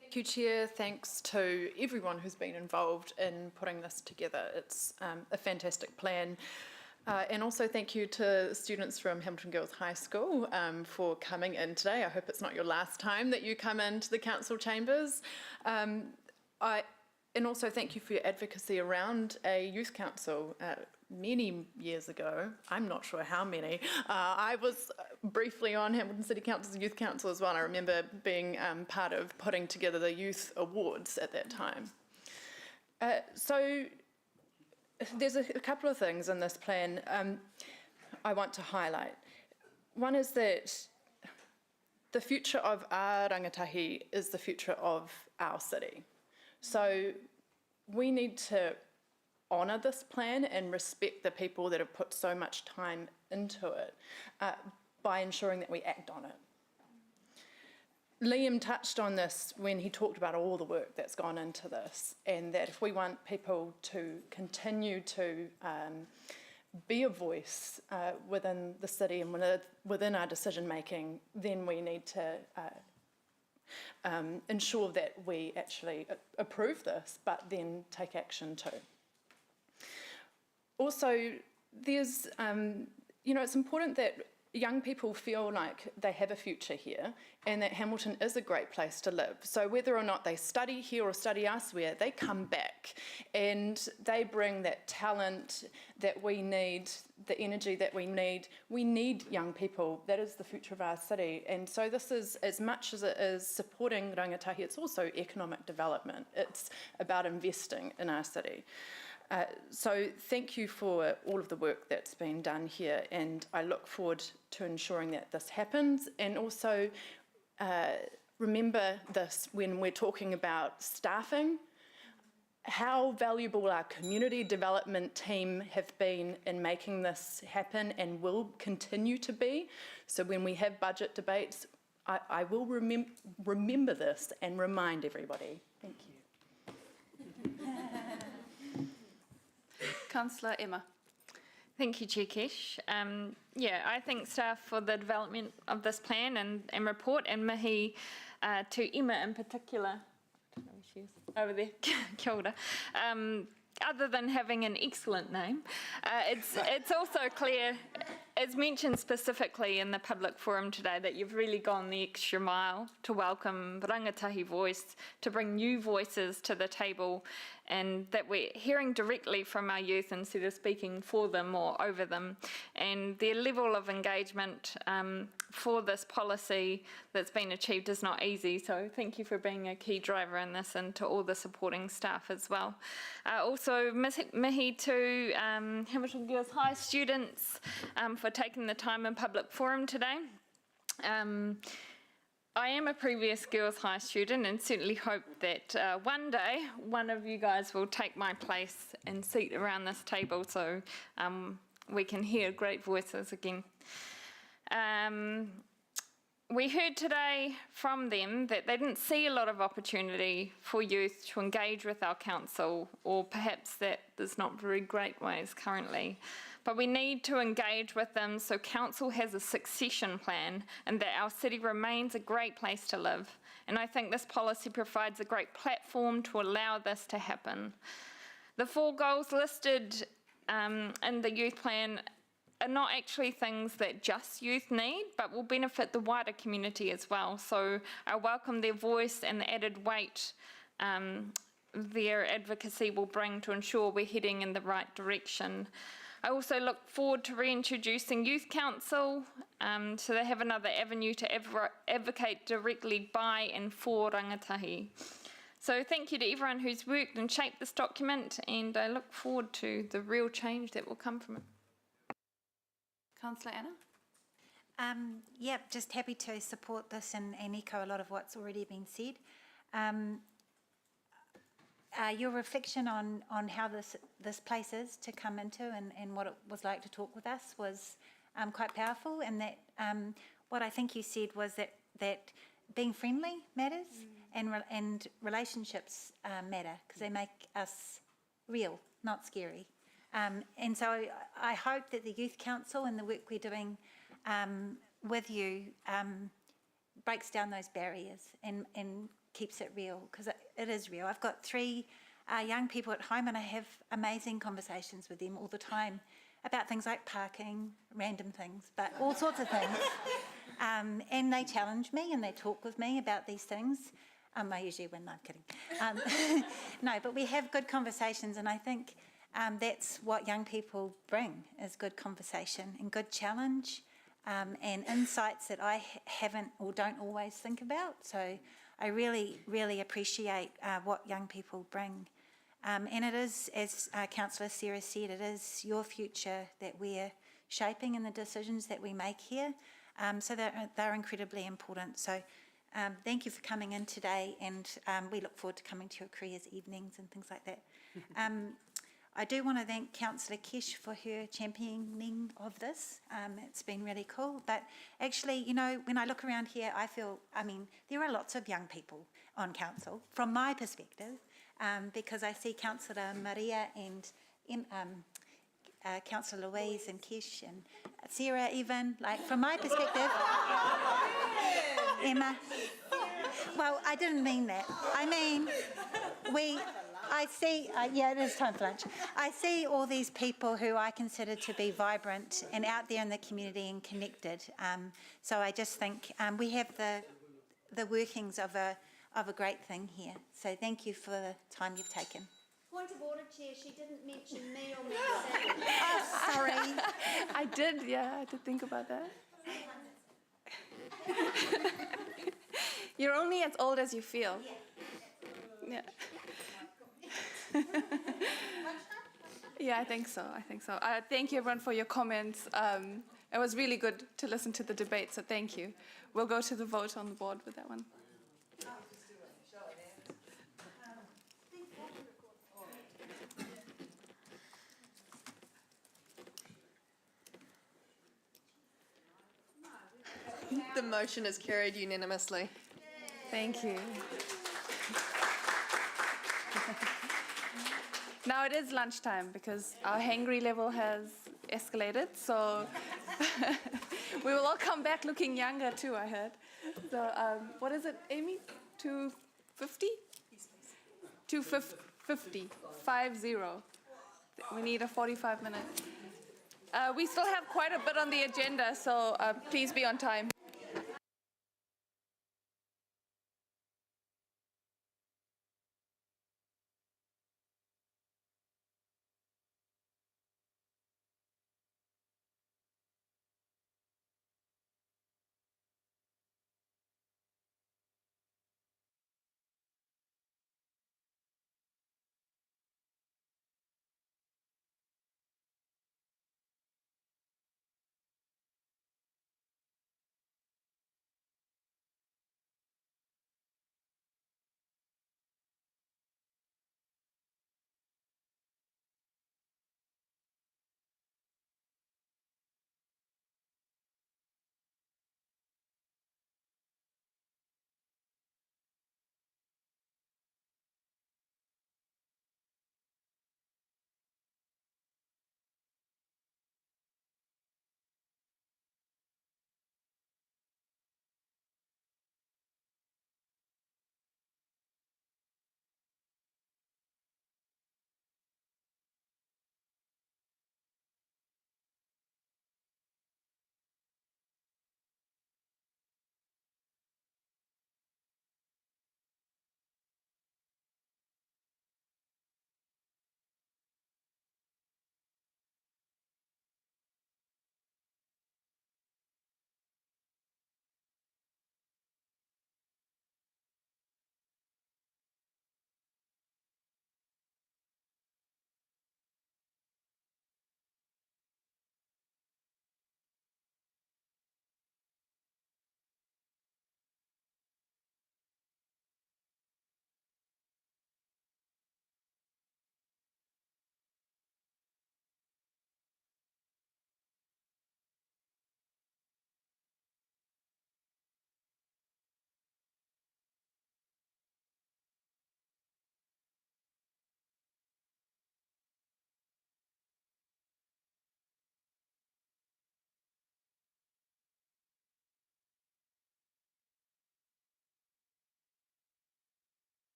Thank you, Chair. Thanks to everyone who's been involved in putting this together. It's a fantastic plan. And also thank you to students from Hamilton Girls High School for coming in today. I hope it's not your last time that you come into the council chambers. And also thank you for your advocacy around a youth council. Many years ago, I'm not sure how many, I was briefly on Hamilton City Council's youth council as well. I remember being part of putting together the youth awards at that time. So there's a couple of things in this plan I want to highlight. One is that the future of our rangatahi is the future of our city. So we need to honour this plan and respect the people that have put so much time into it by ensuring that we act on it. Liam touched on this when he talked about all the work that's gone into this, and that if we want people to continue to be a voice within the city and within our decision making, then we need to ensure that we actually approve this, but then take action too. Also, there's, it's important that young people feel like they have a future here and that Hamilton is a great place to live. So whether or not they study here or study elsewhere, they come back and they bring that talent that we need, the energy that we need. We need young people. That is the future of our city. And so this is, as much as it is supporting rangatahi, it's also economic development. It's about investing in our city. So thank you for all of the work that's been done here, and I look forward to ensuring that this happens. And also remember this when we're talking about staffing, how valuable our community development team have been in making this happen and will continue to be. So when we have budget debates, I will remember this and remind everybody. Thank you. Councillor Emma. Thank you, Chair Kesh. I thank staff for the development of this plan and report, and mihi to Emma in particular. She's over there. Kia ora. Other than having an excellent name, it's also clear as mentioned specifically in the public forum today, that you've really gone the extra mile to welcome Rangatahi voice, to bring new voices to the table, and that we're hearing directly from our youth instead of speaking for them or over them. And the level of engagement for this policy that's been achieved is not easy, so thank you for being a key driver in this, and to all the supporting staff as well. Also, mihi to Hamilton Girls High students for taking the time in public forum today. I am a previous Girls High student and certainly hope that one day one of you guys will take my place and seat around this table so we can hear great voices again. We heard today from them that they didn't see a lot of opportunity for youth to engage with our council, or perhaps that there's not very great ways currently. But we need to engage with them so council has a succession plan and that our city remains a great place to live. And I think this policy provides a great platform to allow this to happen. The 4 goals listed in the youth plan are not actually things that just youth need, but will benefit the wider community as well. So I welcome their voice and the added weight their advocacy will bring to ensure we're heading in the right direction. I also look forward to reintroducing Youth Council so they have another avenue to advocate directly by and for rangatahi. So thank you to everyone who's worked and shaped this document, and I look forward to the real change that will come from it. Councillor Anna? Yep, just happy to support this and echo a lot of what's already been said. Your reflection on how this place is to come into and what it was like to talk with us was quite powerful, and that what I think you said was that being friendly matters and relationships matter because they make us real, not scary. And so I hope that the Youth Council and the work we're doing with you breaks down those barriers and keeps it real, because it is real. I've got 3 young people at home and I have amazing conversations with them all the time about things like parking, random things, but all sorts of things. And they challenge me and they talk with me about these things. I usually win, no, I'm kidding. No, but we have good conversations, and I think that's what young people bring, is good conversation and good challenge and insights that I haven't or don't always think about. So I really, really appreciate what young people bring. And it is, as Councillor Sarah said, it is your future that we're shaping in the decisions that we make here. So they're incredibly important. So thank you for coming in today, and we look forward to coming to your careers evenings and things like that. I do want to thank Councillor Kesh for her championing of this. It's been really cool. But actually, you know, when I look around here, I mean, there are lots of young people on council, from my perspective, because I see Councillor Maria and Councillor Louise and Kesh and Sarah even, like from my perspective. Emma. Well, I didn't mean that. I mean, I see, yeah, it is time for lunch. I see all these people who I consider to be vibrant and out there in the community and connected. So I just think we have the workings of a great thing here. So thank you for the time you've taken. Point of order, Chair, she didn't mention me or me. Oh, sorry. I did think about that. You're only as old as you feel. Yeah. Yeah, I think so. Thank you, everyone, for your comments. It was really good to listen to the debate, so thank you. We'll go to the vote on the board with that one. The motion is carried unanimously. Thank you. Now it is lunchtime because our hangry level has escalated, so we will all come back looking younger too, I heard. So what is it, Amy? 250? 250. 50. We need a 45-minute We still have quite a bit on the agenda, so please be on time.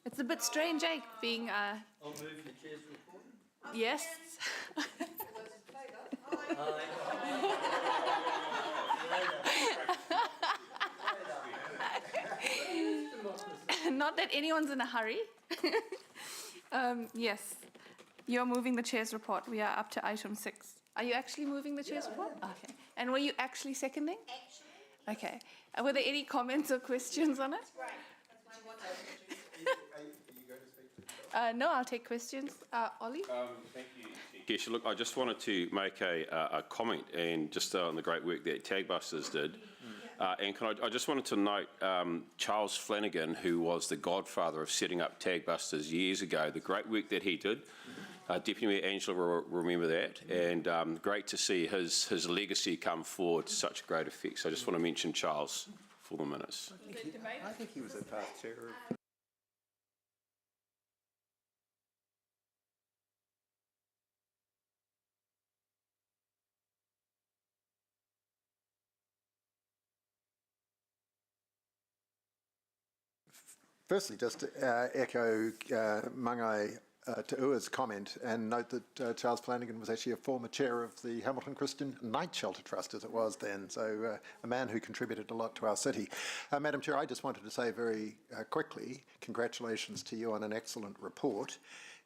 It's a bit strange, eh, being, I'll move the chair's report. yes. Not that anyone's in a hurry. Yes, you're moving the chair's report. We are up to item 6. Are you actually moving the chair's report? Okay. And were you actually seconding? Actually. Okay. Were there any comments or questions on it? No, I'll take questions. Ollie? Thank you, Kesha. Look, I just wanted to make a comment and just on the great work that Tagbusters did. And I just wanted to note Charles Flanagan, who was the godfather of setting up Tagbusters years ago, the great work that he did. Deputy Mayor Angela will remember that, and great to see his legacy come forward to such great effect. So I just want to mention Charles for the minutes. I think he was a past chair of... Firstly, just to echo Mangai Te'ua's comment and note that Charles Flanagan was actually a former chair of the Hamilton Christian Night Shelter Trust, as it was then, so a man who contributed a lot to our city. Madam Chair, I just wanted to say very quickly, congratulations to you on an excellent report.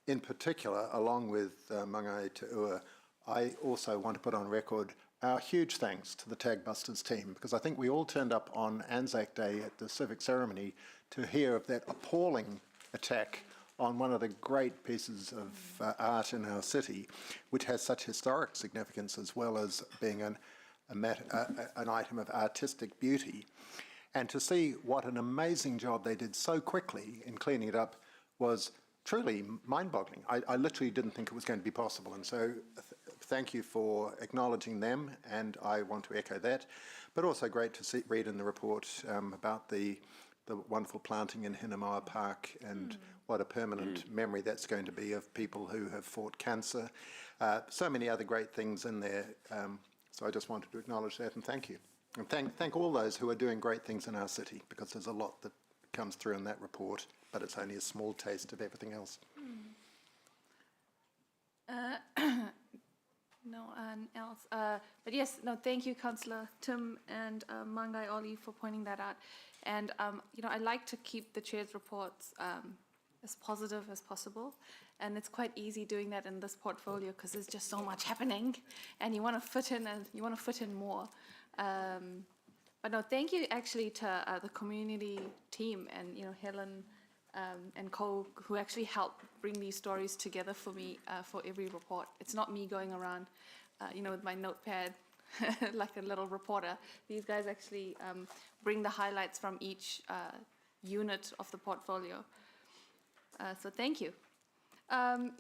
In particular, along with Mangai Te'ua, I also want to put on record our huge thanks to the Tagbusters team, because I think we all turned up on Anzac Day at the civic ceremony to hear of that appalling attack on one of the great pieces of art in our city, which has such historic significance as well as being an item of artistic beauty. And to see what an amazing job they did so quickly in cleaning it up was truly mind-boggling. I literally didn't think it was going to be possible, and so thank you for acknowledging them, and I want to echo that. But also great to read in the report about the wonderful planting in Hinamawa Park and what a permanent memory that's going to be of people who have fought cancer. So many other great things in there. So I just wanted to acknowledge that and thank you. And thank all those who are doing great things in our city, because there's a lot that comes through in that report, but it's only a small taste of everything else. No one else. But yes, no, thank you, Councillor Tim and Mangai Oli, for pointing that out. And, you know, I like to keep the chair's reports as positive as possible. And it's quite easy doing that in this portfolio because there's just so much happening and you want to fit in and you want to fit in more. But no, thank you actually to the community team and, you know, Helen and Cole, who actually helped bring these stories together for me for every report. It's not me going around, you know, with my notepad like a little reporter. These guys actually bring the highlights from each unit of the portfolio. So thank you.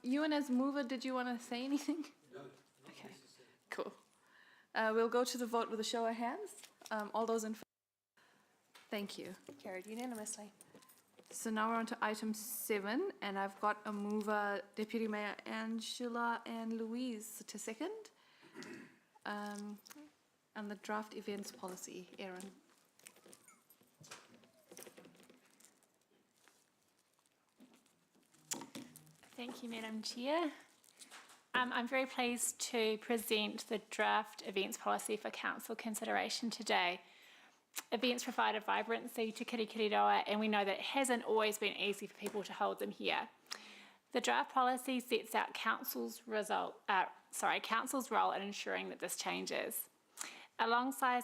Ewan, as mover, did you want to say anything? No. Okay, cool. We'll go to the vote with a show of hands. All those in favor? Thank you. Carried unanimously. So now we're on to item 7, and I've got a mover, Deputy Mayor Angela and Louise to second. And the draft events policy, Erin. Thank you, Madam Chair. I'm very pleased to present the draft events policy for council consideration today. Events provide a vibrancy to Kirikiriroa, and we know that it hasn't always been easy for people to hold them here. The draft policy sets out council's role in ensuring that this changes. Alongside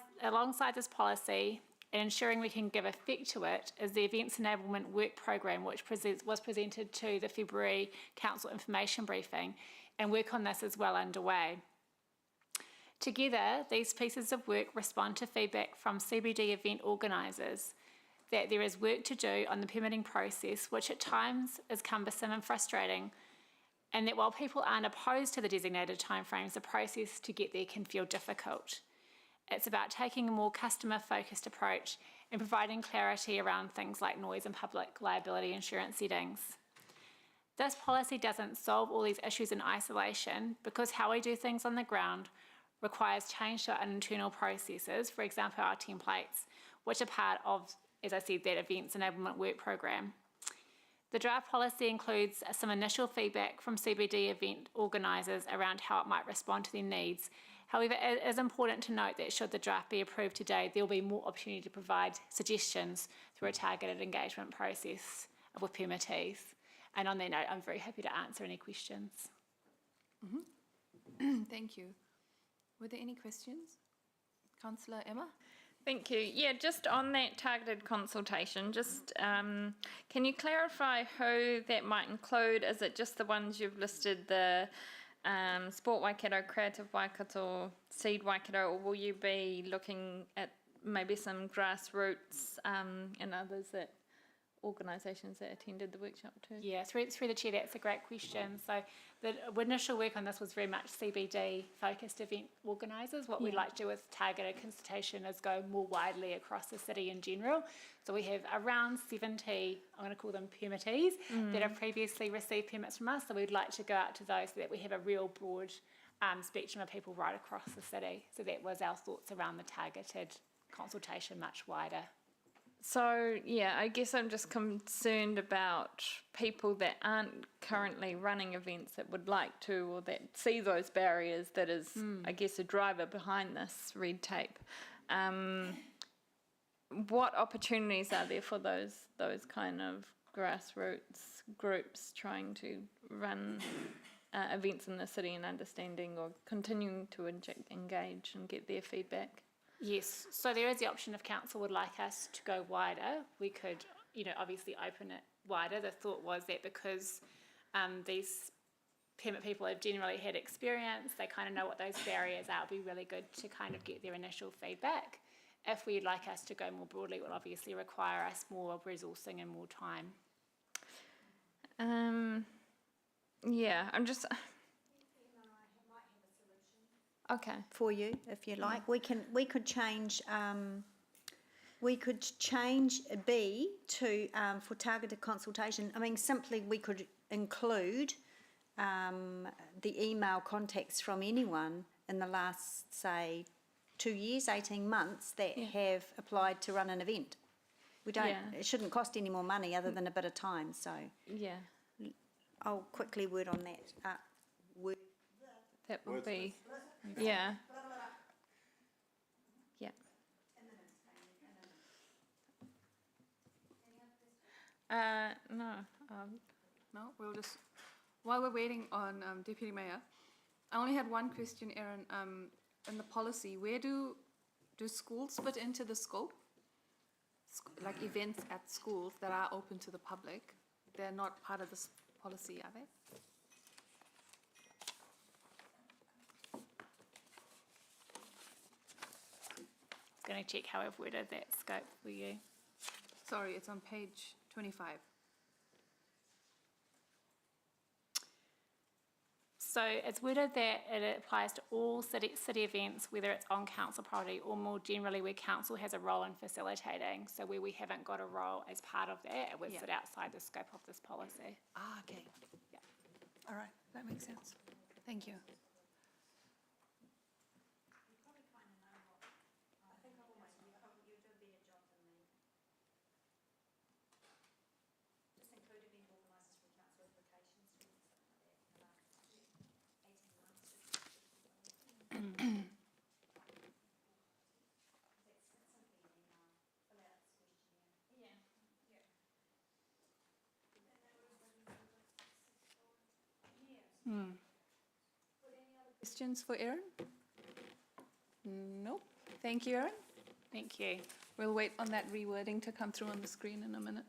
this policy, and ensuring we can give effect to it, is the Events Enablement Work Programme, which was presented to the February Council Information Briefing, and work on this is well underway. Together, these pieces of work respond to feedback from CBD event organisers that there is work to do on the permitting process, which at times is cumbersome and frustrating, and that while people aren't opposed to the designated timeframes, the process to get there can feel difficult. It's about taking a more customer-focused approach and providing clarity around things like noise and public liability insurance settings. This policy doesn't solve all these issues in isolation, because how we do things on the ground requires change to our internal processes, for example, our templates, which are part of, as I said, that Events Enablement Work Programme. The draft policy includes some initial feedback from CBD event organisers around how it might respond to their needs. However, it is important to note that should the draft be approved today, there will be more opportunity to provide suggestions through a targeted engagement process with permittees. And on that note, I'm very happy to answer any questions. Thank you. Were there any questions? Councillor Emma? Thank you. Yeah, just on that targeted consultation, just can you clarify who that might include? Is it just the ones you've listed, the Sport Waikato, Creative Waikato, Seed Waikato, or will you be looking at maybe some grassroots and others that organisations that attended the workshop too? Yeah, through the chair, that's a great question. So the initial work on this was very much CBD focused event organisers. What we'd like to do with targeted consultation is go more widely across the city in general. So we have around 70, I'm going to call them permittees, that have previously received permits from us. So we'd like to go out to those so that we have a real broad spectrum of people right across the city. So that was our thoughts around the targeted consultation much wider. So, yeah, I guess I'm just concerned about people that aren't currently running events that would like to, or that see those barriers that is, I guess, a driver behind this red tape. What opportunities are there for those kind of grassroots groups trying to run events in the city and understanding or continuing to engage and get their feedback? Yes, so there is the option if council would like us to go wider, we could, obviously open it wider. The thought was that because these permit people have generally had experience, they kind of know what those barriers are, it would be really good to kind of get their initial feedback. If we'd like us to go more broadly, it will obviously require us more resourcing and more time. Yeah, I'm just... Okay. For you, if you like, we could change B to for targeted consultation. I mean, simply we could include the email contacts from anyone in the last, say, 2 years, 18 months that have applied to run an event. We don't. It shouldn't cost any more money other than a bit of time. So yeah, I'll quickly word on that. That would be. Yeah. Yeah. No. No, we'll just, while we're waiting on Deputy Mayor, I only had one question, Erin. In the policy, where do schools fit into the scope? Like events at schools that are open to the public, they're not part of this policy, are they? Going to check how I've worded that scope for you. Sorry, it's on page 25. So it's worded that it applies to all city events, whether it's on council property or more generally where council has a role in facilitating. So where we haven't got a role as part of that, it would sit outside the scope of this policy. Ah, okay. Yeah. All right, that makes sense. Thank you. Questions for Erin? Nope. Thank you, Erin. Thank you. We'll wait on that rewording to come through on the screen in a minute.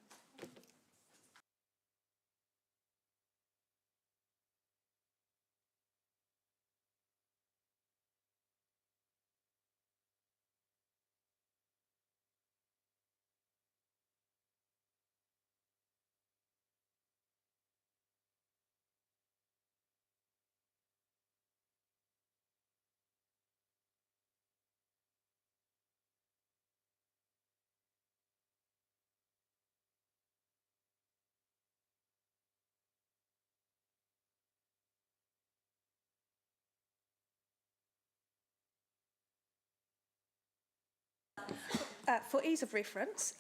For ease of reference,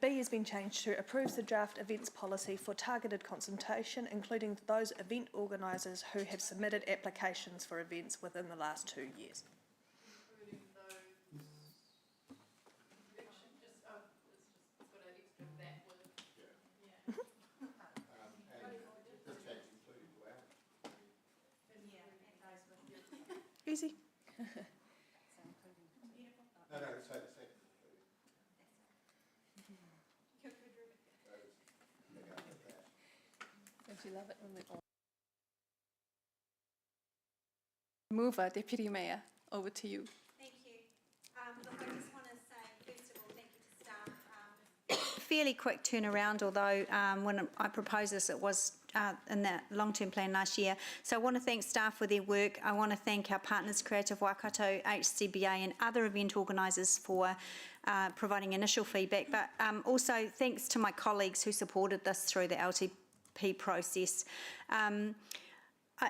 B has been changed to approves the draft events policy for targeted consultation, including those event organisers who have submitted applications for events within the last 2 years. Easy. No, so the second. Don't you love it when we all... Mover, Deputy Mayor, over to you. Thank you. Look, I just want to say, first of all, thank you to staff. Fairly quick turnaround, although when I proposed this, it was in the long-term plan last year. So I want to thank staff for their work. I want to thank our partners, Creative Waikato, HCBA and other event organisers for providing initial feedback, but also thanks to my colleagues who supported this through the LTP process.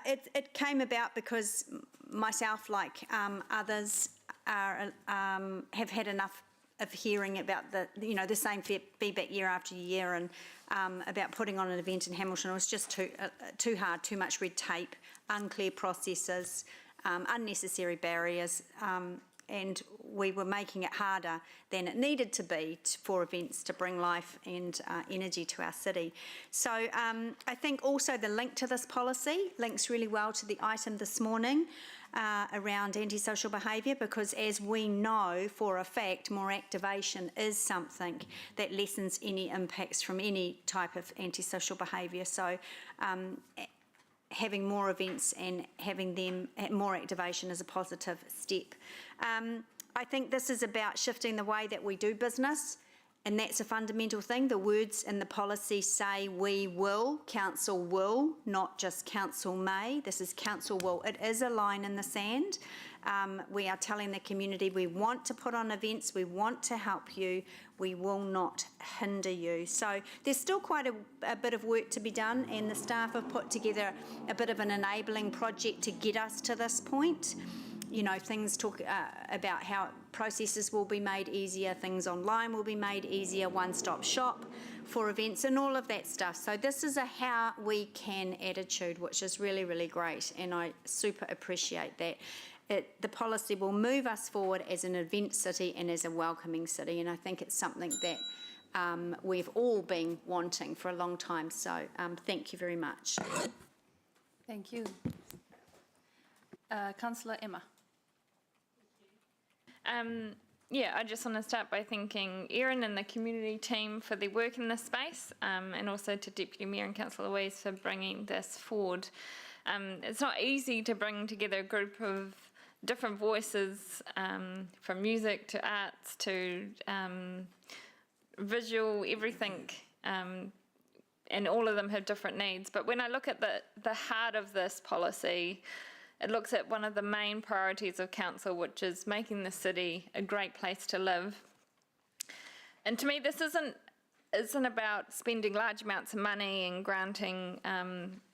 It came about because myself, like others, have had enough of hearing about the same feedback year after year, and about putting on an event in Hamilton. It was just too hard, too much red tape, unclear processes, unnecessary barriers, and we were making it harder than it needed to be for events to bring life and energy to our city. So I think also the link to this policy links really well to the item this morning around antisocial behaviour, because as we know for a fact, more activation is something that lessens any impacts from any type of antisocial behaviour. So having more events and having them more activation is a positive step. I think this is about shifting the way that we do business, and that's a fundamental thing. The words in the policy say we will, council will, not just council may. This is council will. It is a line in the sand. We are telling the community we want to put on events, we want to help you, we will not hinder you. So there's still quite a bit of work to be done, and the staff have put together a bit of an enabling project to get us to this point. You know, things talk about how processes will be made easier, things online will be made easier, one-stop shop for events and all of that stuff. So this is a how we can attitude, which is really, really great, and I super appreciate that. The policy will move us forward as an event city and as a welcoming city, and I think it's something that we've all been wanting for a long time. So thank you very much. Thank you. Councillor Emma. Yeah, I just want to start by thanking Erin and the community team for their work in this space, and also to Deputy Mayor and Councillor Louise for bringing this forward. It's not easy to bring together a group of different voices, from music to arts to visual, everything, and all of them have different needs. But when I look at the heart of this policy, it looks at one of the main priorities of council, which is making the city a great place to live. And to me, this isn't about spending large amounts of money and granting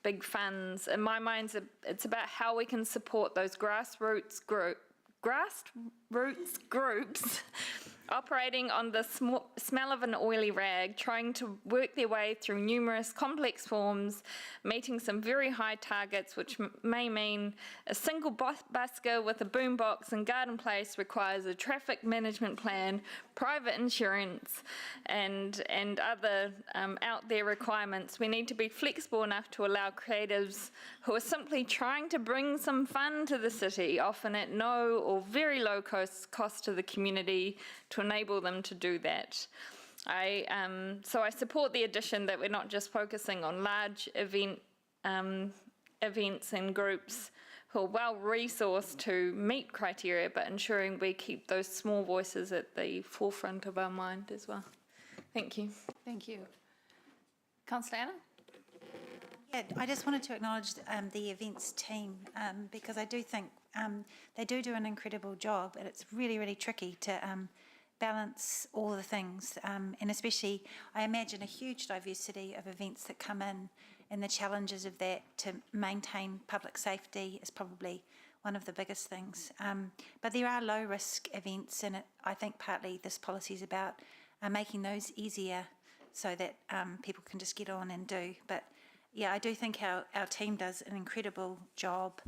big funds. In my mind, it's about how we can support those grassroots groups operating on the smell of an oily rag, trying to work their way through numerous complex forms, meeting some very high targets, which may mean a single busker with a boombox and garden place requires a traffic management plan, private insurance, and other out there requirements. We need to be flexible enough to allow creatives who are simply trying to bring some fun to the city, often at no or very low cost to the community, to enable them to do that. So I support the addition that we're not just focusing on large events and groups who are well resourced to meet criteria, but ensuring we keep those small voices at the forefront of our mind as well. Thank you. Thank you. Councillor Anna? Yeah, I just wanted to acknowledge the events team, because I do think they do an incredible job, and it's really, really tricky to balance all the things, and especially I imagine a huge diversity of events that come in, and the challenges of that to maintain public safety is probably one of the biggest things. But there are low-risk events, and I think partly this policy is about making those easier so that people can just get on and do. But yeah, I do think our team does an incredible job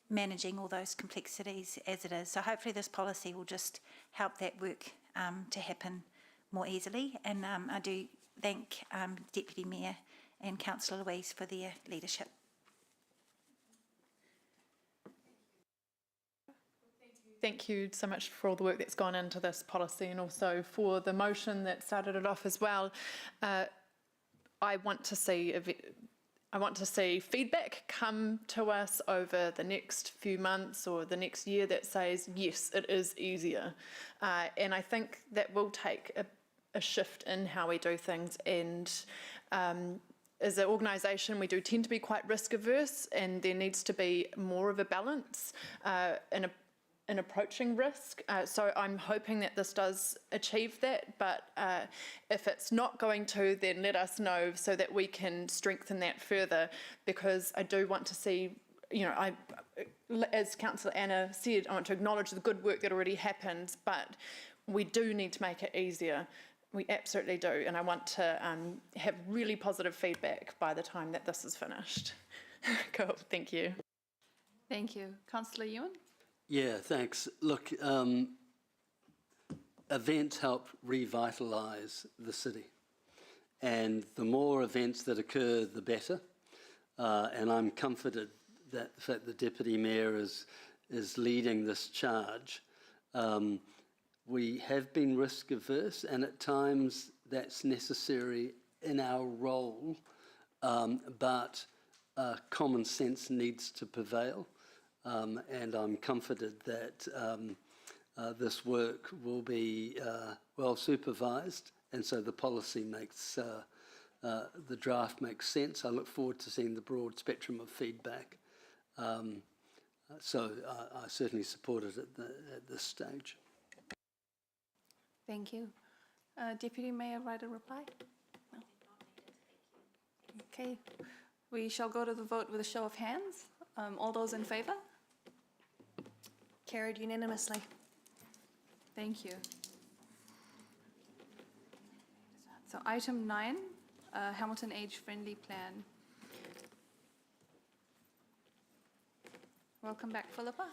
managing all those complexities as it is. So hopefully this policy will just help that work to happen more easily. And I do thank Deputy Mayor and Councillor Louise for their leadership. Thank you so much for all the work that's gone into this policy, and also for the motion that started it off as well. I want to see feedback come to us over the next few months or the next year that says, yes, it is easier. And I think that will take a shift in how we do things. And as an organisation, we do tend to be quite risk averse, and there needs to be more of a balance in approaching risk. So I'm hoping that this does achieve that, but if it's not going to, then let us know so that we can strengthen that further, because I do want to see, as Councillor Anna said, I want to acknowledge the good work that already happened, but we do need to make it easier. We absolutely do, and I want to have really positive feedback by the time that this is finished. Cool, thank you. Thank you. Councillor Ewan? Yeah, thanks. Look, events help revitalise the city, and the more events that occur, the better. And I'm comforted that the fact the Deputy Mayor is leading this charge. We have been risk averse, and at times that's necessary in our role, but common sense needs to prevail. And I'm comforted that this work will be well supervised, and so the policy makes, the draft makes sense. I look forward to seeing the broad spectrum of feedback. So I certainly support it at this stage. Thank you. Deputy Mayor, write a reply? No. Okay. We shall go to the vote with a show of hands. All those in favour? Carried unanimously. Thank you. So item 9, Hamilton Age-Friendly Plan. Welcome back, Philippa.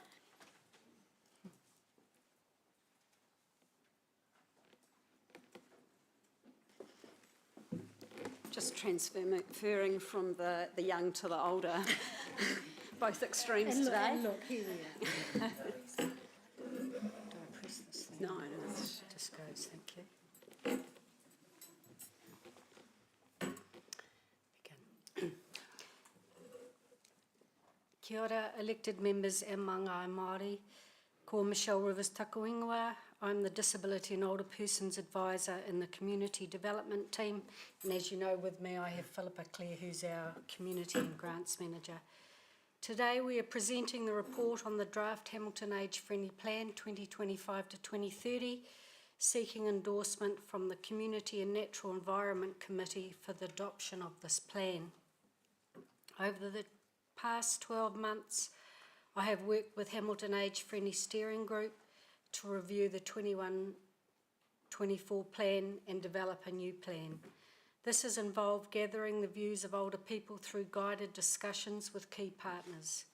Just transferring from the young to the older, both extremes and today. Look, here we are. Do I press this thing? No, It just goes, thank you. Begin. Kia ora, elected members and mangai Māori. Ko Michelle Rivers Takuingoa. I'm the Disability and Older Persons Advisor in the Community Development Team. And as you know, with me I have Philippa Clare, who's our Community and Grants Manager. Today we are presenting the report on the draft Hamilton Age Friendly Plan 2025 to 2030, seeking endorsement from the Community and Natural Environment Committee for the adoption of this plan. Over the past 12 months, I have worked with Hamilton Age Friendly Steering Group to review the 21-24 plan and develop a new plan. This has involved gathering the views of older people through guided discussions with key partners.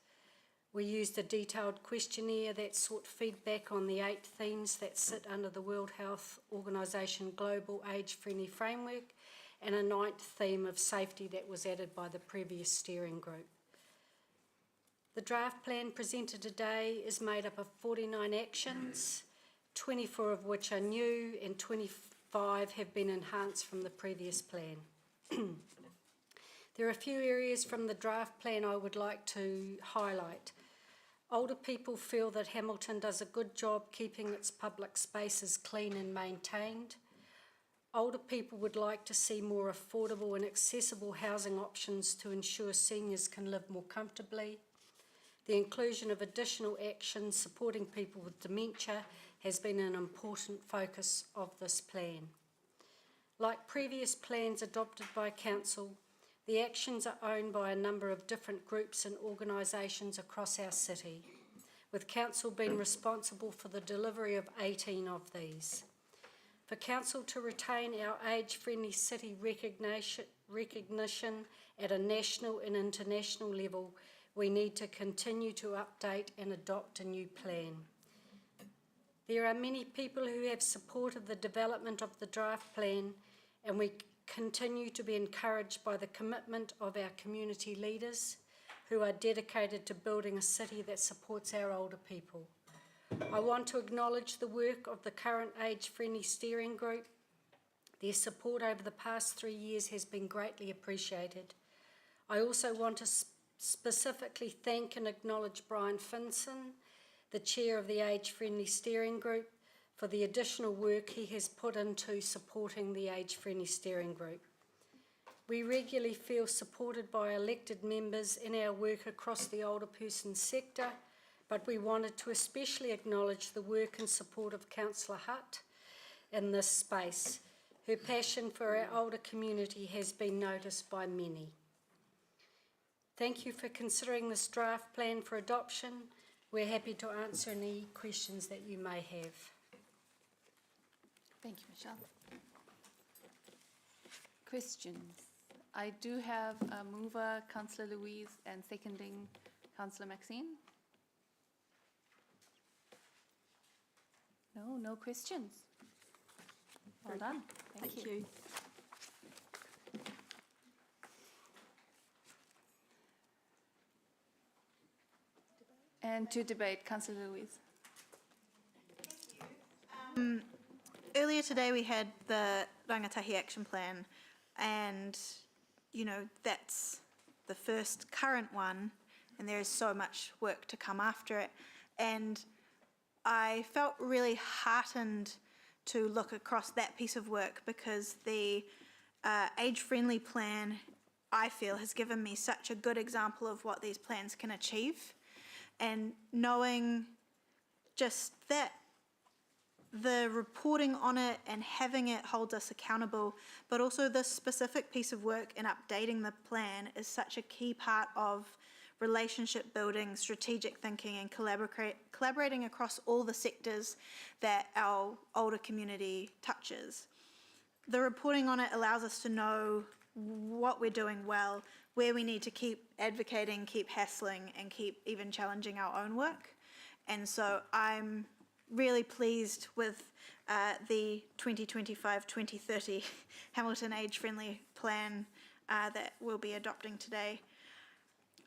We used a detailed questionnaire that sought feedback on the 8 themes that sit under the World Health Organization Global Age-Friendly Framework, and a 9th theme of safety that was added by the previous steering group. The draft plan presented today is made up of 49 actions, 24 of which are new and 25 have been enhanced from the previous plan. There are a few areas from the draft plan I would like to highlight. Older people feel that Hamilton does a good job keeping its public spaces clean and maintained. Older people would like to see more affordable and accessible housing options to ensure seniors can live more comfortably. The inclusion of additional actions supporting people with dementia has been an important focus of this plan. Like previous plans adopted by Council, The actions are owned by a number of different groups and organisations across our city, with Council being responsible for the delivery of 18 of these. For Council to retain our age-friendly city recognition at a national and international level, we need to continue to update and adopt a new plan. There are many people who have supported the development of the draft plan, and we continue to be encouraged by the commitment of our community leaders who are dedicated to building a city that supports our older people. I want to acknowledge the work of the current age-friendly steering group. Their support over the past 3 years has been greatly appreciated. I also want to specifically thank and acknowledge Brian Finson, the chair of the age-friendly steering group, for the additional work he has put into supporting the age-friendly steering group. We regularly feel supported by elected members in our work across the older person sector, but we wanted to especially acknowledge the work and support of Councillor Hutt in this space. Her passion for our older community has been noticed by many. Thank you for considering this draft plan for adoption. We're happy to answer any questions that you may have. Thank you, Michelle. Questions? I do have a mover, Councillor Louise, and seconding Councillor Maxine. No questions. Well done. Thank you. And to debate, Councillor Louise. Earlier today we had the Rangatahi action plan, and you know that's the first current one, and there is so much work to come after it. And I felt really heartened to look across that piece of work, because the age-friendly plan, I feel, has given me such a good example of what these plans can achieve. And knowing just that the reporting on it and having it holds us accountable, but also this specific piece of work in updating the plan is such a key part of relationship building, strategic thinking, and collaborating across all the sectors that our older community touches. The reporting on it allows us to know what we're doing well, where we need to keep advocating, keep hassling, and keep even challenging our own work. And so I'm really pleased with the 2025-2030 Hamilton age-friendly plan that we'll be adopting today.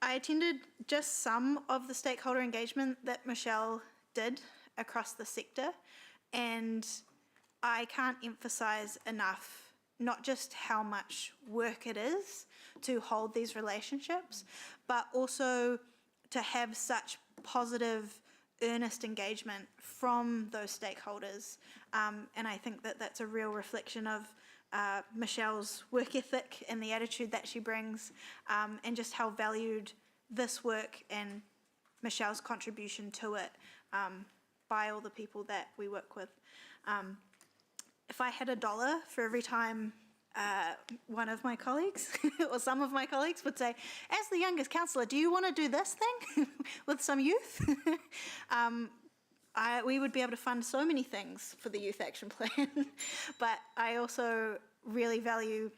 I attended just some of the stakeholder engagement that Michelle did across the sector, and I can't emphasise enough not just how much work it is to hold these relationships, but also to have such positive, earnest engagement from those stakeholders. And I think that that's a real reflection of Michelle's work ethic and the attitude that she brings, and just how valued this work and Michelle's contribution to it by all the people that we work with. If I had $1 for every time one of my colleagues or some of my colleagues would say, as the youngest councillor, do you want to do this thing with some youth? We would be able to fund so many things for the Youth Action Plan. But I also really value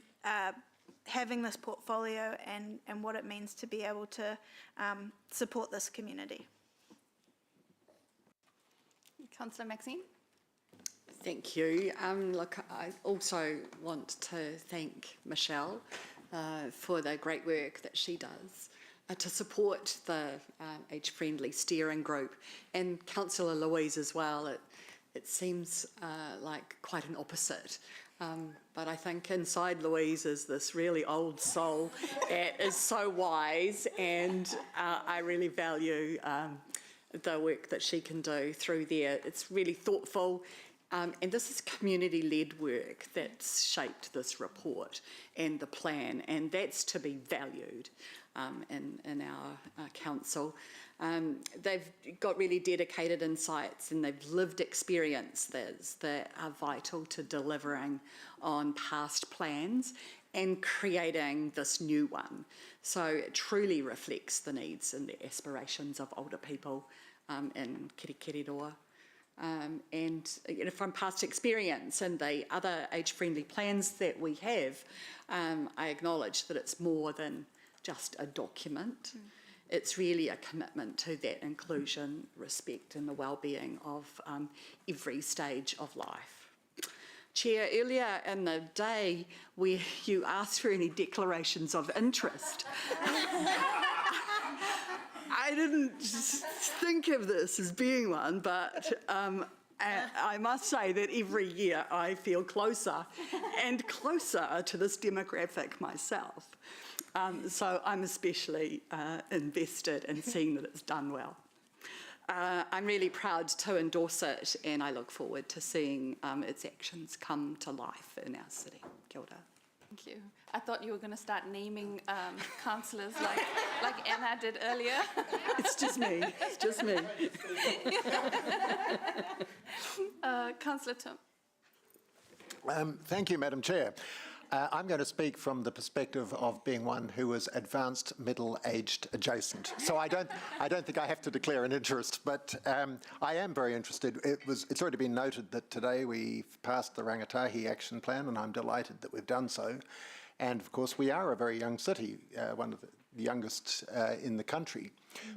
having this portfolio and what it means to be able to support this community. Councillor Maxine. Thank you. Look, I also want to thank Michelle for the great work that she does to support the age-friendly steering group, and Councillor Louise as well. It seems like quite an opposite, but I think inside Louise is this really old soul that is so wise, and I really value the work that she can do through there. It's really thoughtful. And this is community-led work that's shaped this report and the plan, and that's to be valued in our council. They've got really dedicated insights, and they've lived experiences that are vital to delivering on past plans. and creating this new one. So it truly reflects the needs and the aspirations of older people in Kirikiriroa. And from past experience and the other age-friendly plans that we have, I acknowledge that it's more than just a document. It's really a commitment to that inclusion, respect and the well-being of every stage of life. Chair, earlier in the day where you asked for any declarations of interest, I didn't think of this as being one, but I must say that every year I feel closer and closer to this demographic myself. So I'm especially invested in seeing that it's done well. I'm really proud to endorse it, and I look forward to seeing its actions come to life in our city. Kia ora. Thank you. I thought you were going to start naming councillors like Anna did earlier. It's just me. It's just me. Councillor Tim. Thank you, Madam Chair. I'm going to speak from the perspective of being one who is advanced middle-aged adjacent. So I don't think I have to declare an interest, but I am very interested. It's already been noted that today we've passed the Rangatahi action plan, and I'm delighted that we've done so. And of course, we are a very young city, one of the youngest in the country.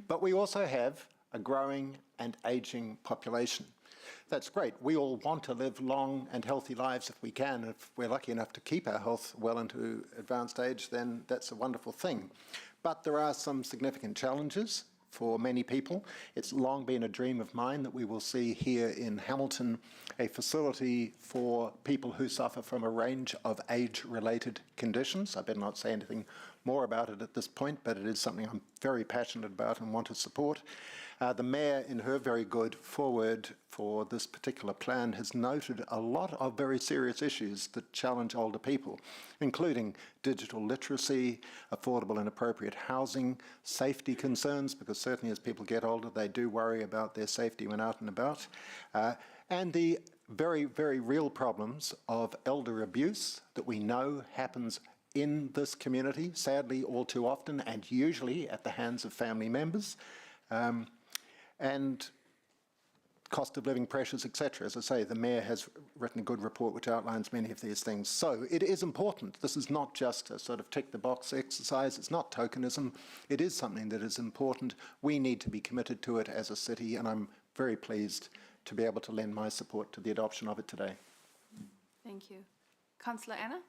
But we also have a growing and ageing population. That's great. We all want to live long and healthy lives if we can. If we're lucky enough to keep our health well into advanced age, then that's a wonderful thing. But there are some significant challenges for many people. It's long been a dream of mine that we will see here in Hamilton a facility for people who suffer from a range of age-related conditions. I better not say anything more about it at this point, but it is something I'm very passionate about and want to support. The Mayor, in her very good foreword for this particular plan, has noted a lot of very serious issues that challenge older people, including digital literacy, affordable and appropriate housing, safety concerns, because certainly as people get older, they do worry about their safety when out and about, and the very, very real problems of elder abuse that we know happens in this community, sadly all too often, and usually at the hands of family members. And cost of living pressures, etc. As I say, the Mayor has written a good report which outlines many of these things. So it is important. This is not just a sort of tick-the-box exercise. It's not tokenism. It is something that is important. We need to be committed to it as a city, and I'm very pleased to be able to lend my support to the adoption of it today. Thank you. Councillor Anna?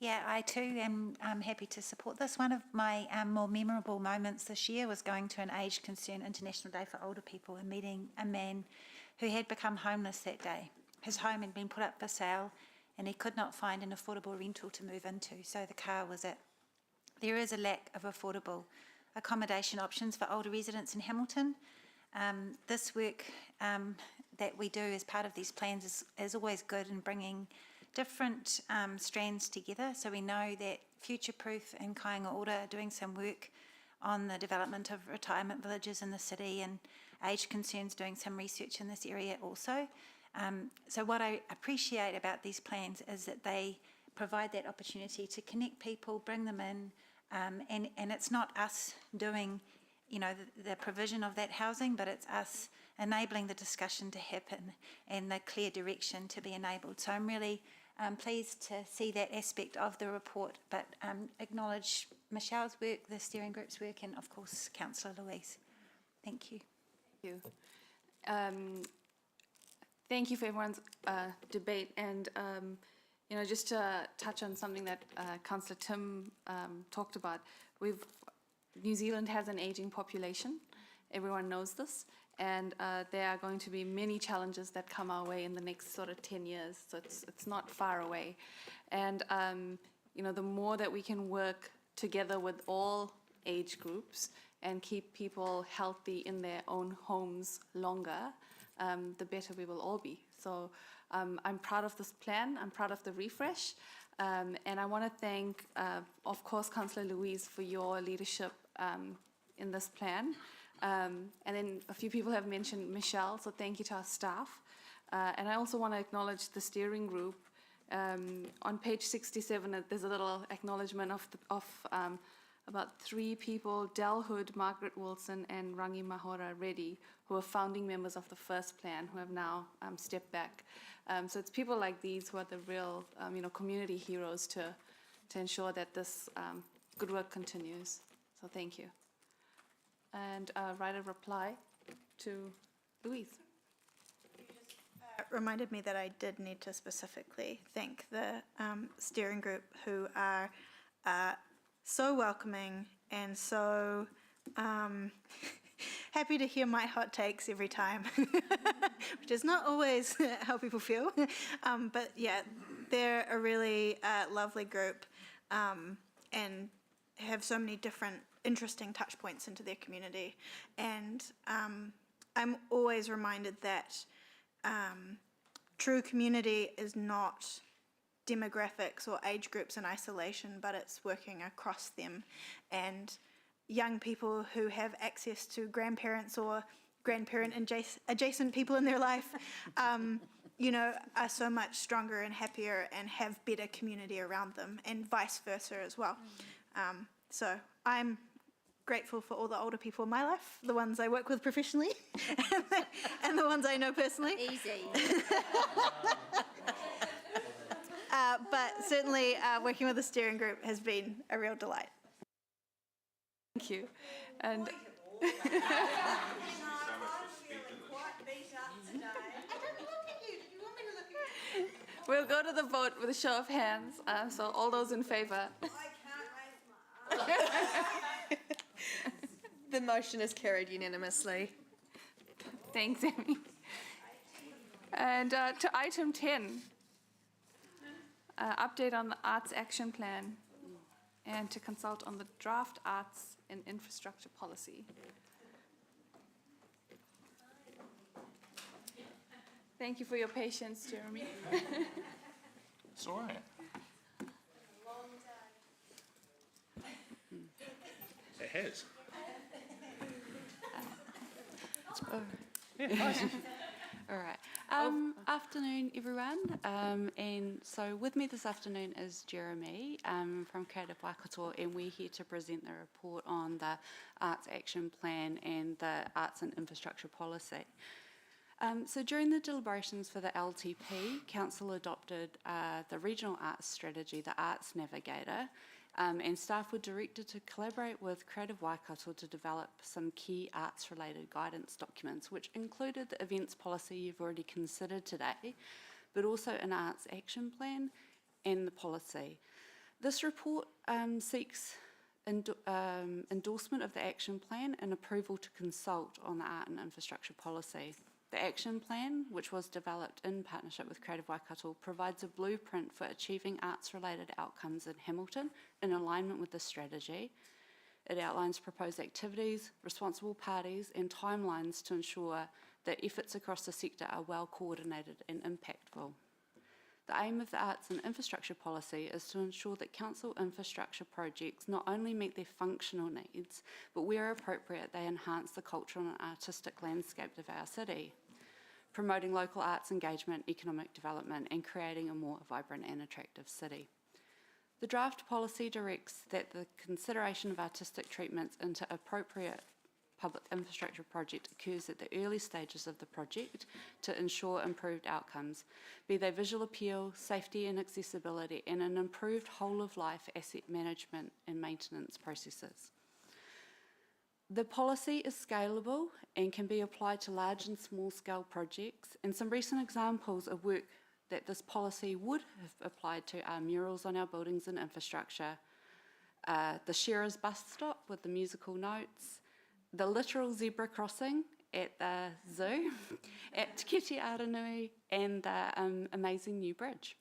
Yeah, I too am happy to support this. One of my more memorable moments this year was going to an Age Concern International Day for Older People and meeting a man who had become homeless that day. His home had been put up for sale and he could not find an affordable rental to move into, so the car was it. There is a lack of affordable accommodation options for older residents in Hamilton. This work that we do as part of these plans is always good in bringing different strands together. So we know that Future Proof and Kāinga Ora are doing some work on the development of retirement villages in the city, and Age Concerns doing some research in this area also. So what I appreciate about these plans is that they provide that opportunity to connect people, bring them in, and it's not us doing, you know, the provision of that housing, but it's us enabling the discussion to happen and the clear direction to be enabled. So I'm really pleased to see that aspect of the report, but acknowledge Michelle's work, the steering group's work, and of course Councillor Louise. Thank you. Thank you. Thank you for everyone's debate, and you know, just to touch on something that Councillor Tim talked about, New Zealand has an aging population. Everyone knows this. And there are going to be many challenges that come our way in the next sort of 10 years, so it's not far away. And you know, the more that we can work together with all age groups and keep people healthy in their own homes longer, the better we will all be. So I'm proud of this plan, I'm proud of the refresh, and I want to thank, of course, Councillor Louise for your leadership in this plan. And then a few people have mentioned Michelle, so thank you to our staff. And I also want to acknowledge the steering group On page 67, there's a little acknowledgement of about 3 people, Del Hood, Margaret Wilson, and Rangi Mahora Reddy, who are founding members of the first plan, who have now stepped back. So it's people like these who are the real, community heroes to ensure that this good work continues. So thank you. And write a reply to Louise. Reminded me that I did need to specifically thank the steering group, who are so welcoming and so happy to hear my hot takes every time, which is not always how people feel. But yeah, they're a really lovely group and have so many different interesting touch points into their community. And I'm always reminded that true community is not demographics or age groups in isolation, but it's working across them. And young people who have access to grandparents or grandparent adjacent people in their life, are so much stronger and happier and have better community around them, and vice versa as well. So I'm grateful for all the older people in my life, the ones I work with professionally and the ones I know personally. Easy. But certainly working with the steering group has been a real delight. Thank you. And we'll go to the vote with a show of hands. So all those in favour? The motion is carried unanimously. Thanks, Amy. And to item 10, update on the Arts Action Plan, and to consult on the draft arts and infrastructure policy. Thank you for your patience, Jeremy. It's all right. It has. All right. Afternoon, everyone. And so with me this afternoon is Jeremy from Creative Waikato, and we're here to present the report on the Arts Action Plan and the Arts and Infrastructure Policy. So during the deliberations for the LTP, Council adopted the Regional Arts Strategy, the Arts Navigator, and staff were directed to collaborate with Creative Waikato to develop some key arts-related guidance documents, which included the events policy you've already considered today, but also an arts action plan and the policy. This report seeks endorsement of the action plan and approval to consult on the art and infrastructure policy. The action plan, which was developed in partnership with Creative Waikato, provides a blueprint for achieving arts-related outcomes in Hamilton in alignment with the strategy. It outlines proposed activities, responsible parties, and timelines to ensure that efforts across the sector are well coordinated and impactful. The aim of the arts and infrastructure policy is to ensure that council infrastructure projects not only meet their functional needs, but where appropriate, they enhance the cultural and artistic landscape of our city, promoting local arts engagement, economic development, and creating a more vibrant and attractive city. The draft policy directs that the consideration of artistic treatments into appropriate public infrastructure project occurs at the early stages of the project to ensure improved outcomes, be they visual appeal, safety and accessibility, and an improved whole-of-life asset management and maintenance processes. The policy is scalable and can be applied to large and small-scale projects, and some recent examples of work that this policy would have applied to are murals on our buildings and infrastructure, the Shearer's bus stop with the musical notes, the literal zebra crossing at the zoo, at Te Kiti Aranui, and the amazing new bridge.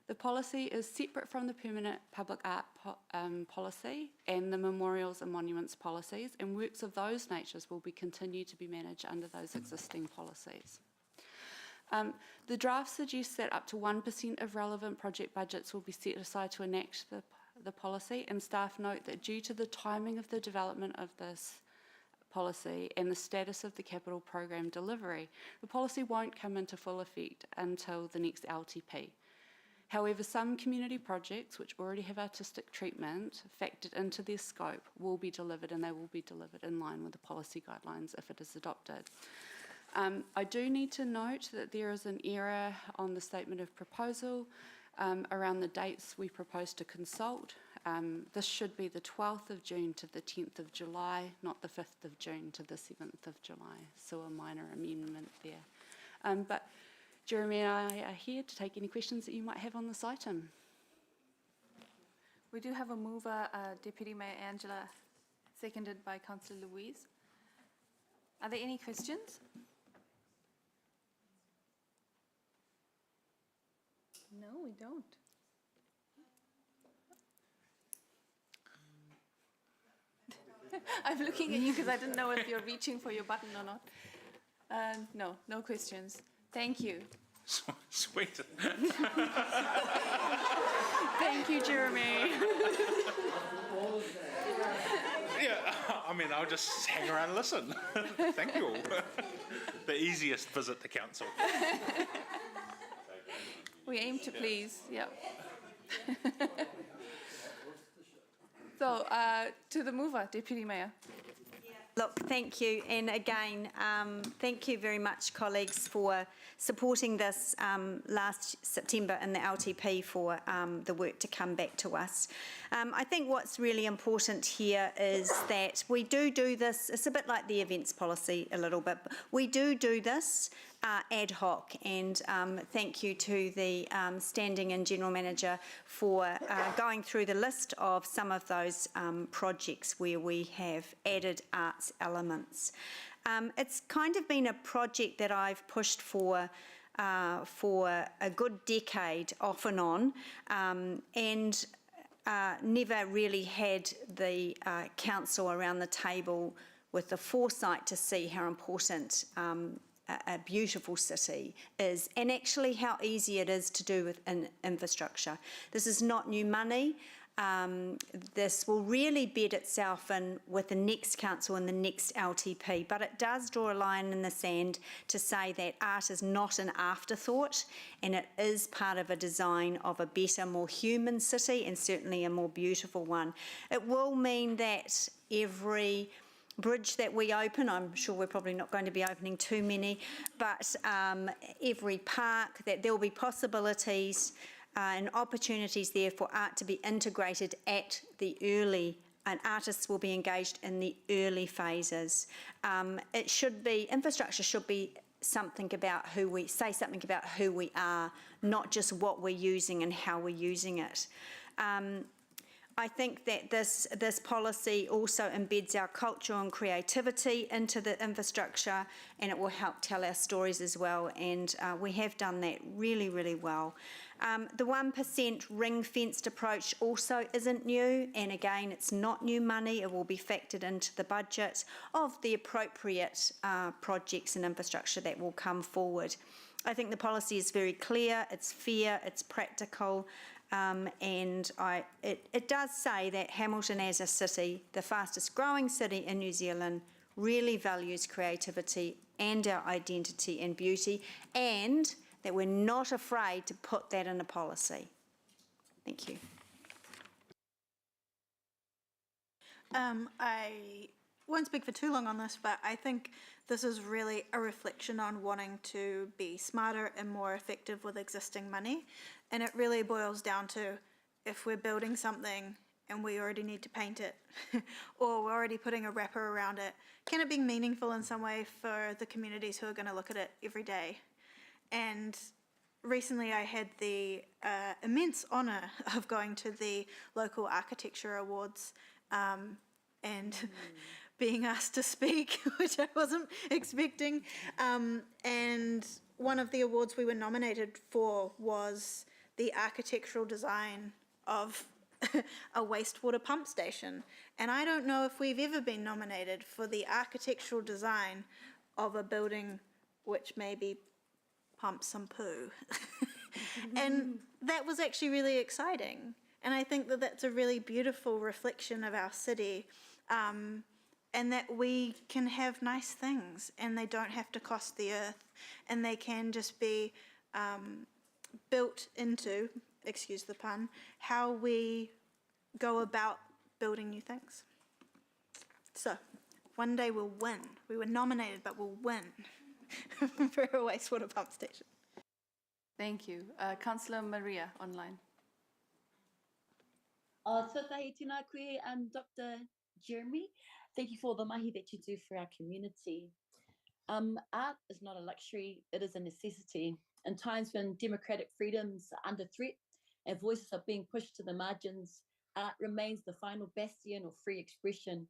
The policy is separate from the permanent public art policy and the memorials and monuments policies, and works of those natures will be continued to be managed under those existing policies. The draft suggests that up to 1% of relevant project budgets will be set aside to enact the policy, and staff note that due to the timing of the development of this policy and the status of the capital program delivery, the policy won't come into full effect until the next LTP. However, some community projects which already have artistic treatment factored into their scope will be delivered, and they will be delivered in line with the policy guidelines if it is adopted. I do need to note that there is an error on the statement of proposal around the dates we propose to consult. This should be the 12th of June to the 10th of July, not the 5th of June to the 7th of July. So a minor amendment there. But Jeremy and I are here to take any questions that you might have on this item. We do have a mover, Deputy Mayor Angela, seconded by Councillor Louise. Are there any questions? No, we don't. I'm looking at you because I didn't know if you're reaching for your button or not. No, no questions. Thank you. Sweet. Thank you, Jeremy. Yeah, I mean, I'll just hang around and listen. Thank you all. The easiest visit to council. We aim to please, yeah. So, to the mover, Deputy Mayor. Look, thank you. And again, thank you very much, colleagues, for supporting this last September in the LTP for the work to come back to us. I think what's really important here is that we do this, it's a bit like the events policy a little bit, but we do this ad hoc, and thank you to the Standing and General Manager for going through the list of some of those projects where we have added arts elements. It's kind of been a project that I've pushed for a good decade off and on, and never really had the council around the table with the foresight to see how important a beautiful city is, and actually how easy it is to do with infrastructure. This is not new money. This will really bed itself in with the next council and the next LTP, but it does draw a line in the sand to say that art is not an afterthought, and it is part of a design of a better, more human city, and certainly a more beautiful one. It will mean that every bridge that we open, I'm sure we're probably not going to be opening too many, but every park, that there will be possibilities and opportunities there for art to be integrated at the early, and artists will be engaged in the early phases. Infrastructure should be something about who we are, not just what we're using and how we're using it. I think that this policy also embeds our culture and creativity into the infrastructure, and it will help tell our stories as well, and we have done that really, really well. The 1% ring-fenced approach also isn't new, and again, it's not new money. It will be factored into the budget of the appropriate projects and infrastructure that will come forward. I think the policy is very clear, it's fair, it's practical, and it does say that Hamilton as a city, the fastest growing city in New Zealand, really values creativity and our identity and beauty, and that we're not afraid to put that in a policy. Thank you. I won't speak for too long on this, but I think this is really a reflection on wanting to be smarter and more effective with existing money. And it really boils down to, if we're building something and we already need to paint it, or we're already putting a wrapper around it, can it be meaningful in some way for the communities who are going to look at it every day? And recently I had the immense honour of going to the local architecture awards and being asked to speak, which I wasn't expecting. And one of the awards we were nominated for was the architectural design of a wastewater pump station. And I don't know if we've ever been nominated for the architectural design of a building which maybe pumps some poo. And that was actually really exciting. And I think that that's a really beautiful reflection of our city, and that we can have nice things and they don't have to cost the earth, and they can just be built into, excuse the pun, how we go about building new things. So, one day we'll win. We were nominated, but we'll win for a wastewater pump station. Thank you. Councillor Maria, online. So tahi tina koe, Dr. Jeremy. Thank you for the mahi that you do for our community. Art is not a luxury, it is a necessity. In times when democratic freedoms are under threat and voices are being pushed to the margins, art remains the final bastion of free expression.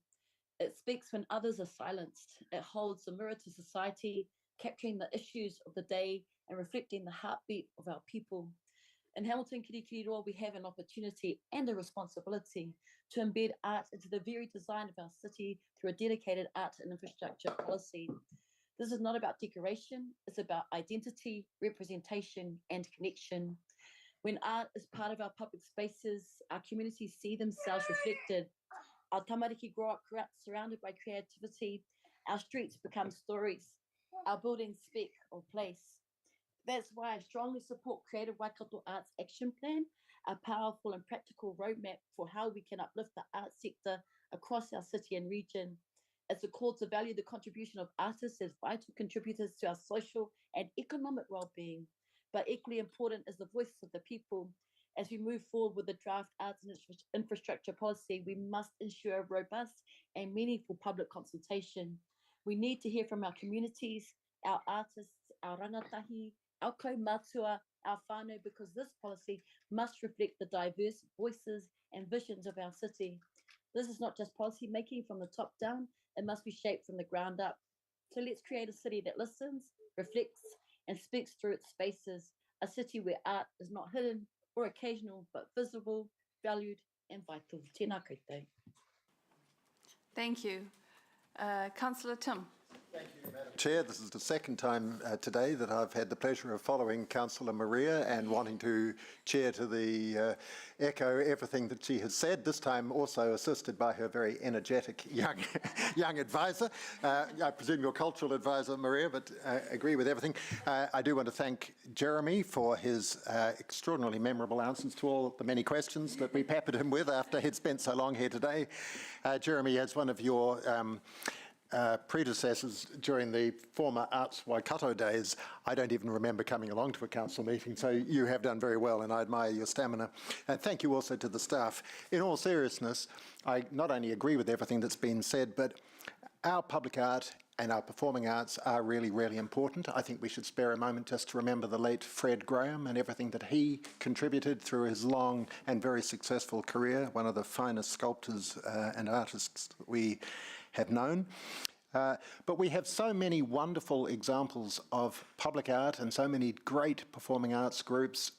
It speaks when others are silenced. It holds a mirror to society, capturing the issues of the day and reflecting the heartbeat of our people. In Hamilton Kirikiriroa, we have an opportunity and a responsibility to embed art into the very design of our city through a dedicated art and infrastructure policy. This is not about decoration, it's about identity, representation, and connection. When art is part of our public spaces, our communities see themselves reflected. Our tamariki grow up surrounded by creativity. Our streets become stories. Our buildings speak of place. That's why I strongly support Creative Waikato Arts Action Plan, a powerful and practical roadmap for how we can uplift the arts sector across our city and region. It's a call to value the contribution of artists as vital contributors to our social and economic well-being. But equally important is the voices of the people. As we move forward with the draft arts and infrastructure policy, we must ensure robust and meaningful public consultation. We need to hear from our communities, our artists, our rangatahi, our kaumatua, our whānau, because this policy must reflect the diverse voices and visions of our city. This is not just policy making from the top down, it must be shaped from the ground up. So let's create a city that listens, reflects, and speaks through its spaces, a city where art is not hidden or occasional, but visible, valued, and vital. Tēnā koutou. Thank you. Councillor Tim. Thank you, Madam Chair. This is the second time today that I've had the pleasure of following Councillor Maria and wanting to chair to the echo everything that she has said, this time also assisted by her very energetic young advisor. I presume your cultural advisor, Maria, but agree with everything. I do want to thank Jeremy for his extraordinarily memorable answers to all the many questions that we peppered him with after he'd spent so long here today. Jeremy, as one of your predecessors during the former Arts Waikato days, I don't even remember coming along to a council meeting, so you have done very well and I admire your stamina. And thank you also to the staff. In all seriousness, I not only agree with everything that's been said, but our public art and our performing arts are really, really important. I think we should spare a moment just to remember the late Fred Graham and everything that he contributed through his long and very successful career, one of the finest sculptors and artists that we have known. But we have so many wonderful examples of public art and so many great performing arts groups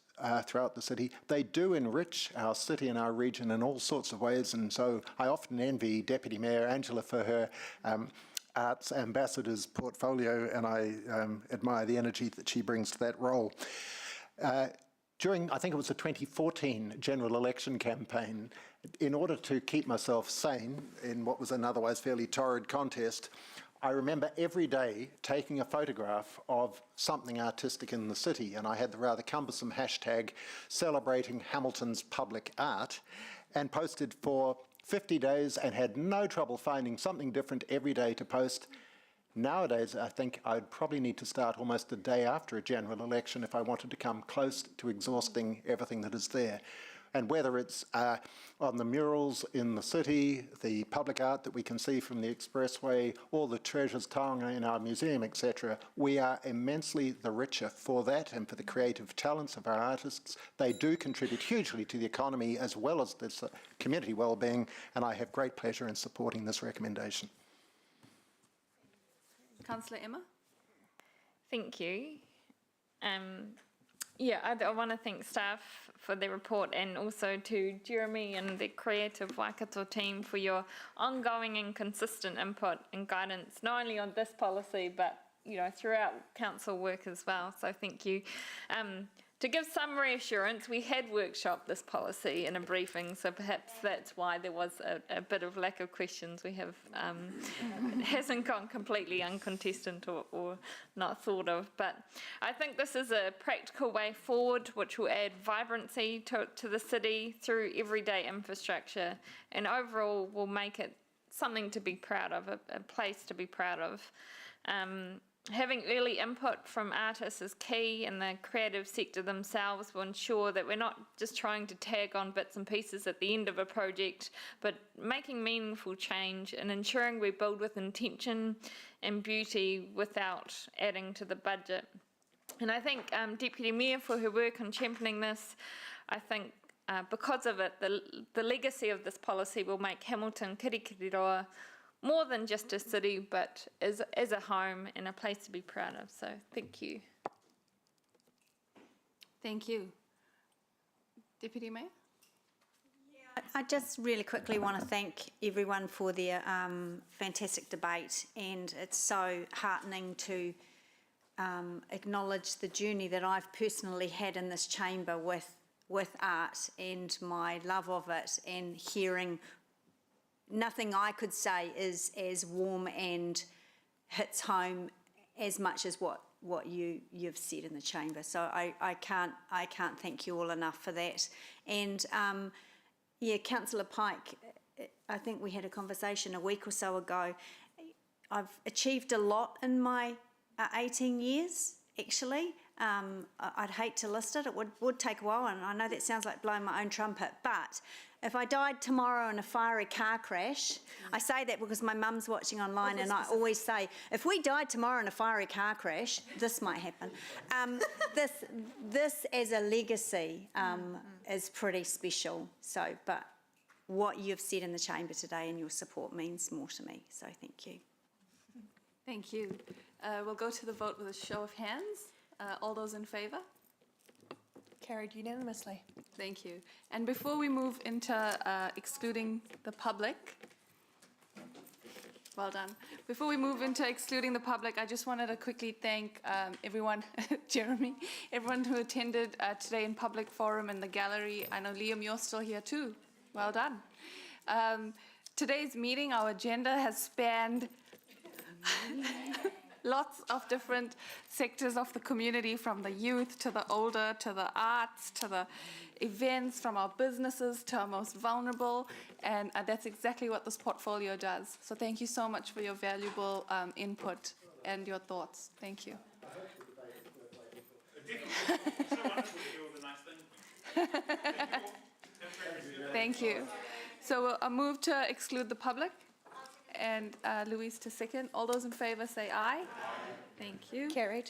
throughout the city. They do enrich our city and our region in all sorts of ways, and so I often envy Deputy Mayor Angela for her Arts Ambassador's portfolio, and I admire the energy that she brings to that role. During, I think it was the 2014 general election campaign, in order to keep myself sane in what was an otherwise fairly torrid contest, I remember every day taking a photograph of something artistic in the city, and I had the rather cumbersome hashtag celebrating Hamilton's public art, and posted for 50 days and had no trouble finding something different every day to post. Nowadays, I think I'd probably need to start almost a day after a general election if I wanted to come close to exhausting everything that is there. And whether it's on the murals in the city, the public art that we can see from the expressway, or the treasures taonga in our museum, etc., we are immensely the richer for that and for the creative talents of our artists. They do contribute hugely to the economy as well as this community well-being, and I have great pleasure in supporting this recommendation. Councillor Emma. Thank you. Yeah, I want to thank staff for their report, and also to Jeremy and the Creative Waikato team for your ongoing and consistent input and guidance, not only on this policy, but throughout council work as well. So thank you. To give some reassurance, we had workshopped this policy in a briefing, so perhaps that's why there was a bit of lack of questions. We have, it hasn't gone completely uncontested or not thought of, but I think this is a practical way forward which will add vibrancy to the city through everyday infrastructure, and overall will make it something to be proud of, a place to be proud of. Having early input from artists is key, and the creative sector themselves will ensure that we're not just trying to tag on bits and pieces at the end of a project, but making meaningful change and ensuring we build with intention and beauty without adding to the budget. And I thank Deputy Mayor for her work on championing this. I think because of it, the legacy of this policy will make Hamilton Kirikiriroa more than just a city, but as a home and a place to be proud of. So thank you. Thank you. Deputy Mayor? I just really quickly want to thank everyone for their fantastic debate, and it's so heartening to acknowledge the journey that I've personally had in this chamber with art and my love of it, and hearing nothing I could say is as warm and hits home as much as what you've said in the chamber. So I can't thank you all enough for that. And yeah, Councillor Pike, I think we had a conversation a week or so ago. I've achieved a lot in my 18 years, actually. I'd hate to list it. It would take a while, and I know that sounds like blowing my own trumpet, but if I died tomorrow in a fiery car crash, I say that because my mum's watching online, and I always say, if we died tomorrow in a fiery car crash, this might happen. This as a legacy is pretty special. So, but what you've said in the chamber today and your support means more to me. So thank you. Thank you. We'll go to the vote with a show of hands. All those in favour? Carried unanimously. Thank you. And before we move into excluding the public, well done. Before we move into excluding the public, I just wanted to quickly thank everyone, Jeremy, everyone who attended today in public forum in the gallery. I know, Liam, you're still here too. Well done. Today's meeting, our agenda has spanned lots of different sectors of the community, from the youth to the older, to the arts, to the events, from our businesses to our most vulnerable, and that's exactly what this portfolio does. So thank you so much for your valuable input and your thoughts. Thank you. Thank you. So we'll move to exclude the public. And Louise to second. All those in favour say aye. Aye. Thank you. Carried.